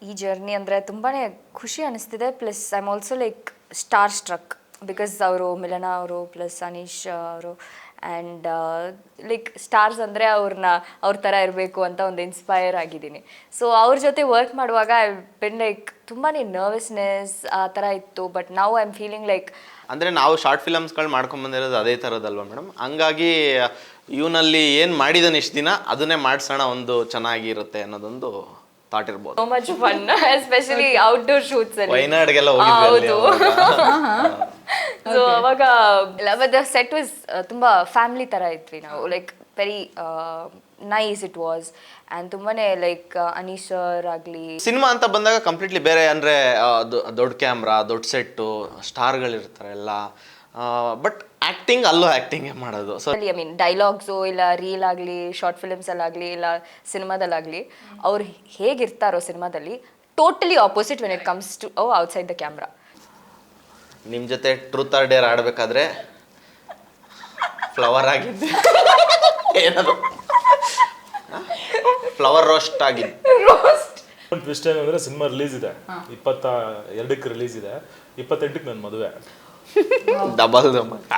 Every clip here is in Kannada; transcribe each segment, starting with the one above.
ಈ ಜರ್ನಿ ಅಂದರೆ ತುಂಬಾ ಖುಷಿ ಅನಿಸ್ತಿದೆ. Plus I am also like star struck because ಅವರು ಮಿಲನಾ ಅವರು ಪ್ಲಸ್ ಅನೀಶ್ ಅವರು ಆ್ಯಂಡ್ ಲೈಕ್ ಸ್ಟಾರ್ಸ್ ಅಂದರೆ ಅವ್ರ ಥರ ಇರಬೇಕು ಅಂತ ಒಂದು ಇನ್ಸ್ಪೈರ್ ಆಗಿದ್ದೀನಿ. ಸೊ ಅವ್ರ ಜೊತೆ ವರ್ಕ್ ಮಾಡುವಾಗ ಐ ಬಿನ್ ಲೈಕ್ ತುಂಬಾ ನರ್ವಸ್ನೆಸ್ ಆ ಥರ ಇತ್ತು. ಬಟ್ ನಾವು ಐ ಆಮ್ ಫೀಲಿಂಗ್ ಲೈಕ್ ಅಂದರೆ ನಾವು ಶಾರ್ಟ್ ಫಿಲಮ್ಸ್ಗಳು ಮಾಡ್ಕೊಂಬಂದಿರೋದು ಅದೇ ಥರದಲ್ವ ಮೇಡಮ್. ಹಂಗಾಗಿ ಇವನಲ್ಲಿ ಏನು ಮಾಡಿದಾನೆ ಇಷ್ಟು ದಿನ ಅದನ್ನೇ ಮಾಡಿಸೋಣ, ಒಂದು ಚೆನ್ನಾಗಿರುತ್ತೆ ಅನ್ನೋದೊಂದು ಥಾಟ್ ಇರ್ಬೋದು. So much fun especially outdoor shoots ಅಲ್ಲಿ. ವಯನಾಡ್ಗೆಲ್ಲ ಹೌದು. ಹೋಗಿದ್ವಿ. ಸೊ ಅವಾಗ ದ ಸೆಟ್ ವಾಸ್ ತುಂಬಾ ಫ್ಯಾಮಿಲಿ ಥರ ಇದ್ವಿ ನಾವು. Like very nice it was and ತುಂಬಾನೇ ಲೈಕ್ ಅನೀಶ್ ಸರ್ ಆಗಲಿ. ಸಿನಿಮಾ ಅಂತ ಬಂದಾಗ ಕಂಪ್ಲೀಟ್ಲಿ ಬೇರೆ, ಅಂದರೆ ದೊಡ್ಡ ಕ್ಯಾಮ್ರಾ, ದೊಡ್ಡ ಸೆಟ್ಟು, ಸ್ಟಾರ್ಗಳಿರ್ತಾರೆ ಎಲ್ಲ. ಬಟ್ ಆ್ಯಕ್ಟಿಂಗ್ ಅಲ್ಲೂ ಆ್ಯಕ್ಟಿಂಗೇ ಮಾಡೋದು. ಸೊ ಐ ಮೀನ್ ಡೈಲಾಗ್ಸು ಇಲ್ಲ ರೀಲ್ ಆಗಲಿ, ಶಾರ್ಟ್ ಫಿಲ್ಮ್ಸಲ್ಲಾಗಲಿ ಇಲ್ಲ ಸಿನಿಮಾದಲ್ಲಾಗಲಿ ಅವ್ರು ಹೇಗಿರ್ತಾರೋ ಸಿನಿಮಾದಲ್ಲಿ totally opposite when it comes to outside the camera. ನಿಮ್ಮ ಜೊತೆ ಟ್ರೂತ್ ಆರ್ ಡೇರ್ ಆಡಬೇಕಾದ್ರೆ ಫ್ಲವರ್ ಆಗಿದ್ದೆ. ಏನದು ಫ್ಲವರ್ ರೋಸ್ಟ್ ಆಗಿದ್ದು. ಒಂದು ಟ್ವಿಸ್ಟ್ ಏನಂದ್ರೆ ಸಿನಿಮಾ ರಿಲೀಸ್ ಇದೆ, 22ಕ್ಕೆ ರಿಲೀಸ್ ಇದೆ, 28ಕ್ಕೆ ನನ್ನ ಮದುವೆ. ಡಬಲ್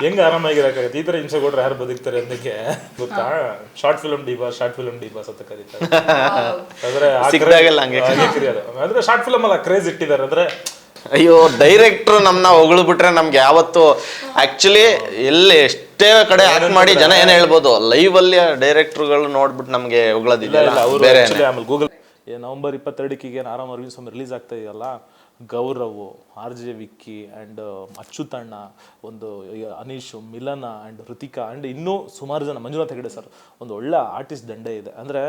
ಹೆಂಗೆ ಆರಾಮಾಗಿರಕ್ಕಾಗತ್ತೆ? ಈ ಥರ ಹಿಂಸೆ ಕೊಟ್ರೆ ಯಾರು ಬದುಕ್ತಾರೆ ಅನ್ನಕ್ಕೆ ಗೊತ್ತಾ? ಶಾರ್ಟ್ ಫಿಲಮ್ ಡಿಬಾಸ್ ಅಂತ ಕರೀತಾರೆ. ಅಂದ್ರೆ ಅಂದ್ರೆ ಶಾರ್ಟ್ ಫಿಲಮ್ ಅಲ್ಲ ಕ್ರೇಜ್ ಇಟ್ಟಿದ್ದಾರೆ. ಅಂದ್ರೆ ಅಯ್ಯೋ, ಡೈರೆಕ್ಟ್ರು ನಮ್ಮನ್ನ ಹೊಗಳು ಬಿಟ್ರೆ ನಮ್ಗೆ ಯಾವತ್ತು ಆಕ್ಚುಲಿ ಎಲ್ಲಿ ಎಷ್ಟೇ ಕಡೆ ಆಕ್ಟ್ ಮಾಡಿ ಜನ ಏನು ಹೇಳ್ಬೋದು, ಲೈವ್ ಅಲ್ಲಿ ಡೈರೆಕ್ಟ್ರುಗಳು ನೋಡ್ಬಿಟ್ಟು ನಮಗೆ ಹೊಗಳೋದಿಲ್ಲ. ಅವರು ಬೇರೆ ಆಮೇಲೆ ಗೂಗಲ್ ನವೆಂಬರ್ 22ಕ್ಕೆ ಆರಾಮ್ ಅರವಿಂದ್ ಸ್ವಾಮಿ ರಿಲೀಸ್ ಆಗ್ತಾ ಇದೆಯಲ್ಲ, ಗೌರವ್, RJ ವಿಕ್ಕಿ ಆ್ಯಂಡ್ ಅಚ್ಯುತಣ್ಣ, ಒಂದು ಅನೀಶ್, ಮಿಲನ ಆ್ಯಂಡ್ ಹೃತಿಕಾ ಆ್ಯಂಡ್ ಇನ್ನೂ ಸುಮಾರು ಜನ, ಮಂಜುನಾಥ್ ಹೆಗಡೆ ಸರ್, ಒಂದು ಒಳ್ಳೆ ಆರ್ಟಿಸ್ಟ್ ದಂಡೆ ಇದೆ. ಅಂದರೆ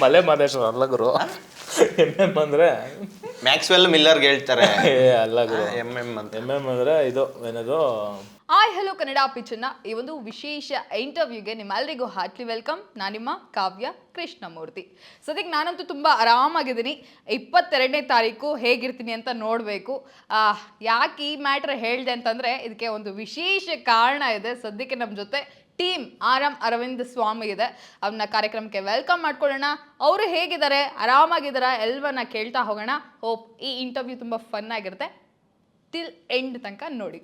ಮಲೆ ಮಾದೇಶ್ವರ ಅಲ್ಲ ಗುರು, MM ಅಂದರೆ ಮ್ಯಾಕ್ಸ್ವೆಲ್ ಮಿಲ್ಲರ್ಗೆ ಹೇಳ್ತಾರೆ. ಅಲ್ಲ ಗುರು, MM ಅಂತ. MM ಅಂದರೆ ಇದು ಏನದು. ಹಾಯ್ ಹಲೋ ಕನ್ನಡ ಪಿಚ್ಚನ್ನ ಈ ಒಂದು ವಿಶೇಷ ಇಂಟರ್ವ್ಯೂಗೆ ನಿಮ್ಮೆಲ್ಲರಿಗೂ ಹಾರ್ಟ್ಲಿ ವೆಲ್ಕಮ್. ನಾನು ನಿಮ್ಮ ಕಾವ್ಯ ಕೃಷ್ಣಮೂರ್ತಿ. ಸದ್ಯಕ್ಕೆ ನಾನಂತೂ ತುಂಬ ಆರಾಮಾಗಿದ್ದೀನಿ. 22ನೇ ತಾರೀಕು ಹೇಗಿರ್ತೀನಿ ಅಂತ ನೋಡಬೇಕು. ಯಾಕೆ ಈ ಮ್ಯಾಟ್ರ್ ಹೇಳಿದೆ ಅಂತಂದರೆ ಇದಕ್ಕೆ ಒಂದು ವಿಶೇಷ ಕಾರಣ ಇದೆ. ಸದ್ಯಕ್ಕೆ ನಮ್ಮ ಜೊತೆ ಟೀಮ್ ಆರಾಮ್ ಅರವಿಂದ್ ಸ್ವಾಮಿ ಇದೆ. ಅವ್ರನ್ನ ಕಾರ್ಯಕ್ರಮಕ್ಕೆ ವೆಲ್ಕಮ್ ಮಾಡ್ಕೊಳ್ಳೋಣ. ಅವರು ಹೇಗಿದ್ದಾರೆ, ಆರಾಮಾಗಿದ್ದಾರ, ಎಲ್ಲವನ್ನ ಕೇಳ್ತಾ ಹೋಗೋಣ. ಹೋಪ್ ಈ ಇಂಟರ್ವ್ಯೂ ತುಂಬ ಫನ್ ಆಗಿರುತ್ತೆ. ಟಿಲ್ ಎಂಡ್ ತನಕ ನೋಡಿ.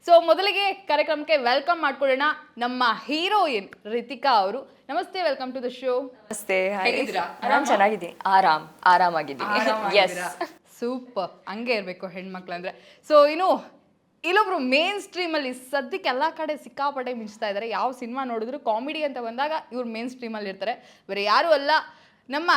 ಸೊ ಮೊದಲಿಗೆ ಕಾರ್ಯಕ್ರಮಕ್ಕೆ ವೆಲ್ಕಮ್ ಮಾಡ್ಕೊಳ್ಳೋಣ ನಮ್ಮ ಹೀರೋಯಿನ್ ರಿತಿಕಾ ಅವರು. ನಮಸ್ತೆ, ವೆಲ್ಕಮ್ ಟು ದ ಶೋ. ನಮಸ್ತೆ, ಆರಾಮ್, ಚೆನ್ನಾಗಿದ್ದೀನಿ, ಆರಾಮಾಗಿದ್ದೀನಿ. ಎಸ್, ಸೂಪರ್, ಹಂಗೆ ಇರಬೇಕು ಹೆಣ್ಮಕ್ಳಂದ್ರೆ. ಸೊ ಇನ್ನು ಇಲ್ಲೊಬ್ರು ಮೇನ್ ಸ್ಟ್ರೀಮಲ್ಲಿ ಸದ್ಯಕ್ಕೆ ಎಲ್ಲ ಕಡೆ ಸಿಕ್ಕಾಪಟ್ಟೆ ಮಿಂಚ್ತಾ ಇದ್ದಾರೆ. ಯಾವ ಸಿನಿಮಾ ನೋಡಿದ್ರು ಕಾಮಿಡಿ ಅಂತ ಬಂದಾಗ ಇವ್ರು ಮೇನ್ ಸ್ಟ್ರೀಮಲ್ಲಿ ಇರ್ತಾರೆ. ಬೇರೆ ಯಾರು ಅಲ್ಲ, ನಮ್ಮ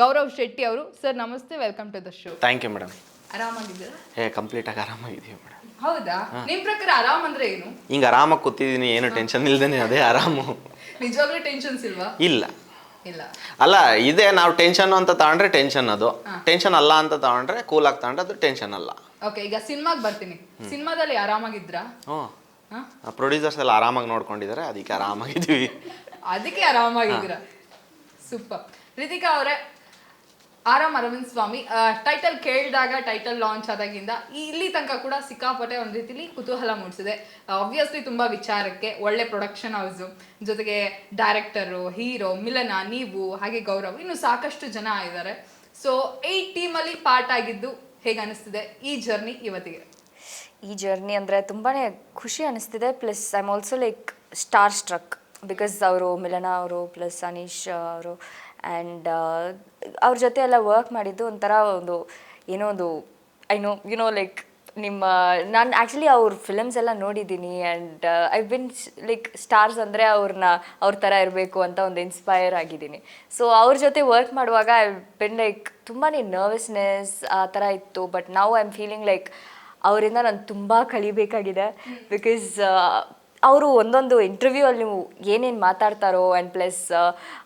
ಗೌರವ್ ಶೆಟ್ಟಿ ಅವರು. ಸರ್ ನಮಸ್ತೆ, welcome to the show. Thank you madam. ಆರಾಮಾಗಿದ್ದೀರಾ? ಕಂಪ್ಲೀಟ್ ಆಗಿ ಆರಾಮಾಗಿದ್ದೀವಿ ಮೇಡಮ್. ಹೌದಾ? ನಿಮ್ ಪ್ರಕಾರ ಆರಾಮ್ ಅಂದ್ರೆ ಏನು? ಹಿಂಗೆ ಆರಾಮಾಗಿ ಕೂತಿದ್ದೀನಿ, ಏನು ಟೆನ್ಷನ್ ಇಲ್ದೇನೆ, ಅದೇ ಆರಾಮು. ನಿಜವಾಗ್ಲೂ ಟೆನ್ಷನ್ಸ್ ಇಲ್ವಾ? ಇಲ್ಲ ಇಲ್ಲ ಅಲ್ಲ, ಇದೆ. ನಾವು ಟೆನ್ಷನ್ ಅಂತ ತಗೊಂಡ್ರೆ ಟೆನ್ಷನ್, ಅದು ಟೆನ್ಷನ್ ಅಲ್ಲ ಅಂತ ತಗೊಂಡ್ರೆ ಕೂಲ್ ಆಗಿ ತಗೊಂಡ್ರೆ ಅದು ಟೆನ್ಷನ್ ಅಲ್ಲ. ಓಕೆ, ಈಗ ಸಿನಿಮಾಗೆ ಬರ್ತೀನಿ. ಸಿನಿಮಾದಲ್ಲಿ ಆರಾಮಾಗಿದ್ರಾ? ಪ್ರೊಡ್ಯೂಸರ್ಸ್ ಎಲ್ಲ ಆರಾಮಾಗಿ ನೋಡ್ಕೊಂಡಿದ್ದಾರೆ, ಅದಕ್ಕೆ ಆರಾಮಾಗಿದ್ದೀವಿ. ಅದಕ್ಕೆ ಆರಾಮಾಗಿದ್ದೀರಾ? ಸೂಪರ್. ರಿತಿಕಾ ಅವರೇ, ಆರಾಮ್ ಅರವಿಂದ್ ಸ್ವಾಮಿ ಟೈಟಲ್ ಕೇಳಿದಾಗ, ಟೈಟಲ್ ಲಾಂಚ್ ಆದಾಗಿಂದ ಇಲ್ಲಿ ತನಕ ಕೂಡ ಸಿಕ್ಕಾಪಟ್ಟೆ ಒಂದು ರೀತಿಲಿ ಕುತೂಹಲ ಮೂಡಿಸಿದೆ. ಆಬ್ವಿಯಸ್ಲಿ ತುಂಬ ವಿಚಾರಕ್ಕೆ, ಒಳ್ಳೆ ಪ್ರೊಡಕ್ಷನ್ ಹೌಸು, ಜೊತೆಗೆ ಡೈರೆಕ್ಟರು, ಹೀರೋ, ಮಿಲನ, ನೀವು, ಹಾಗೆ ಗೌರವ್, ಇನ್ನು ಸಾಕಷ್ಟು ಜನ ಇದ್ದಾರೆ. ಸೊ ಈ ಟೀಮಲ್ಲಿ ಪಾರ್ಟ್ ಆಗಿದ್ದು ಹೇಗೆ ಅನಿಸ್ತಿದೆ ಈ ಜರ್ನಿ ಇವತ್ತಿಗೆ? ಈ ಜರ್ನಿ ಅಂದರೆ ತುಂಬಾ ಖುಷಿ ಅನಿಸ್ತಿದೆ. Plus I am also like star struck because ಅವರು ಮಿಲನಾ ಅವರು ಪ್ಲಸ್ ಅನೀಶ್ ಅವರು ಆ್ಯಂಡ್ ಅವ್ರ ಜೊತೆ ಎಲ್ಲ ವರ್ಕ್ ಮಾಡಿದ್ದು ಒಂಥರ ಏನೋ ಒಂದು ಲೈಕ್ ನಾನು ಆ್ಯಕ್ಚುಲಿ ಅವ್ರ ಫಿಲಮ್ಸ್ ಎಲ್ಲ ನೋಡಿದ್ದೀನಿ and I been like stars ಅಂದರೆ ಅವ್ರ ಥರ ಇರಬೇಕು ಅಂತ ಒಂದು ಇನ್ಸ್ಪೈರ್ ಆಗಿದ್ದೀನಿ. ಸೊ ಅವ್ರ ಜೊತೆ ವರ್ಕ್ ಮಾಡುವಾಗ ಐ ಬಿನ್ ಲೈಕ್ ತುಂಬಾ ನರ್ವಸ್ನೆಸ್ ಆ ಥರ ಇತ್ತು. ಬಟ್ ನಾವು ಐ ಆಮ್ ಫೀಲಿಂಗ್ ಲೈಕ್ ಅವರಿಂದ ನಾನು ತುಂಬ ಕಲಿಬೇಕಾಗಿದೆ. ಬಿಕಾಸ್ ಅವರು ಒಂದೊಂದು ಇಂಟರ್ವ್ಯೂ ಅಲ್ಲಿ ನೀವು ಏನೇನು ಮಾತಾಡ್ತಾರೋ and plus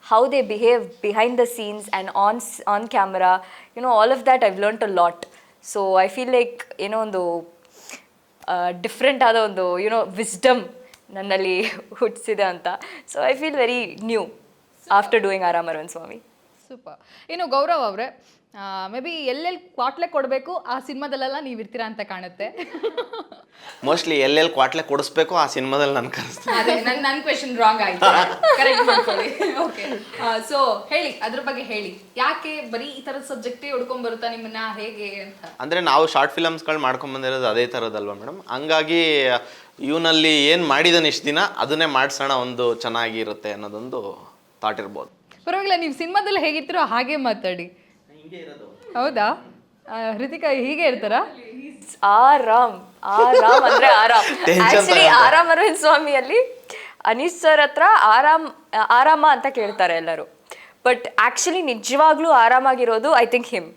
how they behave behind the scenes and on camera, all of that I've learned a lot. So I feel like ಏನೋ ಒಂದು ಡಿಫ್ರೆಂಟ್ ಆದ ಒಂದು ವಿಸ್ಡಮ್ ನನ್ನಲ್ಲಿ ಹುಟ್ಟಿಸಿದೆ ಅಂತ. So I feel very new after doing Aaram Arvind Swami. Super. ಇನ್ನು ಗೌರವ್ ಅವರೇ, ಮೇ ಬಿ ಎಲ್ಲೆಲ್ಲಿ ಕ್ವಾಟ್ಲೆ ಕೊಡಬೇಕು ಆ ಸಿನಿಮಾದಲ್ಲೆಲ್ಲ ನೀವು ಇರ್ತೀರಾ ಅಂತ ಕಾಣುತ್ತೆ. ಮೋಸ್ಟ್ಲಿ ಎಲ್ಲೆಲ್ಲಿ ಕ್ವಾಟ್ಲೆ ಕೊಡಿಸ್ಬೇಕು ಆ ಸಿನಿಮಾದಲ್ಲಿ ನಾನು ಕರೆಸ್ತೀನಿ. ಅದೇ ನನ್ನ ಕ್ವೆಶನ್ ರಾಂಗ್ ಆಯ್ತು, ಕರೆಕ್ಟ್ ಮಾಡ್ಕೊಳ್ಳಿ. ಓಕೆ, ಸೊ ಹೇಳಿ, ಅದ್ರ ಬಗ್ಗೆ ಹೇಳಿ. ಯಾಕೆ ಬರೀ ಈ ಥರದ ಸಬ್ಜೆಕ್ಟೇ ಹುಡ್ಕೊಂಡ್ ಬರುತ್ತಾ ನಿಮ್ಮನ್ನ, ಹೇಗೆ ಅಂತ? ಅಂದರೆ ನಾವು ಶಾರ್ಟ್ ಫಿಲಮ್ಸ್ಗಳು ಮಾಡ್ಕೊಂಡು ಬಂದಿರೋದು ಅದೇ ಥರದಲ್ವ ಮೇಡಮ್, ಹಂಗಾಗಿ ಇವನಲ್ಲಿ ಏನು ಮಾಡಿದಾನೆ ಇಷ್ಟು ದಿನ ಅದನ್ನೇ ಮಾಡಿಸೋಣ, ಒಂದು ಚೆನ್ನಾಗಿರುತ್ತೆ ಅನ್ನೋದೊಂದು ಥಾಟ್ ಇರ್ಬೋದು. ಪರವಾಗಿಲ್ಲ, ನೀವು ಸಿನಿಮಾದಲ್ಲಿ ಹೇಗಿರ್ತೀರೋ ಹಾಗೆ ಮಾತಾಡಿ. ಹೌದಾ? ಹೃತಿಕಾ ಹೀಗೆ ಇರ್ತಾರಾ? ಆರಾಮ್ ಅಂದ್ರೆ ಆರಾಮ್. ಆಕ್ಚುಲಿ ಆರಾಮ್ ಅರವಿಂದ್ ಸ್ವಾಮಿಯಲ್ಲಿ ಅನೀಶ್ ಸರ್ ಹತ್ರ ಆರಾಮ ಅಂತ ಕೇಳ್ತಾರೆ ಎಲ್ಲರೂ, ಬಟ್ ಆಕ್ಚುಲಿ ನಿಜವಾಗ್ಲೂ ಆರಾಮಾಗಿರೋದು I think him.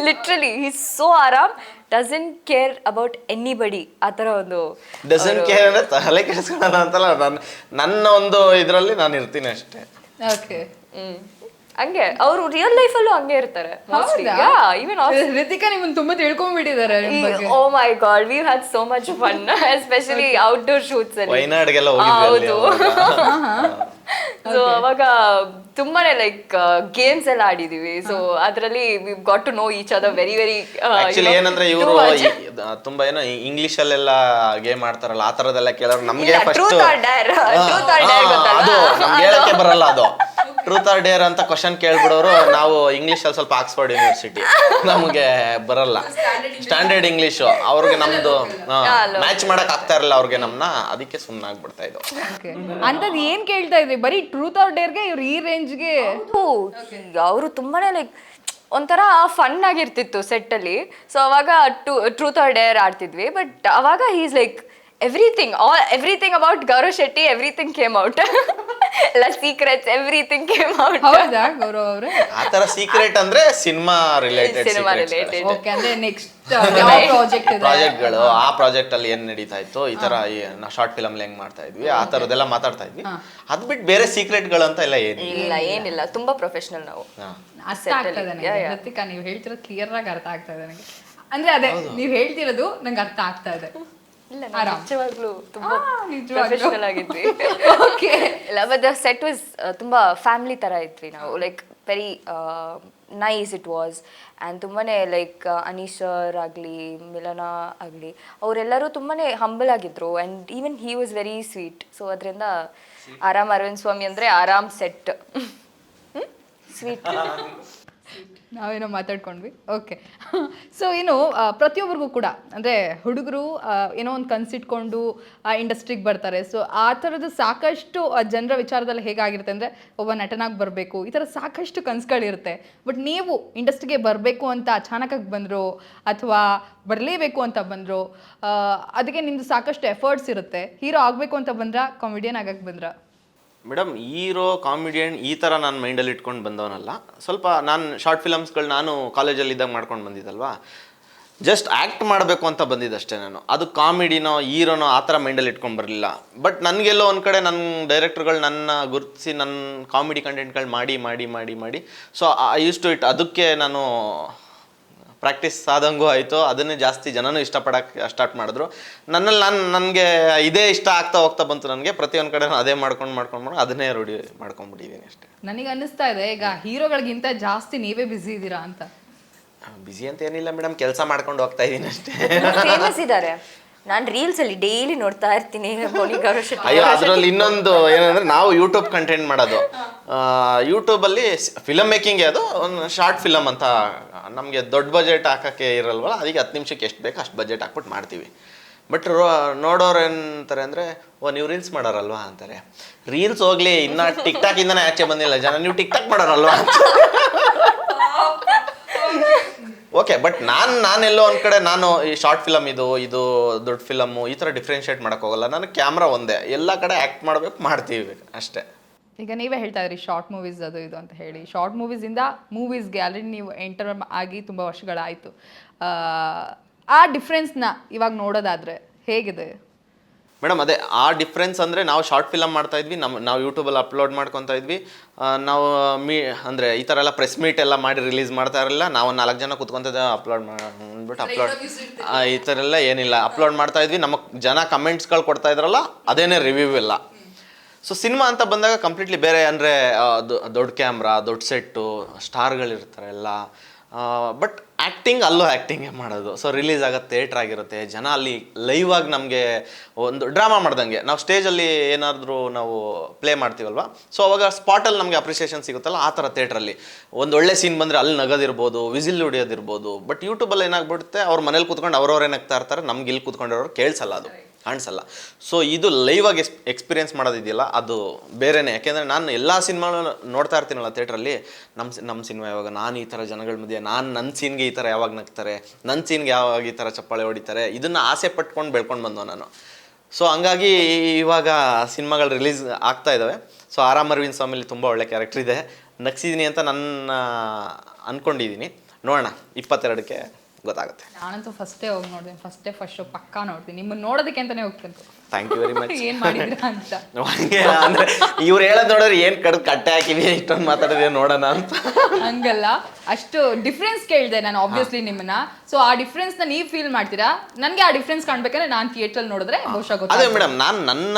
Literally is so Aaram, doesn't care about anybody. ಆ ಥರ ಒಂದು ಡಸಂಟ್ ಕೇರ್ ಅಂದರೆ ತಲೆ ಕೆಡಿಸ್ಕೊಳ್ಳೋಣ ಅಂತಲ್ಲ, ನನ್ನ ಒಂದು ಇದರಲ್ಲಿ ನಾನು ಇರ್ತೀನಿ ಅಷ್ಟೇ. ಓಕೆ, ಹಂಗೆ ಅವರು ರಿಯಲ್ ಲೈಫಲ್ಲೂ ಹಂಗೆ ಇರ್ತಾರೆ. ಹೃತಿಕಾ ನಿಮ್ಮನ್ನ ತುಂಬಾ ತಿಳ್ಕೊಂಡ್ಬಿಟ್ಟಿದ್ದಾರೆ. Oh my God, we had so much fun, especially outdoor shoots ಅಲ್ಲಿ. ವೈನಾಡ್ಗೆಲ್ಲ ಹೌದು. ಸೊ ಅವಾಗ ತುಂಬಾನೇ ಲೈಕ್ ಗೇಮ್ಸ್ ಎಲ್ಲ ಆಡಿದೀವಿ. ಸೊ ಅದರಲ್ಲಿ we got to know each other very very. Actually ಏನಂದ್ರೆ ಇವರು ತುಂಬಾ ಏನೋ ಇಂಗ್ಲಿಷ್ ಅಲ್ಲೆಲ್ಲ ಗೇಮ್ ಆಡ್ತಾರಲ್ಲ, ಆ ತರದೆಲ್ಲ ಕೇಳೋರು ನಮ್ಗೆ ಫಸ್ಟ್ ಅದು ನಮ್ಗೆ ಹೇಳಕ್ಕೆ ಬರಲ್ಲ. ಅದು ಟ್ರೂತ್ ಆರ್ ಡೇರ್ ಅಂತ ಕ್ವಶನ್ ಕೇಳ್ಬಿಡೋರು, ನಾವು ಇಂಗ್ಲಿಷ್ ಅಲ್ಲಿ ಸ್ವಲ್ಪ ಆಕ್ಸ್ಫರ್ಡ್ ಯೂನಿವರ್ಸಿಟಿ, ನಮ್ಗೆ ಬರಲ್ಲ ಸ್ಟ್ಯಾಂಡರ್ಡ್ ಇಂಗ್ಲಿಷು. ಅವ್ರಿಗೆ ನಮ್ದು ಮ್ಯಾಚ್ ಮಾಡಕ್ ಆಗ್ತಾ ಇರಲ್ಲ ಅವ್ರಿಗೆ ನಮ್ನ, ಅದಕ್ಕೆ ಸುಮ್ಮನೆ ಆಗ್ಬಿಡ್ತಾ ಇದ್ದು. ಅಂತದ್ ಏನ್ ಕೇಳ್ತಾ ಇದ್ರಿ? ಬರೀ ಟ್ರೂತ್ ಆರ್ ಡೇರ್ಗೆ ಇವ್ರು ಈ ರೇಂಜ್ಗೆ? ಅವರು ತುಂಬಾನೇ ಲೈಕ್ ಒಂಥರ ಫನ್ ಆಗಿರ್ತಿತ್ತು ಸೆಟ್ ಅಲ್ಲಿ. ಸೊ ಅವಾಗ ಟ್ರೂತ್ ಆರ್ ಡೇರ್ ಆಡ್ತಿದ್ವಿ, ಬಟ್ ಅವಾಗ is like everything about Gaurav Shetty, everything came out. ಎಲ್ಲ ಸೀಕ್ರೆಟ್ಸ್ ಎವ್ರಿಥಿಂಗ್ ಕೇಮ್ ಔಟ್. ಹೌದಾ ಗೌರವ್ ಅವ್ರೆ? ಆ ತರ ಸೀಕ್ರೆಟ್ ಅಂದ್ರೆ ಸಿನಿಮಾ ರಿಲೇಟೆಡ್ ಓಕೆ, ಅಂದ್ರೆ ನೆಕ್ಸ್ಟ್ ಯಾವ ಪ್ರಾಜೆಕ್ಟ್ಗಳು, ಆ ಪ್ರಾಜೆಕ್ಟ್ ಅಲ್ಲಿ ಏನ್ ನಡೀತಾ ಇತ್ತು, ಈ ತರ ಶಾರ್ಟ್ ಫಿಲಮ್ ಹೆಂಗ್ ಮಾಡ್ತಾ ಇದ್ವಿ, ಆ ತರದೆಲ್ಲ ಮಾತಾಡ್ತಾ ಇದ್ವಿ. ಅದ್ ಬಿಟ್ಟು ಬೇರೆ ಸೀಕ್ರೆಟ್ಗಳು ಅಂತ ಎಲ್ಲ ಏನಿಲ್ಲ, ತುಂಬಾ ಪ್ರೊಫೆಷನಲ್ ನಾವು. ಅರ್ಥ ಆಗ್ತದೆ ನನಗೆ ಹೃತಿಕಾ, ನೀವು ಹೇಳ್ತಿರೋದು ಕ್ಲಿಯರ್ ಆಗಿ ಅರ್ಥ ಆಗ್ತಾ ಇದೆ ನನಗೆ. ಅಂದ್ರೆ ಅದೇ ನೀವು ಹೇಳ್ತಿರೋದು ನಂಗೆ ಅರ್ಥ ಆಗ್ತಾ ಇದೆ. ನಿಜವಾಗ್ಲೂ ತುಂಬಾ ಪ್ರೊಫೆಷನಲ್ ಆಗಿದ್ವಿ. ಓಕೆ, ಇಲ್ಲ ಬಟ್ ಸೆಟ್ ವಾಸ್ ತುಂಬಾ ಫ್ಯಾಮಿಲಿ ತರ ಇದ್ವಿ ನಾವು. Like very nice it was. And ತುಂಬಾನೇ ಲೈಕ್ ಅನೀಶ್ ಸರ್ ಆಗಲಿ, ಮಿಲನಾ ಆಗಲಿ, ಅವರೆಲ್ಲರೂ ತುಂಬಾನೇ ಹಂಬಲ್ ಆಗಿದ್ರು. And even he was very sweet. So ಅದರಿಂದ ಆರಾಮ್ ಅರವಿಂದ್ ಸ್ವಾಮಿ ಅಂದರೆ ಆರಾಮ್ ಸೆಟ್. ಸ್ವೀಟ್. ನಾವೇನೋ ಮಾತಾಡ್ಕೊಂಡ್ವಿ. ಓಕೆ, ಸೊ ಏನು ಪ್ರತಿಯೊಬ್ಬರಿಗೂ ಕೂಡ ಅಂದರೆ ಹುಡುಗರು ಏನೋ ಒಂದು ಕನ್ಸಿಟ್ಕೊಂಡು ಆ ಇಂಡಸ್ಟ್ರಿಗೆ ಬರ್ತಾರೆ. ಸೊ ಆ ಥರದ್ದು ಸಾಕಷ್ಟು ಜನರ ವಿಚಾರದಲ್ಲಿ ಹೇಗಾಗಿರುತ್ತೆ ಅಂದರೆ ಒಬ್ಬ ನಟನಾಗಿ ಬರಬೇಕು, ಈ ಥರ ಸಾಕಷ್ಟು ಕನಸುಗಳಿರುತ್ತೆ. ಬಟ್ ನೀವು ಇಂಡಸ್ಟ್ರಿಗೆ ಬರಬೇಕು ಅಂತ ಅಚಾನಕಾಗಿ ಬಂದರು ಅಥವಾ ಬರಲೇಬೇಕು ಅಂತ ಬಂದರು, ಅದಕ್ಕೆ ನಿಮ್ಮದು ಸಾಕಷ್ಟು ಎಫರ್ಟ್ಸ್ ಇರುತ್ತೆ. ಹೀರೋ ಆಗಬೇಕು ಅಂತ ಬಂದ್ರಾ, ಕಾಮಿಡಿಯನ್ ಆಗಕ್ಕೆ ಬಂದ್ರಾ? ಮೇಡಮ್, ಹೀರೋ ಕಾಮಿಡಿಯನ್ ಈ ಥರ ನಾನು ಮೈಂಡಲ್ಲಿ ಇಟ್ಕೊಂಡು ಬಂದವನಲ್ಲ. ಸ್ವಲ್ಪ ನಾನು ಶಾರ್ಟ್ ಫಿಲಮ್ಸ್ಗಳು ನಾನು ಕಾಲೇಜಲ್ಲಿ ಇದ್ದಾಗ ಮಾಡ್ಕೊಂಡು ಬಂದಿದ್ದಲ್ವಾ, ಜಸ್ಟ್ ಆ್ಯಕ್ಟ್ ಮಾಡಬೇಕು ಅಂತ ಬಂದಿದ್ದಷ್ಟೇ ನಾನು. ಅದು ಕಾಮಿಡಿನೋ ಹೀರೋನೋ ಆ ಥರ ಮೈಂಡಲ್ಲಿ ಇಟ್ಕೊಂಡು ಬರಲಿಲ್ಲ. ಬಟ್ ನನಗೆಲ್ಲೋ ಒಂದು ಕಡೆ ನನ್ನ ಡೈರೆಕ್ಟರ್ಗಳು ನನ್ನ ಗುರುತಿಸಿ ನನ್ನ ಕಾಮಿಡಿ ಕಂಟೆಂಟ್ಗಳು ಮಾಡಿ ಮಾಡಿ ಮಾಡಿ ಮಾಡಿ so I use to it. ಅದಕ್ಕೆ ನಾನು ಪ್ರಾಕ್ಟೀಸ್ ಆದಂಗೂ ಆಯಿತು, ಅದನ್ನೇ ಜಾಸ್ತಿ ಜನನೂ ಇಷ್ಟಪಡೋಕ್ಕೆ ಸ್ಟಾರ್ಟ್ ಮಾಡಿದ್ರು. ನನ್ನಲ್ಲಿ ನನಗೆ ಇದೇ ಇಷ್ಟ ಆಗ್ತಾ ಹೋಗ್ತಾ ಬಂತು. ನನಗೆ ಪ್ರತಿಯೊಂದು ಕಡೆ ಅದೇ ಮಾಡ್ಕೊಂಡು ಅದನ್ನೇ ರೂಢಿ ಮಾಡ್ಕೊಂಡ್ಬಿಟ್ಟಿದ್ದೀನಿ ಅಷ್ಟೇ. ನನಗೆ ಅನ್ನಿಸ್ತಾ ಇದೆ ಈಗ ಹೀರೋಗಳಿಗಿಂತ ಜಾಸ್ತಿ ನೀವೇ ಬ್ಯುಸಿ ಇದ್ದೀರಾ ಅಂತ. ಬ್ಯುಸಿ ಅಂತ ಏನಿಲ್ಲ ಮೇಡಮ್, ಕೆಲಸ ಮಾಡ್ಕೊಂಡು ಹೋಗ್ತಾ ಇದ್ದೀನಿ ಅಷ್ಟೇ. ಫೇಮಸ್ ಇದ್ದಾರೆ, ನಾನು ರೀಲ್ಸ್ ಅಲ್ಲಿ ಡೈಲಿ ನೋಡ್ತಾ ಇರ್ತೀನಿ. ಅಯ್ಯೋ, ಅದರಲ್ಲಿ ಇನ್ನೊಂದು ಏನಂದ್ರೆ ನಾವು ಯೂಟ್ಯೂಬ್ ಕಂಟೆಂಟ್ ಮಾಡೋದು. ಯೂಟ್ಯೂಬಲ್ಲಿ ಫಿಲಮ್ ಮೇಕಿಂಗ್, ಅದು ಒಂದು ಶಾರ್ಟ್ ಫಿಲಮ್ ಅಂತ ನಮಗೆ ದೊಡ್ಡ ಬಜೆಟ್ ಹಾಕೋಕ್ಕೆ ಇರಲ್ವಲ್ಲ, ಅದಕ್ಕೆ 10 ನಿಮಿಷಕ್ಕೆ ಎಷ್ಟು ಬೇಕು ಅಷ್ಟು ಬಜೆಟ್ ಹಾಕ್ಬಿಟ್ಟು ಮಾಡ್ತೀವಿ. ಬಟ್ ನೋಡೋರು ಏನಂತಾರೆ ಅಂದರೆ, ನೀವು ರೀಲ್ಸ್ ಮಾಡೋರಲ್ವಾ ಅಂತಾರೆ. ರೀಲ್ಸ್ ಹೋಗ್ಲಿ, ಇನ್ನು ಟಿಕ್ ಟಾಕ್ ಇಂದನೇ ಆಚೆ ಬಂದಿಲ್ಲ ಜನ, ನೀವು ಟಿಕ್ ಟಾಕ್ ಮಾಡೋರಲ್ವಾ ಅಂತ. ಓಕೆ, ಬಟ್ ನಾನೆಲ್ಲೋ ಒಂದು ಕಡೆ ನಾನು ಈ ಶಾರ್ಟ್ ಫಿಲಮ್ ಇದು ದೊಡ್ಡ ಫಿಲಮ್ಮು ಈ ಥರ ಡಿಫ್ರೆನ್ಷಿಯೇಟ್ ಮಾಡೋಕ್ಕೆ ಹೋಗಲ್ಲ. ನನಗೆ ಕ್ಯಾಮ್ರಾ ಒಂದೇ, ಎಲ್ಲ ಕಡೆ ಆ್ಯಕ್ಟ್ ಮಾಡಬೇಕು, ಮಾಡ್ತೀವಿ ಅಷ್ಟೇ. ಈಗ ನೀವೇ ಹೇಳ್ತಾ ಇದ್ರಿ ಶಾರ್ಟ್ ಮೂವೀಸ್ ಅದು ಇದು ಅಂತ ಹೇಳಿ. ಶಾರ್ಟ್ ಮೂವೀಸಿಂದ ಮೂವೀಸ್ಗೆ ಆಲ್ರೆಡಿ ನೀವು ಎಂಟರ್ ಆಗಿ ತುಂಬ ವರ್ಷಗಳಾಯಿತು. ಆ ಡಿಫ್ರೆನ್ಸ್ನ ಇವಾಗ ನೋಡೋದಾದರೆ ಹೇಗಿದೆ ಮೇಡಮ್? ಅದೇ ಆ ಡಿಫ್ರೆನ್ಸ್ ಅಂದರೆ ನಾವು ಶಾರ್ಟ್ ಫಿಲಮ್ ಮಾಡ್ತಾ ಇದ್ವಿ, ನಾವು ಯೂಟ್ಯೂಬಲ್ಲಿ ಅಪ್ಲೋಡ್ ಮಾಡ್ಕೊತಾ ಇದ್ವಿ. ನಾವು ಅಂದರೆ ಈ ಥರ ಎಲ್ಲ ಪ್ರೆಸ್ ಮೀಟ್ ಎಲ್ಲ ಮಾಡಿ ರಿಲೀಸ್ ಮಾಡ್ತಾ ಇರಲಿಲ್ಲ. ನಾವು 4 ಜನ ಕೂತ್ಕೊತಿದ್ದೆ, ಅಪ್ಲೋಡ್ ಈ ಥರ ಎಲ್ಲ ಏನಿಲ್ಲ, ಅಪ್ಲೋಡ್ ಮಾಡ್ತಾ ಇದ್ವಿ. ನಮಗೆ ಜನ ಕಮೆಂಟ್ಸ್ಗಳು ಕೊಡ್ತಾ ಇದ್ರಲ್ಲ, ಅದೇನೇ ರಿವ್ಯೂ ಇಲ್ಲ. ಸೊ ಸಿನಿಮಾ ಅಂತ ಬಂದಾಗ ಕಂಪ್ಲೀಟ್ಲಿ ಬೇರೆ, ಅಂದರೆ ದೊಡ್ಡ ಕ್ಯಾಮ್ರಾ, ದೊಡ್ಡ ಸೆಟ್ಟು, ಸ್ಟಾರ್ಗಳಿರ್ತಾರೆ ಎಲ್ಲ. ಬಟ್ ಆ್ಯಕ್ಟಿಂಗ್ ಅಲ್ಲೂ ಆ್ಯಕ್ಟಿಂಗೇ ಮಾಡೋದು. ಸೊ ರಿಲೀಸ್ ಆಗೋದು ಥಿಯೇಟ್ರ್ ಆಗಿರುತ್ತೆ, ಜನ ಅಲ್ಲಿ ಲೈವ್ ಆಗಿ ನಮಗೆ ಒಂದು ಡ್ರಾಮಾ ಮಾಡ್ದಂಗೆ. ನಾವು ಸ್ಟೇಜಲ್ಲಿ ಏನಾದರೂ ನಾವು ಪ್ಲೇ ಮಾಡ್ತೀವಲ್ವ, ಸೊ ಅವಾಗ ಸ್ಪಾಟಲ್ಲಿ ನಮಗೆ ಅಪ್ರಿಸಿಯೇಷನ್ ಸಿಗುತ್ತಲ್ಲ, ಆ ಥರ ಥಿಯೇಟ್ರಲ್ಲಿ ಒಂದು ಒಳ್ಳೆ ಸೀನ್ ಬಂದರೆ ಅಲ್ಲಿ ನಗೋದಿರ್ಬೋದು, ವಿಸಿಲ್ ಹೊಡಿಯೋದಿರ್ಬೋದು. ಬಟ್ ಯೂಟ್ಯೂಬಲ್ಲಿ ಏನಾಗ್ಬಿಡುತ್ತೆ, ಅವ್ರ ಮನೇಲಿ ಕೂತ್ಕೊಂಡು ಅವ್ರವ್ರೇ ನಗ್ತಾ ಇರ್ತಾರೆ, ನಮ್ಗೆ ಇಲ್ಲಿ ಕೂತ್ಕೊಂಡಿರೋರು ಕೇಳಿಸಲ್ಲ, ಅದು ಕಾಣಿಸಲ್ಲ. ಸೊ ಇದು ಲೈವ್ ಆಗಿ ಎಕ್ಸ್ಪೀರಿಯೆನ್ಸ್ ಮಾಡೋದಿದೆಯಲ್ಲ, ಅದು ಬೇರೆನೇ. ಯಾಕೆಂದರೆ ನಾನು ಎಲ್ಲ ಸಿನಿಮಾಗಳು ನೋಡ್ತಾ ಇರ್ತೀನಲ್ಲ ಥಿಯೇಟ್ರಲ್ಲಿ, ನಮ್ಮ ಸಿನಿಮಾ ಯಾವಾಗ, ನಾನು ಈ ಥರ ಜನಗಳ ಮಧ್ಯೆ, ನನ್ನ ಸೀನ್ಗೆ ಈ ಥರ ಯಾವಾಗ ನಗ್ತಾರೆ, ನನ್ನ ಸೀನ್ಗೆ ಯಾವಾಗ ಈ ಥರ ಚಪ್ಪಾಳೆ ಹೊಡಿತಾರೆ, ಇದನ್ನು ಆಸೆ ಪಟ್ಕೊಂಡು ಬೆಳ್ಕೊಂಡು ಬಂದೋ ನಾನು. ಸೊ ಹಂಗಾಗಿ ಇವಾಗ ಸಿನಿಮಾಗಳು ರಿಲೀಸ್ ಆಗ್ತಾ ಇದ್ದಾವೆ. ಸೊ ಆರಾಮ್ ಅರವಿಂದ್ ಸ್ವಾಮಿಲಿ ತುಂಬ ಒಳ್ಳೆ ಕ್ಯಾರೆಕ್ಟರ್ ಇದೆ, ನಗ್ಸಿದ್ದೀನಿ ಅಂತ ನನ್ನ ಅಂದ್ಕೊಂಡಿದ್ದೀನಿ. ನೋಡೋಣ 22ಕ್ಕೆ ಗೊತ್ತಾಗುತ್ತೆ. ನಾನಂತೂ ಫಸ್ಟೇ ಹೋಗಿ ನೋಡ್ತೀನಿ, ಫಸ್ಟ್ ಶೋ ಪಕ್ಕಾ ನೋಡ್ತೀನಿ. ನಿಮ್ಮನ್ನ ನೋಡೋದಕ್ಕೆ ಅಂತಾನೆ ಹೋಗ್ತೀನಿ. Thank you very much. ಏನು ಮಾಡಿದ್ರಾ ಅಂತ ಅಂದರೆ ಇವ್ರು ಹೇಳೋದು ನೋಡಿದ್ರೆ ಏನು ಕಟ್ಟೆ ಹಾಕಿವಿ, ಇಷ್ಟೊಂದು ಮಾತಾಡಿದ್ರೆ ನೋಡೋಣ ಅಂತ. ಹಂಗಲ್ಲ, ಅಷ್ಟು ಡಿಫ್ರೆನ್ಸ್ ಕೇಳಿದೆ ನಾನು ಆಬ್ವಿಯಸ್ಲಿ ನಿಮ್ಮನ್ನ. ಸೊ ಆ ಡಿಫ್ರೆನ್ಸ್ನ ನೀವು ಫೀಲ್ ಮಾಡ್ತೀರಾ? ನನಗೆ ಆ ಡಿಫ್ರೆನ್ಸ್ ಕಾಣ್ಬೇಕಂದ್ರೆ ನಾನು ಥಿಯೇಟ್ರಲ್ಲಿ ನೋಡಿದ್ರೆ ಬಹುಶಃ ಗೊತ್ತಾಗುತ್ತೆ. ಅದೇ ಮೇಡಮ್, ನಾನು ನನ್ನ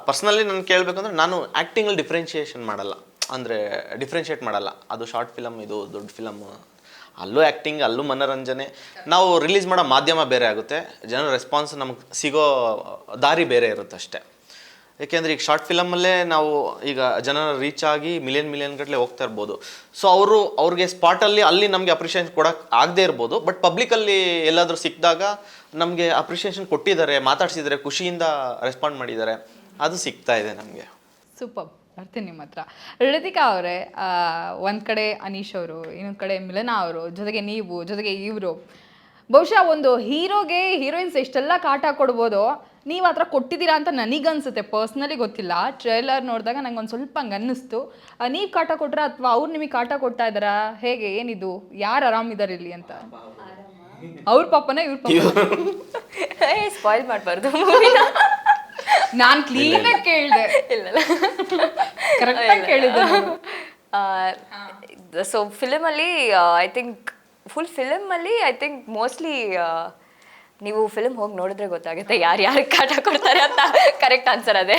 ಪರ್ಸ್ನಲಿ ನಾನು ಕೇಳಬೇಕಂದ್ರೆ ನಾನು ಆ್ಯಕ್ಟಿಂಗಲ್ಲಿ ಡಿಫ್ರೆನ್ಷಿಯೇಷನ್ ಮಾಡಲ್ಲ, ಅಂದರೆ ಡಿಫ್ರೆನ್ಷಿಯೇಟ್ ಮಾಡಲ್ಲ. ಅದು ಶಾರ್ಟ್ ಫಿಲಮ್, ಇದು ದೊಡ್ಡ ಫಿಲಮ್, ಅಲ್ಲೂ ಆ್ಯಕ್ಟಿಂಗ್, ಅಲ್ಲೂ ಮನೋರಂಜನೆ. ನಾವು ರಿಲೀಸ್ ಮಾಡೋ ಮಾಧ್ಯಮ ಬೇರೆ ಆಗುತ್ತೆ, ಜನರ ರೆಸ್ಪಾನ್ಸ್ ನಮಗೆ ಸಿಗೋ ದಾರಿ ಬೇರೆ ಇರುತ್ತೆ ಅಷ್ಟೇ. ಏಕೆಂದರೆ ಈಗ ಶಾರ್ಟ್ ಫಿಲಮಲ್ಲೇ ನಾವು ಈಗ ಜನರ ರೀಚ್ ಆಗಿ ಮಿಲಿಯನ್ ಗಟ್ಟಲೆ ಹೋಗ್ತಾ ಇರ್ಬೋದು. ಸೊ ಅವ್ರಿಗೆ ಸ್ಪಾಟಲ್ಲಿ ಅಲ್ಲಿ ನಮಗೆ ಅಪ್ರಿಷಿಯೇಷನ್ ಕೊಡೋಕೆ ಆಗದೆ ಇರ್ಬೋದು, ಬಟ್ ಪಬ್ಲಿಕಲ್ಲಿ ಎಲ್ಲಾದರೂ ಸಿಕ್ಕಿದಾಗ ನಮಗೆ ಅಪ್ರಿಷಿಯೇಷನ್ ಕೊಟ್ಟಿದ್ದಾರೆ, ಮಾತಾಡ್ಸಿದ್ದಾರೆ, ಖುಷಿಯಿಂದ ರೆಸ್ಪಾಂಡ್ ಮಾಡಿದ್ದಾರೆ, ಅದು ಸಿಗ್ತಾ ಇದೆ ನಮಗೆ. ಸೂಪರ್. ಬರ್ತೀನಿ ನಿಮ್ಮ ಹತ್ರ. ರಿತಿಕಾ ಅವರೇ, ಒಂದು ಕಡೆ ಅನೀಶ್ ಅವರು, ಇನ್ನೊಂದು ಕಡೆ ಮಿಲನಾ ಅವರು, ಜೊತೆಗೆ ನೀವು, ಜೊತೆಗೆ ಇವರು. ಬಹುಶಃ ಒಂದು ಹೀರೋಗೆ ಹೀರೋಯಿನ್ಸ್ ಎಷ್ಟೆಲ್ಲ ಕಾಟ ಕೊಡ್ಬೋದು, ನೀವು ಆ ಥರ ಕೊಟ್ಟಿದ್ದೀರಾ ಅಂತ ನನಗನ್ಸುತ್ತೆ. ಪರ್ಸ್ನಲಿ ಗೊತ್ತಿಲ್ಲ, ಟ್ರೇಲರ್ ನೋಡಿದಾಗ ನಂಗೆ ಒಂದು ಸ್ವಲ್ಪ ಹಂಗೆ ಅನ್ನಿಸ್ತು. ನೀವು ಕಾಟ ಕೊಟ್ರಾ ಅಥವಾ ಅವ್ರು ನಿಮಗೆ ಕಾಟ ಕೊಡ್ತಾ ಇದ್ದಾರಾ, ಹೇಗೆ, ಏನಿದು, ಯಾರು ಆರಾಮಿದ್ದಾರೆ ಇಲ್ಲಿ ಅಂತ? ಅವ್ರ ಪಾಪನ ಇವ್ರ ಪಾಪ ಸ್ಪಾಯ್ಲ್ ಮಾಡಬಾರ್ದು. ನಾನು ಕ್ಲೀನಾಗಿ ಕೇಳಿದೆ. ಇಲ್ಲ ಕರೆಕ್ಟಾಗಿ ಕೇಳಿದೆ. ಸೊ ಫಿಲಮಲ್ಲಿ ಐ ಥಿಂಕ್ ಫುಲ್ ಫಿಲಮಲ್ಲಿ ಐ ಥಿಂಕ್ ಮೋಸ್ಟ್ಲಿ ನೀವು ಫಿಲಮ್ ಹೋಗಿ ನೋಡಿದ್ರೆ ಗೊತ್ತಾಗುತ್ತೆ ಯಾರು ಕಾಟ ಕೊಡ್ತಾರೆ ಅಂತ. ಕರೆಕ್ಟ್ ಆನ್ಸರ್ ಅದೇ.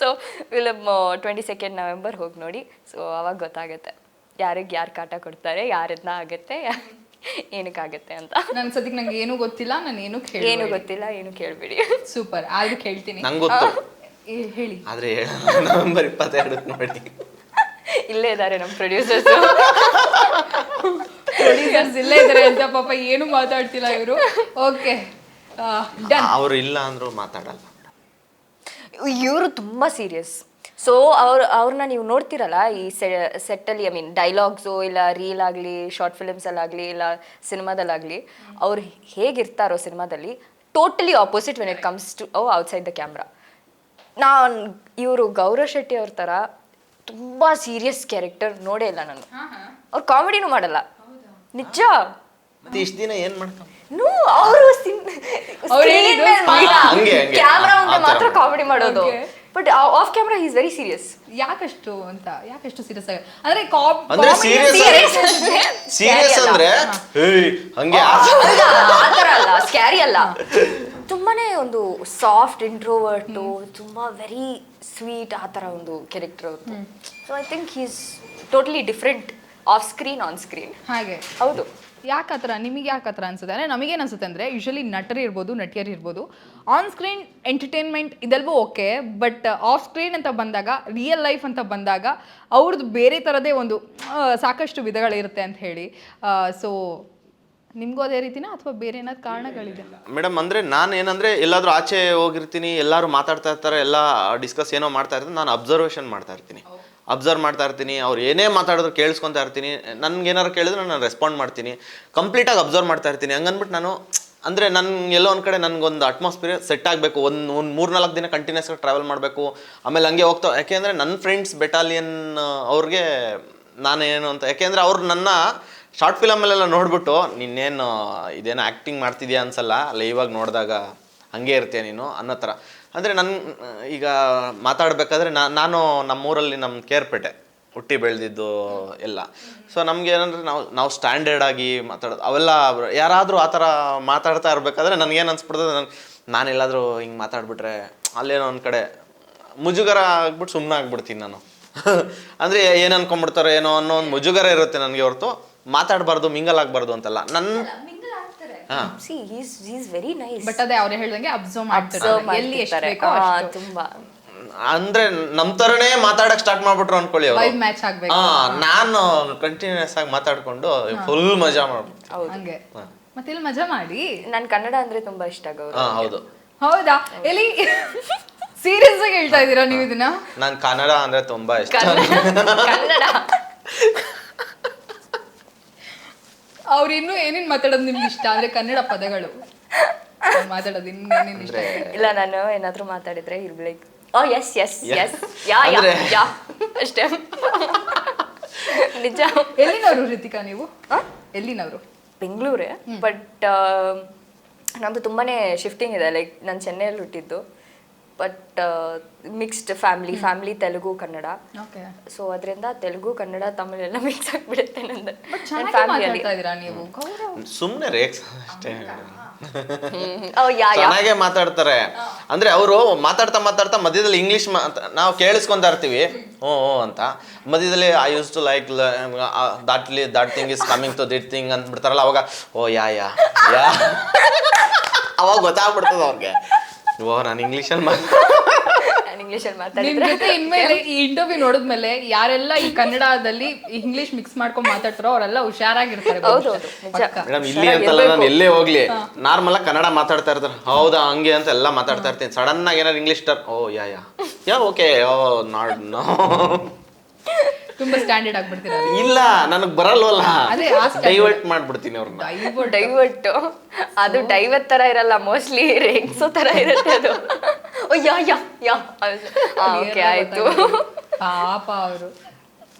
ಸೊ ಫಿಲಮ್ 22 ನವೆಂಬರ್ ಹೋಗಿ ನೋಡಿ. ಸೊ ಅವಾಗ ಗೊತ್ತಾಗುತ್ತೆ ಯಾರಿಗೆ ಯಾರು ಕಾಟ ಕೊಡ್ತಾರೆ, ಯಾರನ್ನ ಆಗುತ್ತೆ, ಏನಕ್ಕಾಗತ್ತೆ ಅಂತ. ನನ್ನ ಸದ್ಯಕ್ಕೆ ನಂಗೆ ಏನೂ ಗೊತ್ತಿಲ್ಲ, ನಾನು ಏನು ಗೊತ್ತಿಲ್ಲ, ಏನು ಕೇಳಬೇಡಿ. ಸೂಪರ್, ಆದ್ರೂ ಕೇಳ್ತೀನಿ. ನಂಗೆ ಗೊತ್ತು, ಹೇಳಿ. ಆದರೆ ನವೆಂಬರ್ 22 ನೋಡಿ. ಇಲ್ಲೇ ಇದ್ದಾರೆ ನಮ್ಮ ಪ್ರೊಡ್ಯೂಸರ್ಸ್. ಪ್ರೊಡ್ಯೂಸರ್ಸ್ ಇಲ್ಲೇ ಇದ್ದಾರೆ ಅಂತ ಪಾಪ ಏನು ಮಾತಾಡ್ತಿಲ್ಲ ಇವರು. ಓಕೆ, ಅವರು ಇಲ್ಲ ಅಂದ್ರೂ ಮಾತಾಡಲ್ಲ. ಇವರು ತುಂಬ ಸೀರಿಯಸ್. ಸೊ ಅವ್ರನ್ನ ನೀವು ನೋಡ್ತಿರಲ್ಲ ಈ ಸೆಟ್ಟಲ್ಲಿ, ಐ ಮೀನ್ ಡೈಲಾಗ್ಸು ಇಲ್ಲ ರೀಲ್ ಆಗಲಿ, ಶಾರ್ಟ್ ಫಿಲ್ಮ್ಸಲ್ಲಾಗಲಿ ಇಲ್ಲ ಸಿನಿಮಾದಲ್ಲಾಗಲಿ, ಅವ್ರು ಹೇಗಿರ್ತಾರೋ ಸಿನಿಮಾದಲ್ಲಿ totally opposite when it comes to outside the camera. ಇವರು ಗೌರವ್ ಶೆಟ್ಟಿ ಅವ್ರ ಥರ ತುಂಬ ಸೀರಿಯಸ್ ಕ್ಯಾರೆಕ್ಟರ್ ನೋಡೇ ಇಲ್ಲ ನಾನು. ಅವ್ರು ಕಾಮಿಡಿನೂ ಮಾಡಲ್ಲ, ನಿಜ. ಮತ್ತೆ ಇಷ್ಟು ದಿನ ಏನು ಮಾಡ್ತಾರೆ? ಅವರು ಕ್ಯಾಮ್ರಾ ಮುಂದೆ ಮಾತ್ರ ಕಾಮಿಡಿ ಮಾಡೋದು, but off camera is very serious. ಯಾಕಷ್ಟು ಸೀರಿಯಸ್ ಆಗಿ ಅಂದ್ರೆ ಸೀರಿಯಸ್ ಅಂದ್ರೆ ಹಂಗೆ ಆತರ ಅಲ್ಲ, ಸ್ಕ್ಯಾರಿ ಅಲ್ಲ, ತುಂಬಾನೇ ಒಂದು ಸಾಫ್ಟ್ ಇಂಟ್ರೋವರ್ಟು, ತುಂಬಾ ವೆರಿ ಸ್ವೀಟ್, ಆ ಥರ ಒಂದು ಕ್ಯಾರೆಕ್ಟರ್ ಅವ್ರದ್ದು. So I think is totally different off screen, on screen. ಹಾಗೆ ಹೌದು. ಯಾಕತ್ರ ನಿಮಗೆ ಯಾಕತ್ರ ಅನ್ಸುತ್ತೆ ಅಂದರೆ, ನಮಗೇನು ಅನ್ಸುತ್ತೆ ಅಂದರೆ, ಯೂಶಲಿ ನಟರು ಇರ್ಬೋದು, ನಟಿಯರು ಇರ್ಬೋದು, ಆನ್ ಸ್ಕ್ರೀನ್ ಎಂಟರ್ಟೈನ್ಮೆಂಟ್ ಇದೆಲ್ಲವೂ ಓಕೆ, ಬಟ್ ಆಫ್ ಸ್ಕ್ರೀನ್ ಅಂತ ಬಂದಾಗ, ರಿಯಲ್ ಲೈಫ್ ಅಂತ ಬಂದಾಗ ಅವ್ರದ್ದು ಬೇರೆ ಥರದೇ ಒಂದು ಸಾಕಷ್ಟು ವಿಧಗಳಿರುತ್ತೆ ಅಂತ ಹೇಳಿ. ಸೊ ನಿಮಗೂ ಅದೇ ರೀತಿನಾ ಅಥವಾ ಬೇರೆ ಏನಾದ್ರು ಕಾರಣಗಳಿದೆ? ಮೇಡಮ್, ಅಂದರೆ ನಾನು ಏನಂದರೆ ಎಲ್ಲಾದರೂ ಆಚೆ ಹೋಗಿರ್ತೀನಿ, ಎಲ್ಲರೂ ಮಾತಾಡ್ತಾ ಇರ್ತಾರೆ, ಎಲ್ಲ ಡಿಸ್ಕಸ್ ಏನೋ ಮಾಡ್ತಾ ಇರ್ತೀನಿ, ನಾನು ಅಬ್ಸರ್ವ್ ಮಾಡ್ತಾ ಇರ್ತೀನಿ. ಅವ್ರು ಏನೇ ಮಾತಾಡಿದ್ರು ಕೇಳಿಸ್ಕೊತಾ ಇರ್ತೀನಿ. ನನ್ಗೆ ಏನಾರು ಕೇಳಿದ್ರೆ ನಾನು ರೆಸ್ಪಾಂಡ್ ಮಾಡ್ತೀನಿ, ಕಂಪ್ಲೀಟಾಗಿ ಅಬ್ಸರ್ವ್ ಮಾಡ್ತಾ ಇರ್ತೀನಿ. ಹಂಗನ್ಬಿಟ್ಟು ನಾನು ಅಂದರೆ ನನ್ಗೆ ಎಲ್ಲೋ ಒಂದು ಕಡೆ ನನಗೊಂದು ಅಟ್ಮಾಸ್ಫಿಯರ್ ಸೆಟ್ ಆಗಬೇಕು, ಒಂದು 3-4 ದಿನ ಕಂಟಿನ್ಯೂಸ್ ಆಗಿ ಟ್ರಾವೆಲ್ ಮಾಡಬೇಕು, ಆಮೇಲೆ ಹಂಗೆ ಹೋಗ್ತಾ. ಯಾಕೆಂದರೆ ನನ್ನ ಫ್ರೆಂಡ್ಸ್ ಬೆಟಾಲಿಯನ್ ಅವ್ರಿಗೆ ನಾನೇನು ಅಂತ, ಯಾಕೆಂದರೆ ಅವ್ರು ನನ್ನ ಶಾರ್ಟ್ ಫಿಲಮಲ್ಲೆಲ್ಲ ನೋಡ್ಬಿಟ್ಟು ನೀನೇನು ಇದೇನೋ ಆ್ಯಕ್ಟಿಂಗ್ ಮಾಡ್ತಿದ್ಯಾ ಅನ್ಸಲ್ಲ, ಲೈವಾಗಿ ನೋಡಿದಾಗ ಹಂಗೆ ಇರ್ತೀಯ ನೀನು ಅನ್ನೋ ಥರ. ಅಂದರೆ ನನ್ನ ಈಗ ಮಾತಾಡಬೇಕಾದ್ರೆ ನಾನು ನಮ್ಮೂರಲ್ಲಿ ನಮ್ಮ ಕೇರ್ಪೇಟೆ ಹುಟ್ಟಿ ಬೆಳೆದಿದ್ದು ಎಲ್ಲ. ಸೊ ನಮ್ಗೆ ಏನಂದರೆ ನಾವು ಸ್ಟ್ಯಾಂಡರ್ಡ್ ಆಗಿ ಮಾತಾಡೋದು ಅವೆಲ್ಲ. ಯಾರಾದರೂ ಆ ಥರ ಮಾತಾಡ್ತಾ ಇರಬೇಕಾದ್ರೆ ನನಗೇನು ಅನ್ಸ್ಬಿಡ್ತದೆ, ನಾನೆಲ್ಲಾದರೂ ಹಿಂಗೆ ಮಾತಾಡ್ಬಿಟ್ರೆ ಅಲ್ಲೇನೋ ಒಂದು ಕಡೆ ಮುಜುಗರ ಆಗ್ಬಿಟ್ಟು ಸುಮ್ಮನೆ ಆಗ್ಬಿಡ್ತೀನಿ ನಾನು. ಅಂದರೆ ಏನು ಅನ್ಕೊಂಡ್ಬಿಡ್ತಾರೋ ಏನೋ ಅನ್ನೋ ಒಂದು ಮುಜುಗರ ಇರುತ್ತೆ ನನಗೆ ಹೊರತು ಮಾತಾಡಬಾರ್ದು ಮಿಂಗಲ್ ಆಗಬಾರ್ದು ಅಂತಲ್ಲ. C is very nice. But ಅದೇ ಅವ್ರು ಹೇಳ್ದಂಗೆ ಅಬ್ಸರ್ವ್ ಮಾಡ್ತಾರೆ ಎಲ್ಲಿ ಎಷ್ಟು ಬೇಕೋ ಅಷ್ಟು. ತುಂಬಾ ಅಂದ್ರೆ ನಮ್ ತರನೇ ಮಾತಾಡಕ್ ಸ್ಟಾರ್ಟ್ ಮಾಡ್ಬಿಟ್ರು ಅನ್ಕೊಳ್ಳಿ ಅವ್ರು. ವೈಬ್ ಮ್ಯಾಚ್ ಆಗ್ಬೇಕು. ನಾನು ಕಂಟಿನ್ಯೂಸ್ ಆಗಿ ಮಾತಾಡ್ಕೊಂಡು ಫುಲ್ ಮಜಾ ಮಾಡ್ಬಿಡ್ತೀನಿ. ಹಂಗೆ ಮತ್ತೆ ಇಲ್ಲಿ ಮಜಾ ಮಾಡಿ. ನನ್ ಕನ್ನಡ ಅಂದ್ರೆ ತುಂಬಾ ಇಷ್ಟ ಗೌರವ್. ಹೌದು. ಹೌದಾ? ಎಲ್ಲಿ ಸೀರಿಯಸ್ ಆಗಿ ಹೇಳ್ತಾ ಇದೀರಾ ನೀವು ಇದನ್ನ? ನನ್ ಕನ್ನಡ ಅಂದ್ರೆ ತುಂಬಾ ಇಷ್ಟ. ಕನ್ನಡ ಅವ್ರು ಇನ್ನೂ ಏನೇನ್ ಮಾತಾಡೋದು ನಿಮ್ಗೆ ಇಷ್ಟ ಅಂದ್ರೆ ಕನ್ನಡ ಪದಗಳು ಮಾತಾಡೋದು ಇನ್ನೇನೇನ್ ಇಷ್ಟ? ಇಲ್ಲ, ನಾನು ಏನಾದ್ರೂ ಮಾತಾಡಿದ್ರೆ ಇಲ್ ಲೈಕ್ ಓ ಎಸ್ ಎಸ್ ಎಸ್ ಯಾ ಯಾ ಯಾ ಅಷ್ಟೇ. ನಿಜ. ಎಲ್ಲಿನವರು ರಿತಿಕಾ ನೀವು? ಎಲ್ಲಿನವರು? ಬೆಂಗಳೂರೇ, ಬಟ್ ನಮ್ಮದು ತುಂಬಾನೇ ಶಿಫ್ಟಿಂಗ್ ಇದೆ. ಲೈಕ್ ನಾನು ಚೆನ್ನೈಯಲ್ಲಿ ಹುಟ್ಟಿದ್ದು, but mixed family Telugu Kannada. Okay. So ಅದರಿಂದ ತೆಲುಗು ಕನ್ನಡ ತಮಿಳ್ ಎಲ್ಲ ಮಿಕ್ಸ್ ಆಗ್ಬಿಡುತ್ತೆ ನಂದು. ಚೆನ್ನಾಗಿ ಮಾತಾಡ್ತಾ ಇದೀರಾ ನೀವು. ಸುಮ್ನೆ ರೇಕ್ಸ್ ಅಷ್ಟೇ. ಯಾ ಯಾ ಚೆನ್ನಾಗೇ ಮಾತಾಡ್ತಾರೆ. ಅಂದ್ರೆ ಅವರು ಮಾತಾಡ್ತಾ ಮಾತಾಡ್ತಾ ಮಧ್ಯದಲ್ಲಿ ಇಂಗ್ಲಿಷ್ ನಾವು ಕೇಳಿಸ್ಕೊಂತಾ ಇರ್ತೀವಿ ಹ್ಞೂ ಅಂತ. ಮಧ್ಯದಲ್ಲಿ I use to like that thing is coming to this thing ಅಂತ ಬಿಡ್ತಾರಲ್ಲ, ಅವಾಗ ಓ ಯಾ ಯಾ ಯಾ ಅವಾಗ ಗೊತ್ತಾಗ್ಬಿಡ್ತದ ಅವ್ರಿಗೆ, ಓ ನಾನು ಇಂಗ್ಲೀಷಲ್ಲಿ ಇಂಗ್ಲಿಷಲ್ಲಿ ನಿಮ್ ಮಾತಾಡಿದ್ರೆ. ಜೊತೆ ಇನ್ಮೇಲೆ ಈ ಇಂಟರ್ವ್ಯೂ ನೋಡಿದ್ಮೇಲೆ ಯಾರೆಲ್ಲ ಈ ಕನ್ನಡದಲ್ಲಿ ಇಂಗ್ಲಿಷ್ ಮಿಕ್ಸ್ ಮಾಡ್ಕೊಂಡ್ ಮಾತಾಡ್ತಾರೋ ಅವರೆಲ್ಲ ಹುಷಾರಾಗಿರ್ತಾರೆ. ಹೌದೌದು, ನಿಜ. ಮೇಡಮ್ ಇಲ್ಲಿ ಅಂತಲ್ಲ, ನಾನು ಎಲ್ಲೇ ಹೋಗ್ಲಿ ನಾರ್ಮಲ್ ಆಗಿ ಕನ್ನಡ ಮಾತಾಡ್ತಾ ಇರ್ತಾರೆ. ಹೌದಾ ಹಂಗೆ ಅಂತ ಎಲ್ಲ ಮಾತಾಡ್ತಾ ಇರ್ತೀನಿ. ಸಡನ್ ಆಗಿ ಏನಾದ್ರು ಇಂಗ್ಲಿಷ್ ಓ ಯಾ ಯಾ ಯಾ ಓಕೆ ಓ ನಾಡ್ ನೋ ತುಂಬಾ ಸ್ಟ್ಯಾಂಡರ್ಡ್ ಆಗ್ಬಿಡ್ತೀರಾ? ಇಲ್ಲ, ನನಗೆ ಬರಲ್ವಲ್ಲ, ಅದೇ ಡೈವರ್ಟ್ ಮಾಡ್ಬಿಡ್ತೀನಿ ಅವ್ರನ್ನ. ಡೈವರ್ಟ್ ಅದು ಡೈವರ್ಟ್ ತರ ಇರಲ್ಲ, ಮೋಸ್ಟ್ಲಿ ರೇಗ್ಸೋ ತರ ಇರುತ್ತೆ ಅದು. ಓ ಯಾ ಯಾ ಯಾ ಓಕೆ ಆಯ್ತು. ಪಾಪ ಅವರು.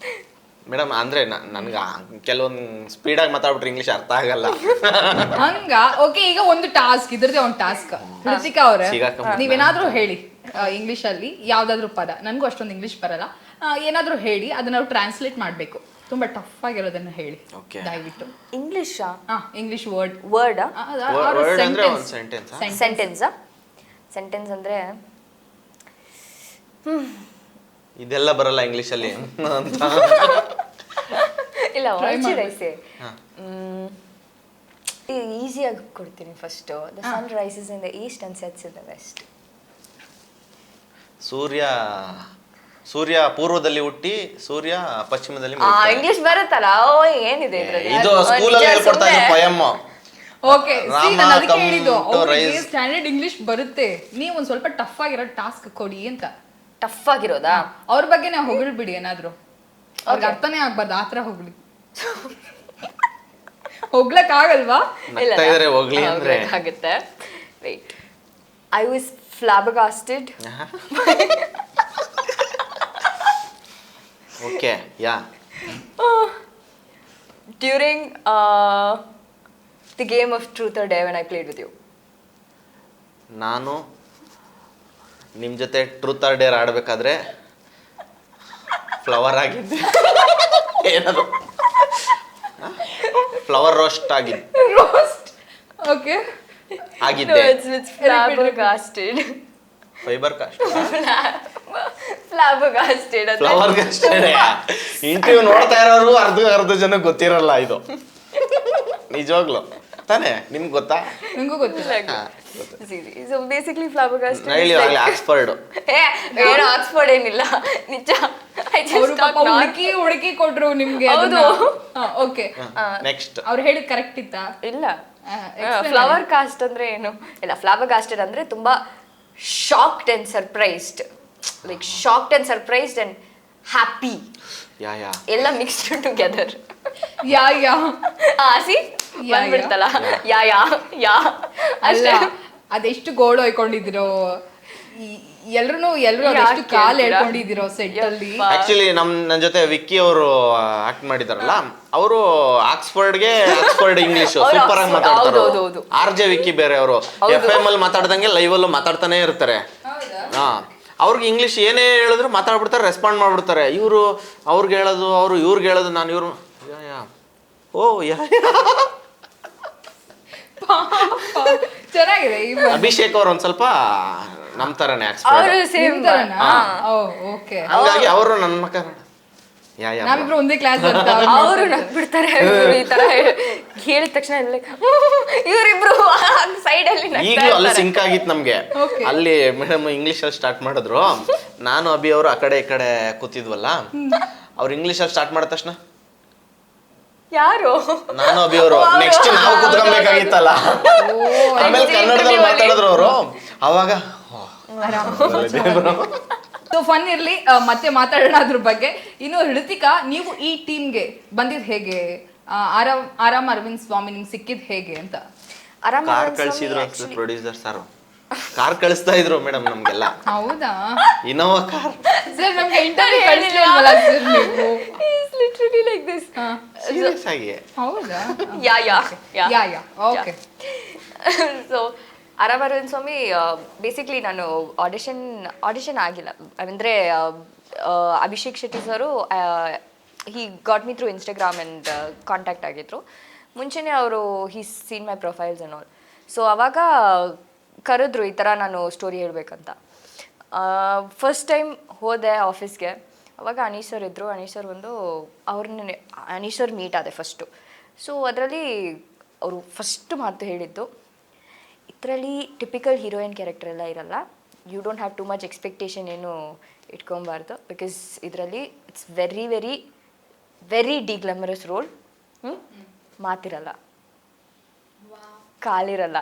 ಮೇಡಮ್ ಅಂದ್ರೆ ನನ್ಗೆ ಕೆಲವೊಂದು ಸ್ಪೀಡಾಗಿ ಮಾತಾಡ್ಬಿಟ್ರೆ ಇಂಗ್ಲಿಷ್ ಅರ್ಥ ಆಗಲ್ಲ. ಹಂಗ ಓಕೆ. ಈಗ ಒಂದು ಟಾಸ್ಕ್, ಇದ್ರದೇ ಒಂದು ಟಾಸ್ಕ್. ಋತಿಕಾ ಅವ್ರೆ, ನೀವೇನಾದ್ರೂ ಹೇಳಿ ಇಂಗ್ಲಿಷ್ ಅಲ್ಲಿ ಯಾವ್ದಾದ್ರು ಪದ. ನನ್ಗೂ ಅಷ್ಟೊಂದು ಇಂಗ್ಲಿಷ್ ಬರಲ್ಲ. ಏನಾದ್ರೂ ಹೇಳಿ, ಅದನ್ನ ನಾವು ಟ್ರಾನ್ಸ್ಲೇಟ್ ಮಾಡ್ಬೇಕು. ತುಂಬಾ ಟಫ್ ಆಗಿರೋದನ್ನ ಹೇಳಿ ದಯವಿಟ್ಟು. ಇಂಗ್ಲಿಷಾ? English word. ವರ್ಡಾ? ಸೆಂಟೆನ್ಸ್ ಸೆಂಟೆನ್ಸ್ ಅಂದ್ರೆ ಇದೆಲ್ಲ ಬರಲ್ಲ ಇಂಗ್ಲಿಷಲ್ಲಿ ಅಂತ. ಇಲ್ಲ, ಈಸಿಯಾಗಿ ಕೊಡ್ತೀನಿ. First the sun rises in the east and sets in the west. ಸೂರ್ಯ ಪೂರ್ವದಲ್ಲಿ ಹುಟ್ಟಿ ಸೂರ್ಯ ಪಶ್ಚಿಮದಲ್ಲಿ ಇಂಗ್ಲಿಷ್ ಬರುತ್ತಲ್ಲ, ಏನಿದೆ ಇದು ಸ್ಕೂಲಲ್ಲಿ ಹೇಳ್ಕೊಡ್ತಾ ಇದ್ರು ಪೊಯಮ್. ಓಕೆ, ನಾನು ಅದಕ್ಕೆ ಹೇಳಿದ್ದು ಅವ್ರಿಗೆ ಸ್ಟ್ಯಾಂಡರ್ಡ್ ಇಂಗ್ಲಿಷ್ ಬರುತ್ತೆ, ನೀವು ಒಂದ್ ಸ್ವಲ್ಪ ಟಫ್ ಆಗಿರೋ ಟಾಸ್ಕ್ ಕೊಡಿ ಅಂತ. ಟಫ್ ಆಗಿರೋದಾ? ಅವ್ರ ಬಗ್ಗೆ ನಾವು ಹೊಗಳ್ಬಿಡಿ ಏನಾದ್ರು, ಅವ್ರಿಗೆ ಅರ್ಥನೇ ಆಗ್ಬಾರ್ದು ಆತರ ಹೊಗಳಿ. ಹೋಗ್ಲಕ್ ಆಗಲ್ವಾ? ಹೋಗ್ಲಿ ಅಂದ್ರೆ ಆಗುತ್ತೆ. Wait, I was flabbergasted. Okay, yeah. During the game of Truth or Dare when I played with you. ನಾನು ನಿಮ್ಮ ಜೊತೆ ಟ್ರೂತ್ ಆರ್ ಡೇರ್ ಆಡಬೇಕಾದ್ರೆ ಫ್ಲವರ್ ಆಗಿದ್ದೆ. ಏನದು? ಫ್ಲವರ್ ರೋಸ್ಟ್ ಆಗಿದ್ದೆ. Roast? Okay. ಆಗಿದ್ದೆ. No, it's flabbergasted. Fibre cost. Flabbergasted. Flower cost. Interview ನೋಡ್ತಾ ಇರೋರು ಅರ್ಧ ಜನ ಗೊತ್ತಿರಲ್ಲ ಇದು. ನಿಜವಾಗ್ಲು ತಾನೇ? ನಿಮ್ಗೆ ಗೊತ್ತಾ? ನಿಮಗೂ ಗೊತ್ತಿಲ್ಲ. So basically flabbergasted. ಹೇಳಿ ಆಕ್ಸ್ಫರ್ಡ್. ಏನು ಆಕ್ಸ್ಫರ್ಡ್ ಏನಿಲ್ಲ, ನಿಜ. ಹುಡುಕಿ ಕೊಟ್ರು ನಿಮ್ಗೆ. Okay, next. ಅವ್ರು ಹೇಳಿದ್ ಕರೆಕ್ಟ್ ಇತ್ತಾ? ಇಲ್ಲ. ಫ್ಲವರ್ ಕಾಸ್ಟ್ ಅಂದ್ರೆ ಏನು? ಇಲ್ಲ, ಫ್ಲಾಬರ್ಗಾಸ್ಟೆಡ್ ಅಂದ್ರೆ ತುಂಬಾ shocked and surprised, like shocked and surprised and happy, ಎಲ್ಲ ಮಿಕ್ಸ್ಡ್ ಟುಗೆದರ್. ಯಾ ಯಾ ಸಿ ಬಂದ್ಬಿಡ್ತಲ್ಲ, ಯಾ ಯಾ ಯಾ ಅಲ್ಲ. ಅದೆಷ್ಟು ಗೋಳು ಹೊಯ್ಕೊಂಡಿದಿರೋ, ಎಲ್ರು ಅದೆಷ್ಟು ಕಾಲ್ ಹೇಳ್ಕೊಂಡಿದಿರೋ ಸೆಟ್ ಅಲ್ಲಿ. ಆಕ್ಚುಲಿ ನನ್ನ ಜೊತೆ ವಿಕ್ಕಿ ಅವರು ಆಕ್ಟ್ ಮಾಡಿದಾರಲ್ಲ, ಅವರು ಆಕ್ಸ್ಫರ್ಡ್ ಇಂಗ್ಲಿಷ್ ಸೂಪರ್ ಆಗಿ ಮಾತಾಡ್ತಾರೆ. RJ ವಿಕ್ಕಿ ಬೇರೆ, ಅವರು FM ಅಲ್ಲಿ ಮಾತಾಡ್ದಂಗೆ ಲೈವ್ ಅಲ್ಲೂ ಮಾತಾಡ್ತಾನೆ ಇರ್ತಾರೆ. ಅವ್ರಿಗೆ ಇಂಗ್ಲಿಷ್ ಏನೇ ಹೇಳಿದ್ರು ಮಾತಾಡ್ಬಿಡ್ತಾರೆ, ರೆಸ್ಪಾಂಡ್ ಮಾಡ್ಬಿಡ್ತಾರೆ. ಇವರು ಅವ್ರಿಗೆ ಹೇಳೋದು, ಅವರು ಇವ್ರಿಗೆ ಹೇಳೋದು, ನಾನು ಇವ್ರು ಓ ಯಾ. ಚೆನ್ನಾಗಿದೆ ಈ ಅಭಿಷೇಕ್ ಅವ್ರು ಒಂದ್ ಸ್ವಲ್ಪ ನಮ್ ತರನೇ ಅವರು ಸೇಮ್ ಓಕೆ ಹಂಗಾಗಿ ಅವರು ನನ್ನ ಮಕ್ಕ ಯಾ ಯಾ ನಾವಿಬ್ರು ಒಂದೇ ಕ್ಲಾಸ್ ಅವರು ನಗ್ಬಿಡ್ತಾರೆ ಈ ತರ ಹೇಳಿದ ತಕ್ಷಣ ಇವರಿಬ್ರು ಸೈಡ್ ಅಲ್ಲಿ ಈಗಲೂ ಅಲ್ಲಿ ಸಿಂಕ್ ಆಗಿತ್ತು ನಮ್ಗೆ ಅಲ್ಲಿ ಮೇಡಮ್ ಇಂಗ್ಲಿಷ್ ಅಲ್ಲಿ ಸ್ಟಾರ್ಟ್ ಮಾಡಿದ್ರು ನಾನು ಅಭಿ ಅವರು ಆ ಕಡೆ ಈ ಕಡೆ ಕೂತಿದ್ವಲ್ಲ ಅವ್ರು ಇಂಗ್ಲಿಷ್ ಅಲ್ಲಿ ಸ್ಟಾರ್ಟ್ ಮಾಡಿದ ತಕ್ಷಣ ಯಾರು ನಾನು ಅಭಿ ಅವರು ನೆಕ್ಸ್ಟ್ ನಾವು ಕೂತ್ಕೊಬೇಕಾಗಿತ್ತಲ್ಲ ಆಮೇಲೆ ಕನ್ನಡದಲ್ಲಿ ಮಾತಾಡಿದ್ರು ಅವರು ಅವಾಗ ಸೊ ಫನ್ ಇರ್ಲಿ ಮತ್ತೆ ಮಾತಾಡೋಣ ಅದ್ರ ಬಗ್ಗೆ. ಇನ್ನು ಹೃತಿಕಾ, ನೀವು ಈ ಟೀಮ್ಗೆ ಬಂದಿದ್ ಹೇಗೆ? ಆರಾಮ್ ಅರವಿಂದ್ ಸ್ವಾಮಿ ನಿಮ್ಗೆ ಸಿಕ್ಕಿದ್ ಹೇಗೆ ಅಂತ? ಕಾರ್ ಕಳ್ಸಿದ್ರು ಪ್ರೊಡ್ಯೂಸರ್ ಸರ್ ಕಾರ್ ಕಳಿಸ್ತಾ ಇದ್ರು ಮೇಡಮ್ ನಮ್ಗೆಲ್ಲ. ಹೌದಾ? ಇನೋವಾ ಕಾರ್ ಸರ್ ನಮ್ಗೆ ಇಂಟರ್ವ್ಯೂ ಕಳಿಸ್ಲಿಲ್ವಲ್ಲ ಸರ್ ನೀವು? Literally like this. ಸೀರಿಯಸ್ ಆಗಿ. ಹೌದಾ? Yeah okay. So Aaram Arvind Swamy basically ನಾನು ಆಡಿಷನ್ ಆಗಿಲ್ಲ ಅಂದರೆ Abhishek Shetty sir he got me through Instagram and contact ಆಗಿದ್ರು. ಮುಂಚೆನೇ ಅವರು he seen my profiles and all. So ಅವಾಗ ಕರೆದ್ರು ಈ ಥರ ನಾನು ಸ್ಟೋರಿ ಹೇಳಬೇಕಂತ. ಫಸ್ಟ್ ಟೈಮ್ ಹೋದೆ ಆಫೀಸ್ಗೆ. ಅವಾಗ ಅನೀಶ್ ಸರ್ ಇದ್ದರು. Anish sir Anish sir meet ಆದೆ ಫಸ್ಟು. ಸೊ ಅದರಲ್ಲಿ ಅವರು ಫಸ್ಟ್ ಮಾತು ಹೇಳಿದ್ದು, ಇದರಲ್ಲಿ ಟಿಪಿಕಲ್ ಹೀರೋಯಿನ್ ಕ್ಯಾರೆಕ್ಟರ್ ಎಲ್ಲ ಇರಲ್ಲ, you don't have to much expectation ಏನು ಇಟ್ಕೊಬಾರ್ದು, ಬಿಕಾಸ್ ಇದರಲ್ಲಿ it's very very very deglamorous role. ಮಾತಿರಲ್ಲ, ಕಾಲಿರಲ್ಲ,